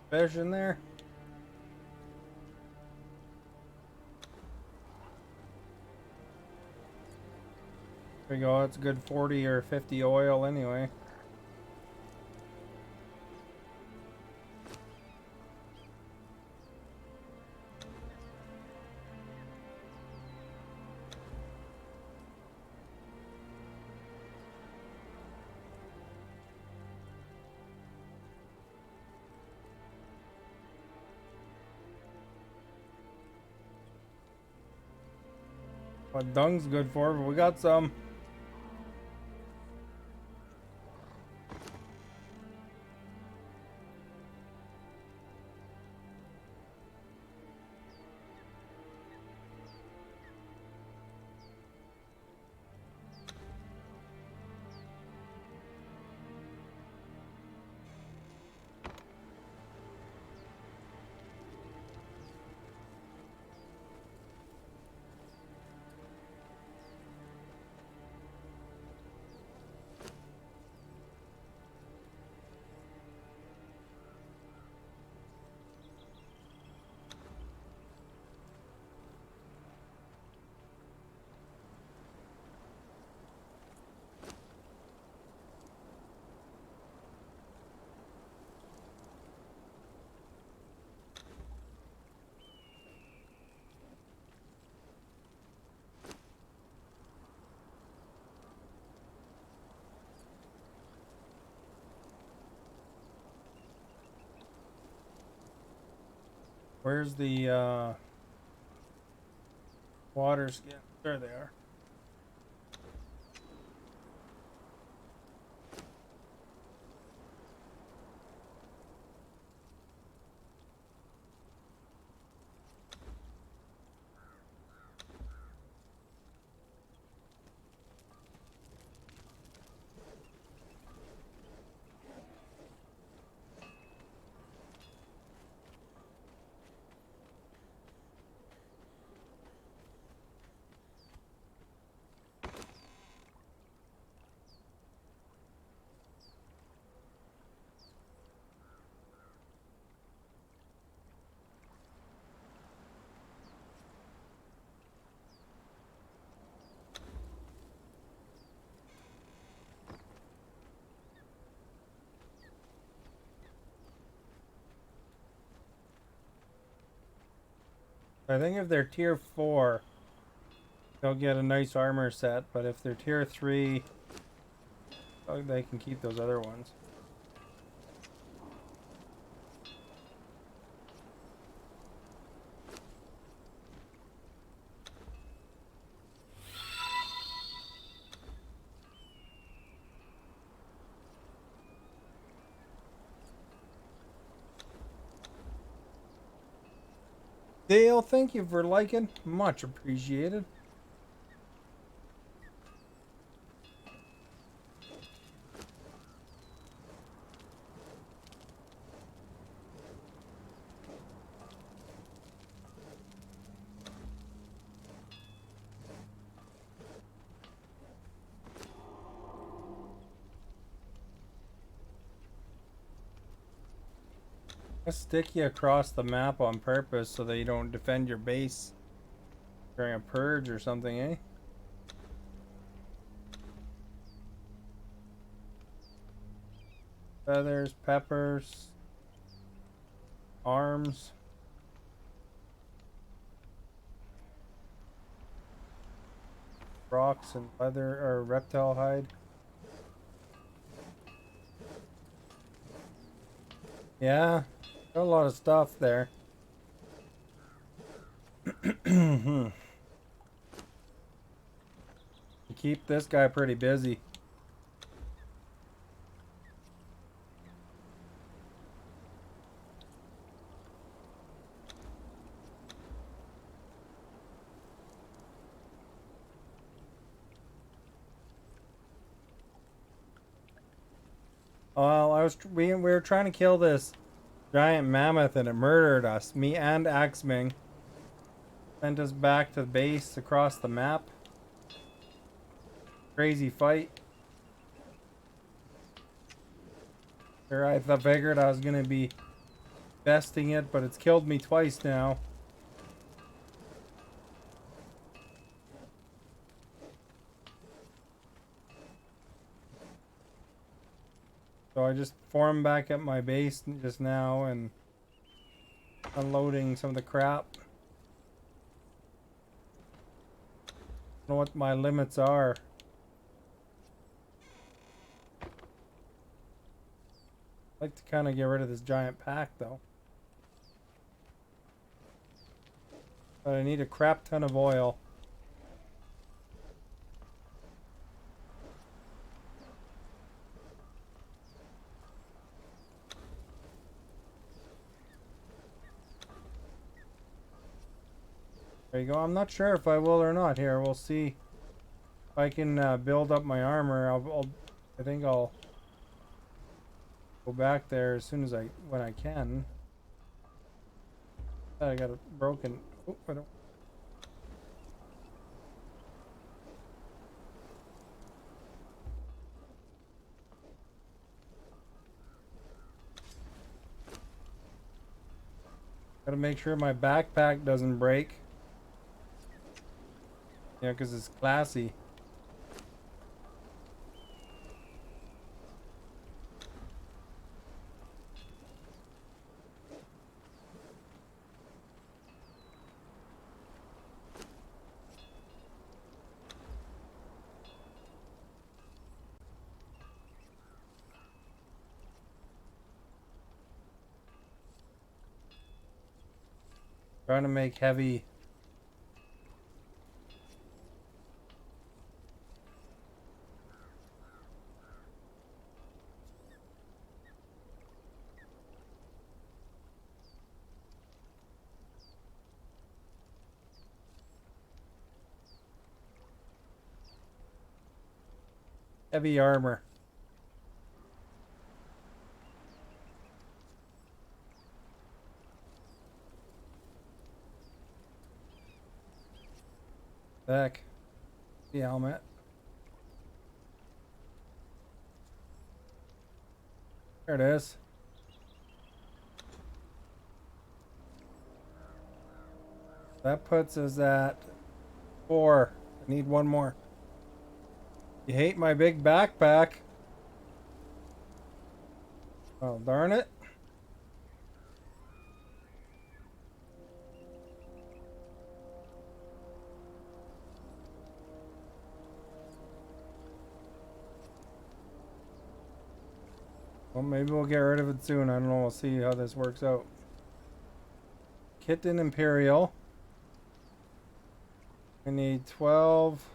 Fish in there. There we go. That's a good 40 or 50 oil anyway. What dung's good for, but we got some. Where's the water skin? There they are. I think if they're tier 4, they'll get a nice armor set, but if they're tier 3, they can keep those other ones. Dale, thank you for liking. Much appreciated. I stick you across the map on purpose so that you don't defend your base during a purge or something, eh? Feathers, peppers, arms. Rocks and leather or reptile hide. Yeah, got a lot of stuff there. Keep this guy pretty busy. Well, we were trying to kill this giant mammoth and it murdered us. Me and Axming sent us back to the base across the map. Crazy fight. There, I figured I was gonna be besting it, but it's killed me twice now. So I just formed back at my base just now and unloading some of the crap. I don't know what my limits are. I'd like to kind of get rid of this giant pack though. But I need a crap ton of oil. There you go. I'm not sure if I will or not here. We'll see if I can build up my armor. I think I'll go back there as soon as when I can. I got a broken. Oh, I don't. Gotta make sure my backpack doesn't break. Yeah, because it's classy. Trying to make heavy. Heavy armor. Back. The helmet. There it is. That puts us at 4. I need one more. You hate my big backpack. Oh, darn it. Well, maybe we'll get rid of it soon. I don't know. We'll see how this works out. Kitten Imperial. I need 12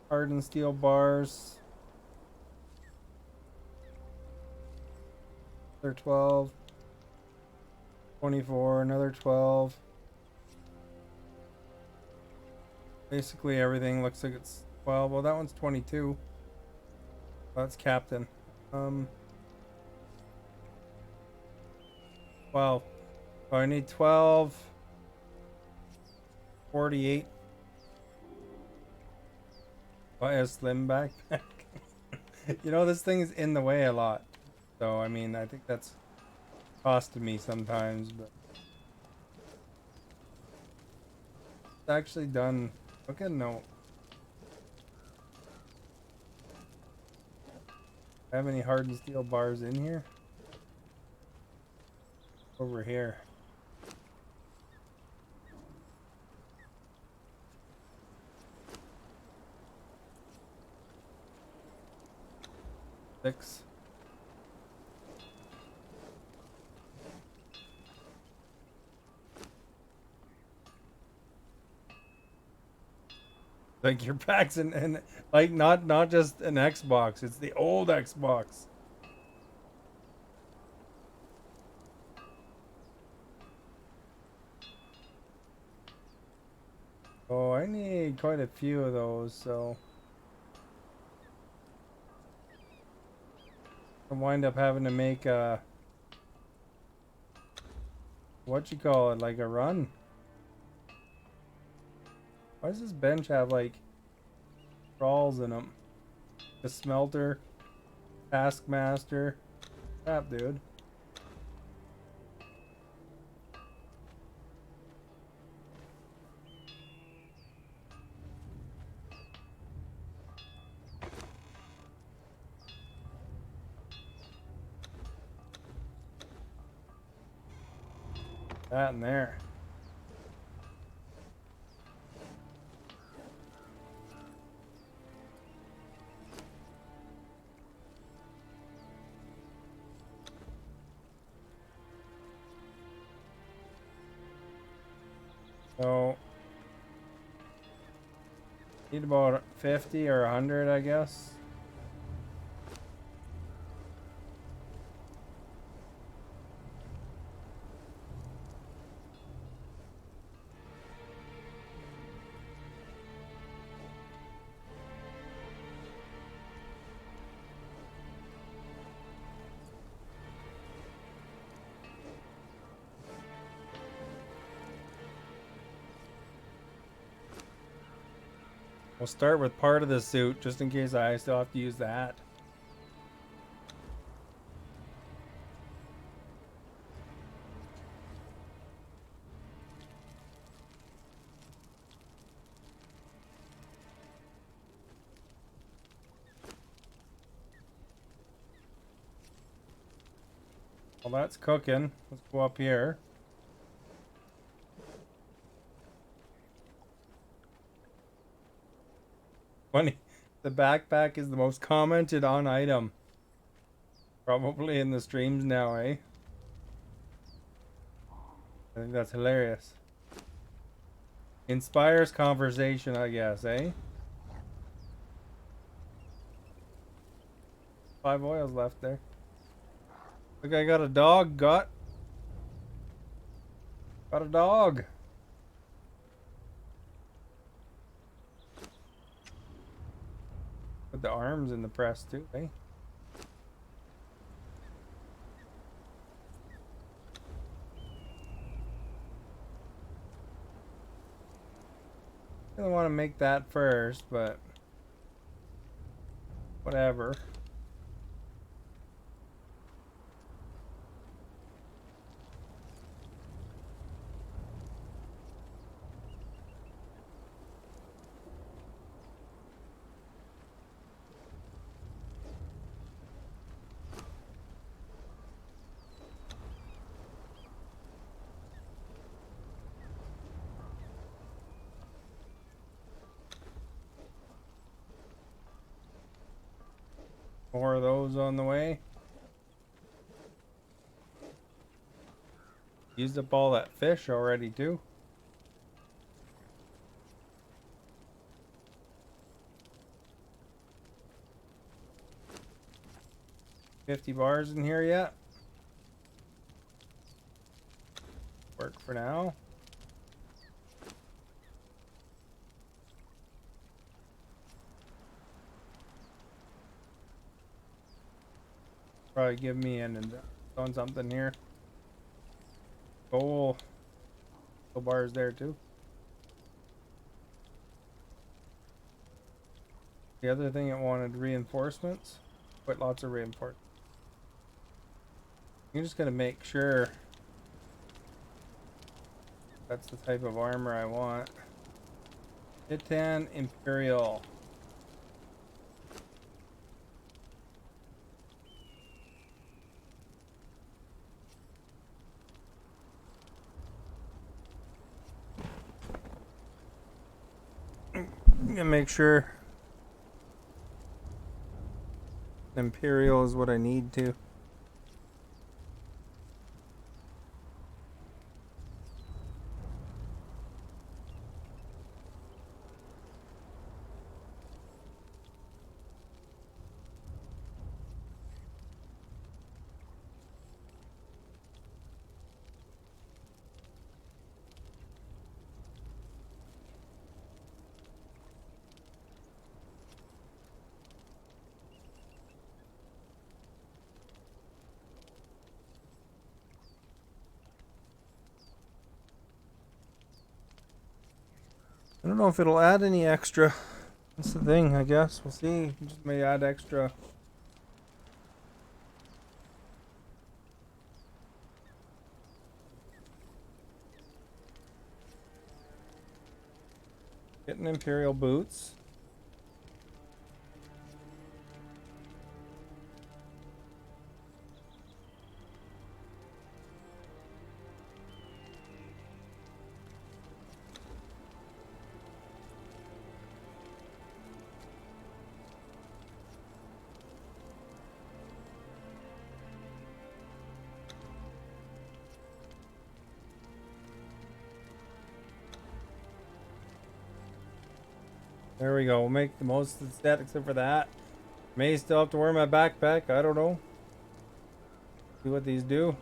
hardened steel bars. Another 12. 24. Another 12. Basically everything looks like it's 12. Well, that one's 22. That's Captain. 12. So I need 12. 48. Buy a slim backpack. You know, this thing is in the way a lot. So I mean, I think that's costed me sometimes, but it's actually done. Look at no. Have any hardened steel bars in here? Over here. Six. Like your packs and like not just an Xbox, it's the old Xbox. Oh, I need quite a few of those, so I wind up having to make a what you call it, like a run. Why does this bench have like crawls in them? The smelter, taskmaster. Crap, dude. That in there. So need about 50 or 100, I guess. We'll start with part of the suit just in case I still have to use that. Well, that's cooking. Let's go up here. Funny, the backpack is the most commented on item. Probably in the streams now, eh? I think that's hilarious. Inspires conversation, I guess, eh? 5 oils left there. Look, I got a dog, Got a dog. Put the arms in the press too, eh? I don't want to make that first, but whatever. More of those on the way. Used up all that fish already too. $50 bars in here yet? Work for now. Probably give me an on something here. Gold bars there too. The other thing it wanted reinforcements. Quite lots of reinforcements. I'm just gonna make sure that's the type of armor I want. Titan Imperial. I'm gonna make sure Imperial is what I need to. I don't know if it'll add any extra. That's the thing, I guess. We'll see. It just may add extra. Getting Imperial boots. There we go. We'll make the most of the set except for that. May still have to wear my backpack. I don't know. See what these do.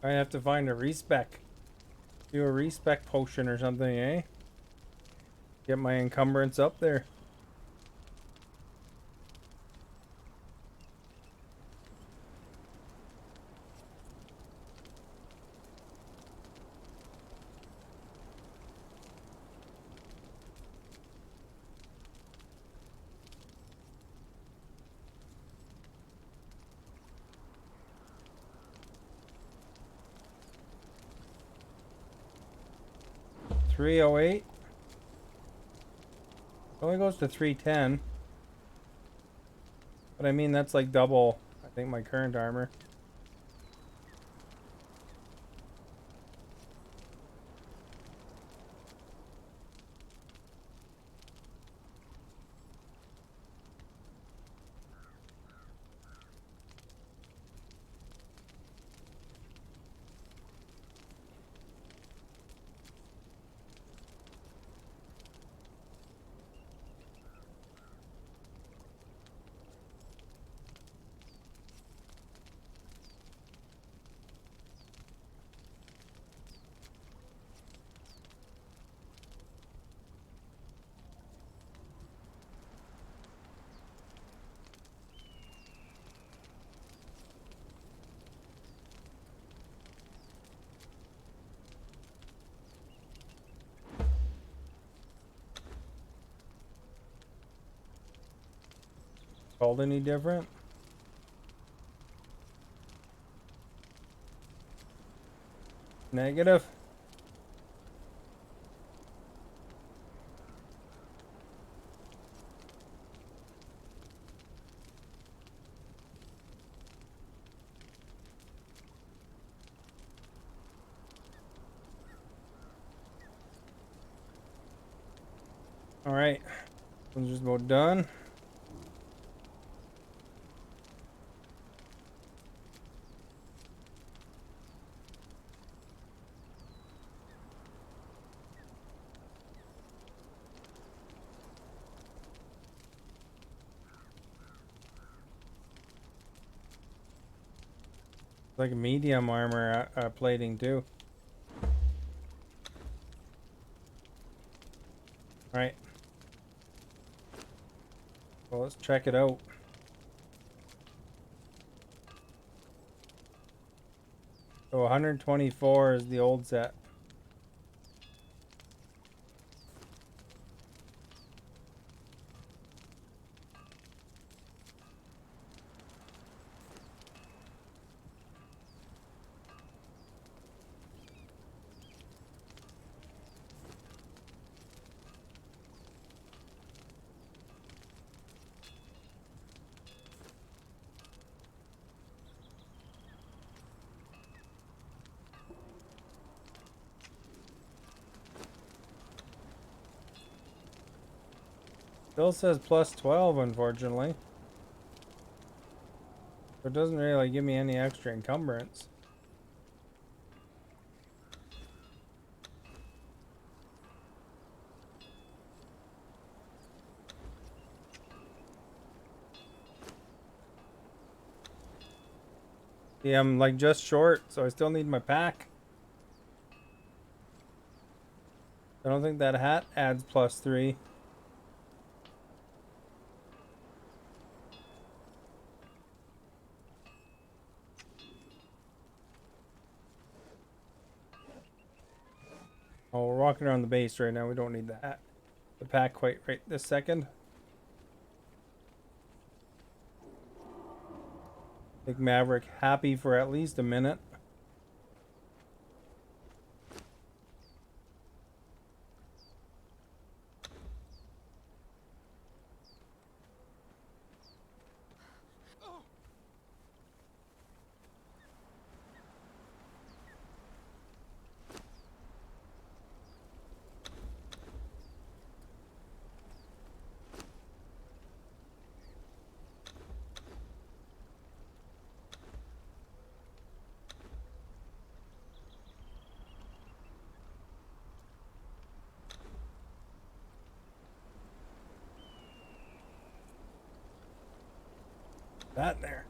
I have to find a respec. Do a respec potion or something, eh? Get my encumbrance up there. $308. Only goes to 310. But I mean that's like double, I think, my current armor. Called any different? Negative. All right, we're just about done. Like medium armor plating too. All right. Well, let's check it out. So 124 is the old set. Still says plus 12, unfortunately. So it doesn't really give me any extra encumbrance. Yeah, I'm like just short, so I still need my pack. I don't think that hat adds plus 3. Oh, we're walking around the base right now. We don't need the hat. The pack quite right this second. Make Maverick happy for at least a minute. That there.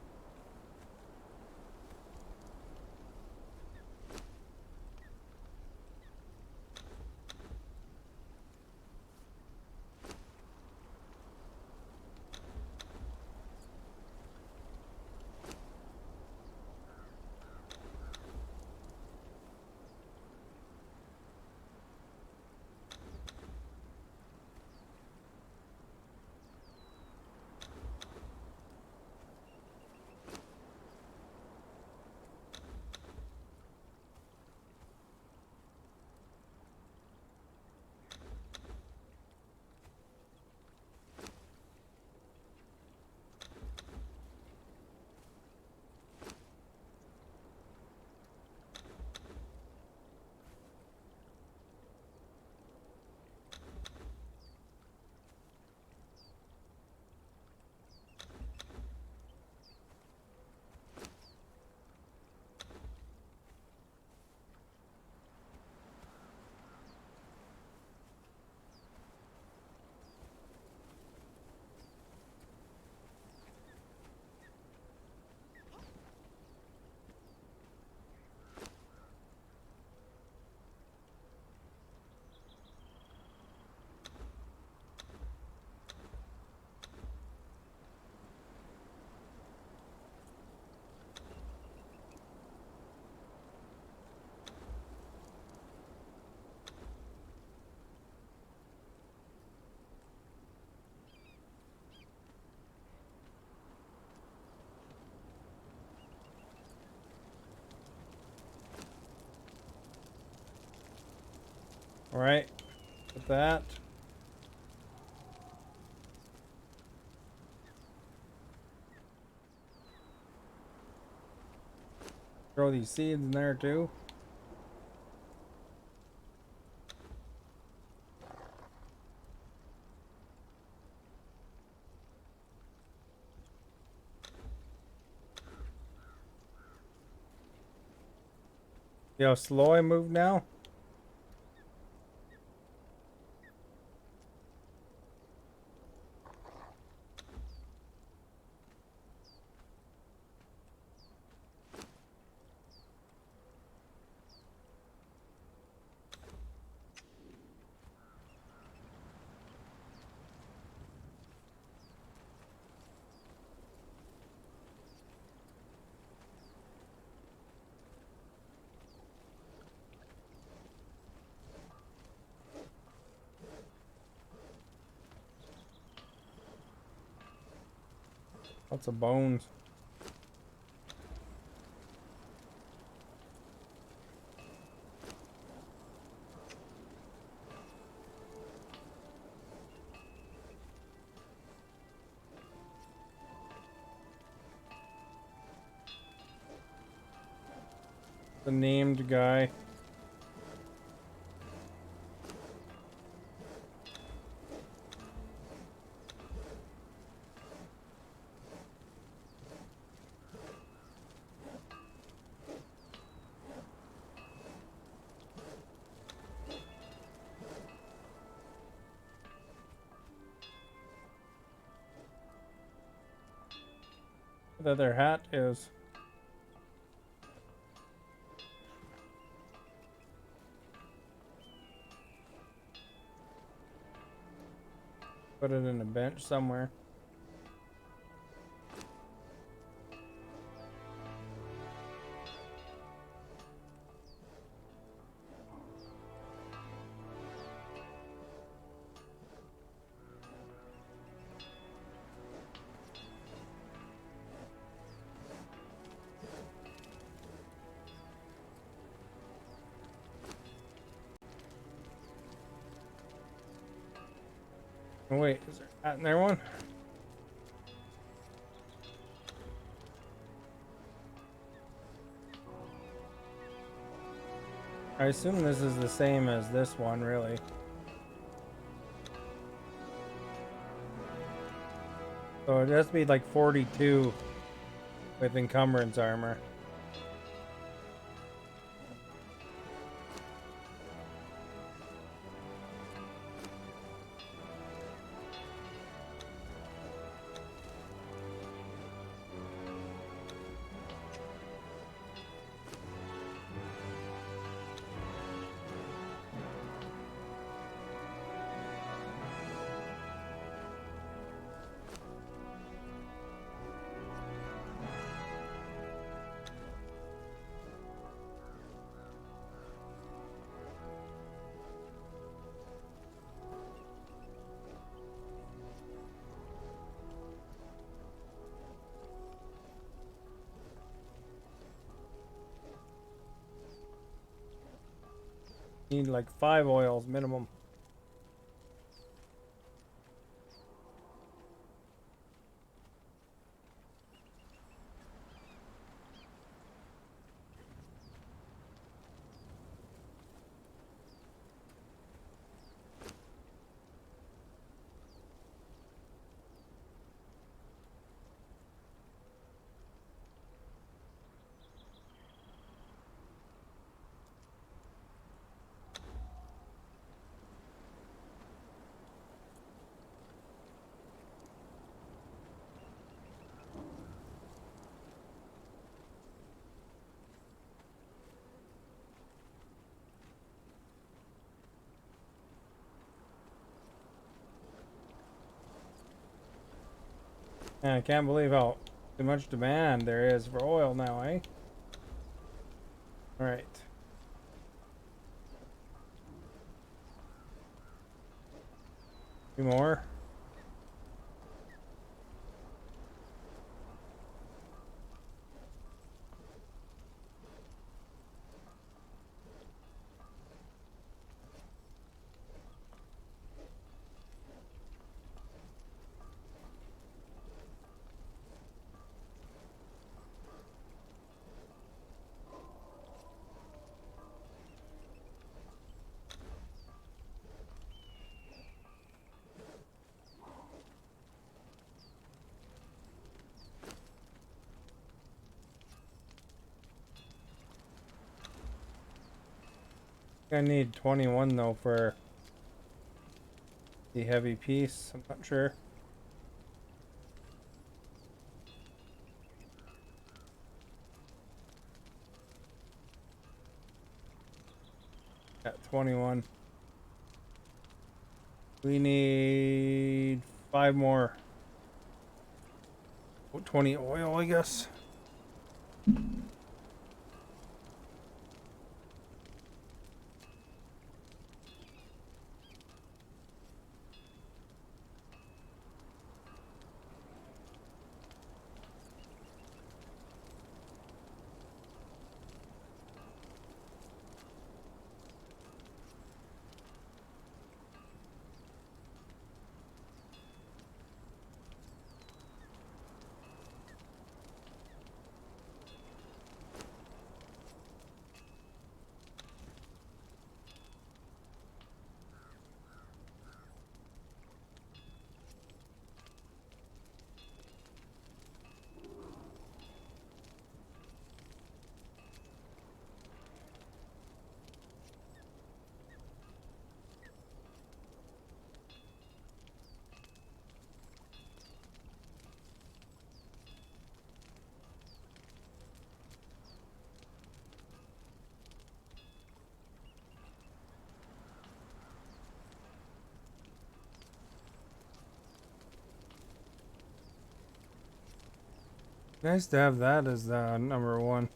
All right. Put that. Throw these seeds in there too. See how slow I move now? Lots of bones. The named guy. What other hat is? Put it in a bench somewhere. Oh wait, is there a hat in there one? I assume this is the same as this one, really. So it has to be like 42 with encumbrance armor. Need like 5 oils minimum. And I can't believe how much demand there is for oil now, eh? Alright. Two more. I need 21 though for the heavy piece. I'm not sure. At 21. We need 5 more. Oh, 20 oil, I guess. Nice to have that as number 1.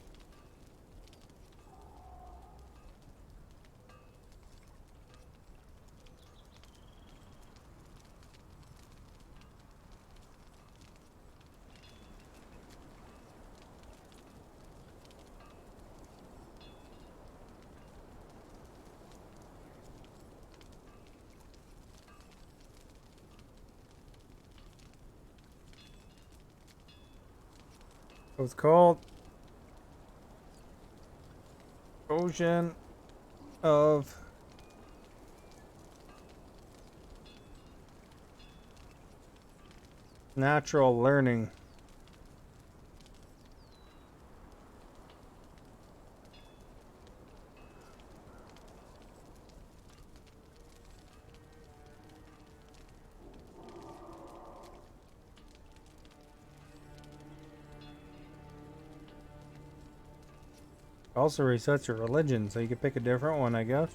It's called Ocean of Natural Learning. Also resets your religion, so you can pick a different one, I guess.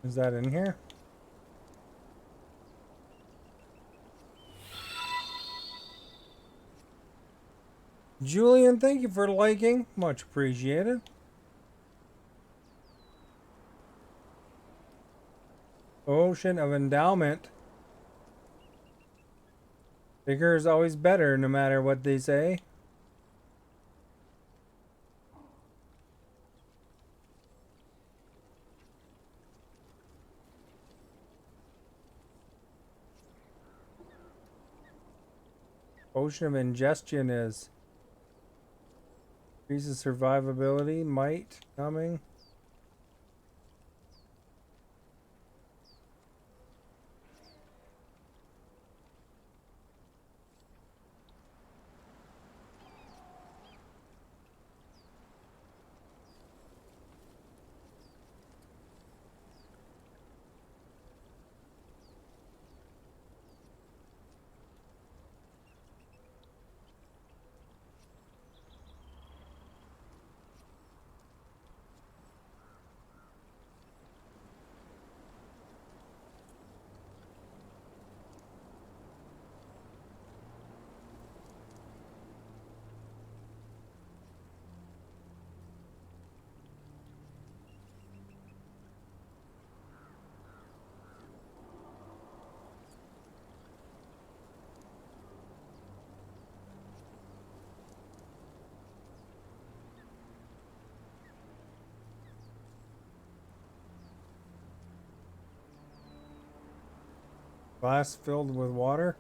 Is that in here? Julian, thank you for liking. Much appreciated. Ocean of Endowment. Bigger is always better, no matter what they say. Ocean of Ingestion is increases survivability, might, coming. Glass filled with water.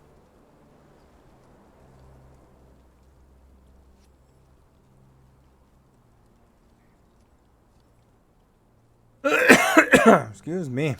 Excuse me.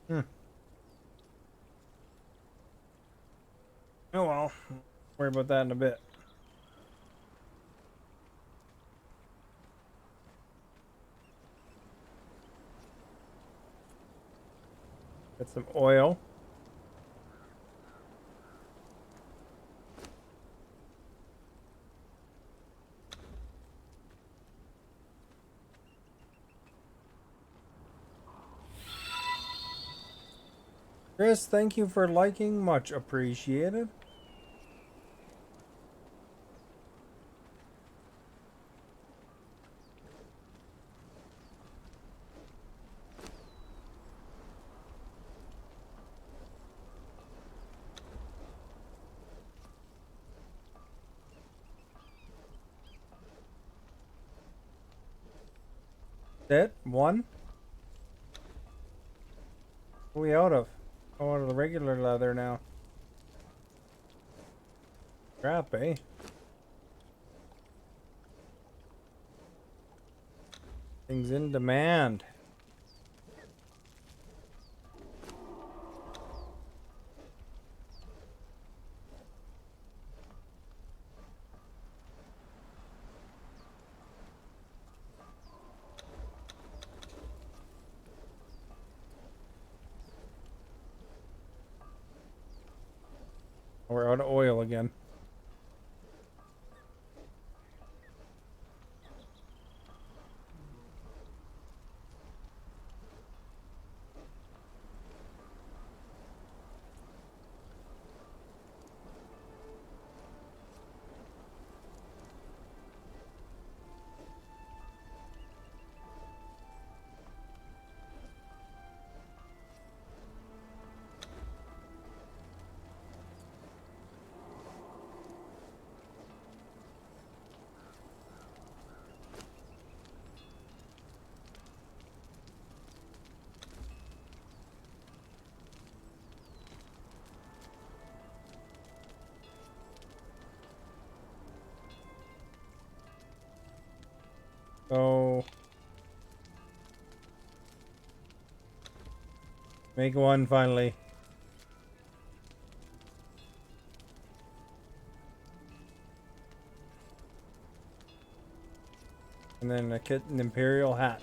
Hmm. Oh well. Worry about that in a bit. Get some oil. Chris, thank you for liking. Much appreciated. That one? What are we out of? Oh, out of the regular leather now. Crap, eh? Things in demand. We're out of oil again. So make one finally. And then an imperial hat.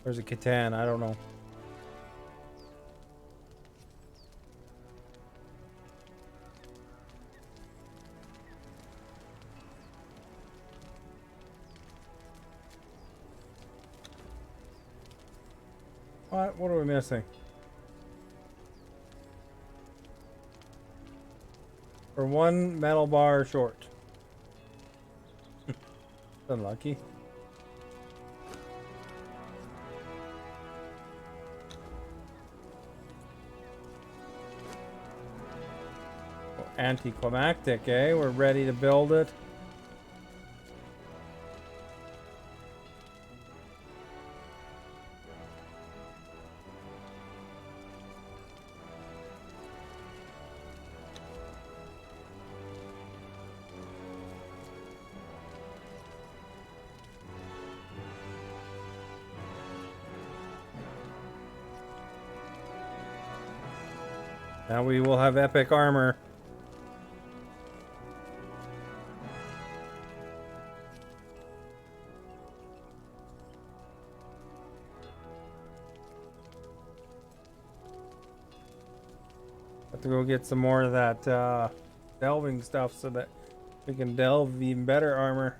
Where's a katan? I don't know. What? What are we missing? We're one metal bar short. Unlucky. Oh, anticlimactic, eh? We're ready to build it. Now we will have epic armor. Have to go get some more of that delving stuff so that We can delve even better armor.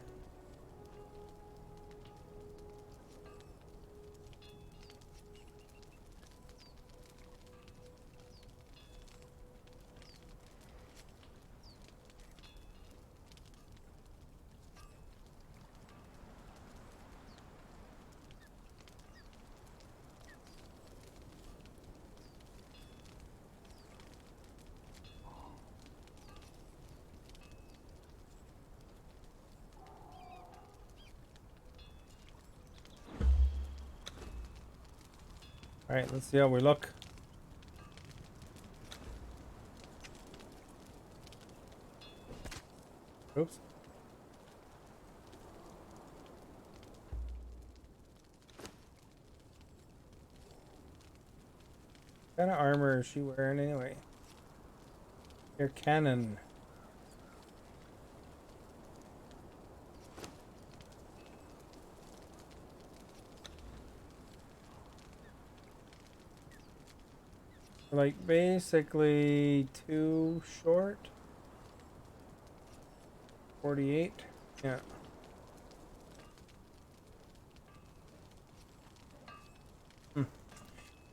All right, let's see how we look. Oops. What kind of armor is she wearing anyway? Your cannon. Like basically too short. 48. Yeah.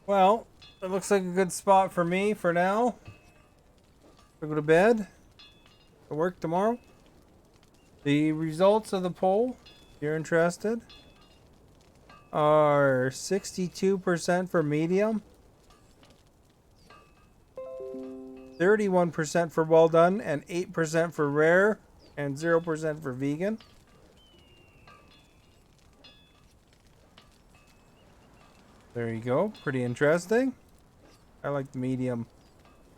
Well, it looks like a good spot for me for now. I go to bed. I work tomorrow. The results of the poll, if you're interested, are 62% for medium, 31% for well done, and 8% for rare, and 0% for vegan. There you go. Pretty interesting. I like the medium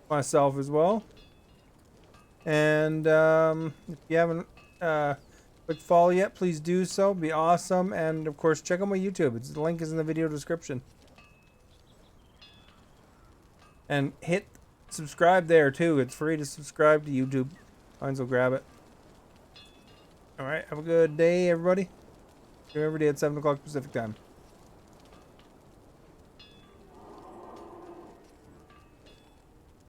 myself as well. And if you haven't clicked follow yet, please do so. Be awesome. And of course, check out my YouTube. The link is in the video description. And hit subscribe there too. It's free to subscribe to YouTube. Might as well grab it. All right. Have a good day, everybody. See you every day at 7 o'clock Pacific time.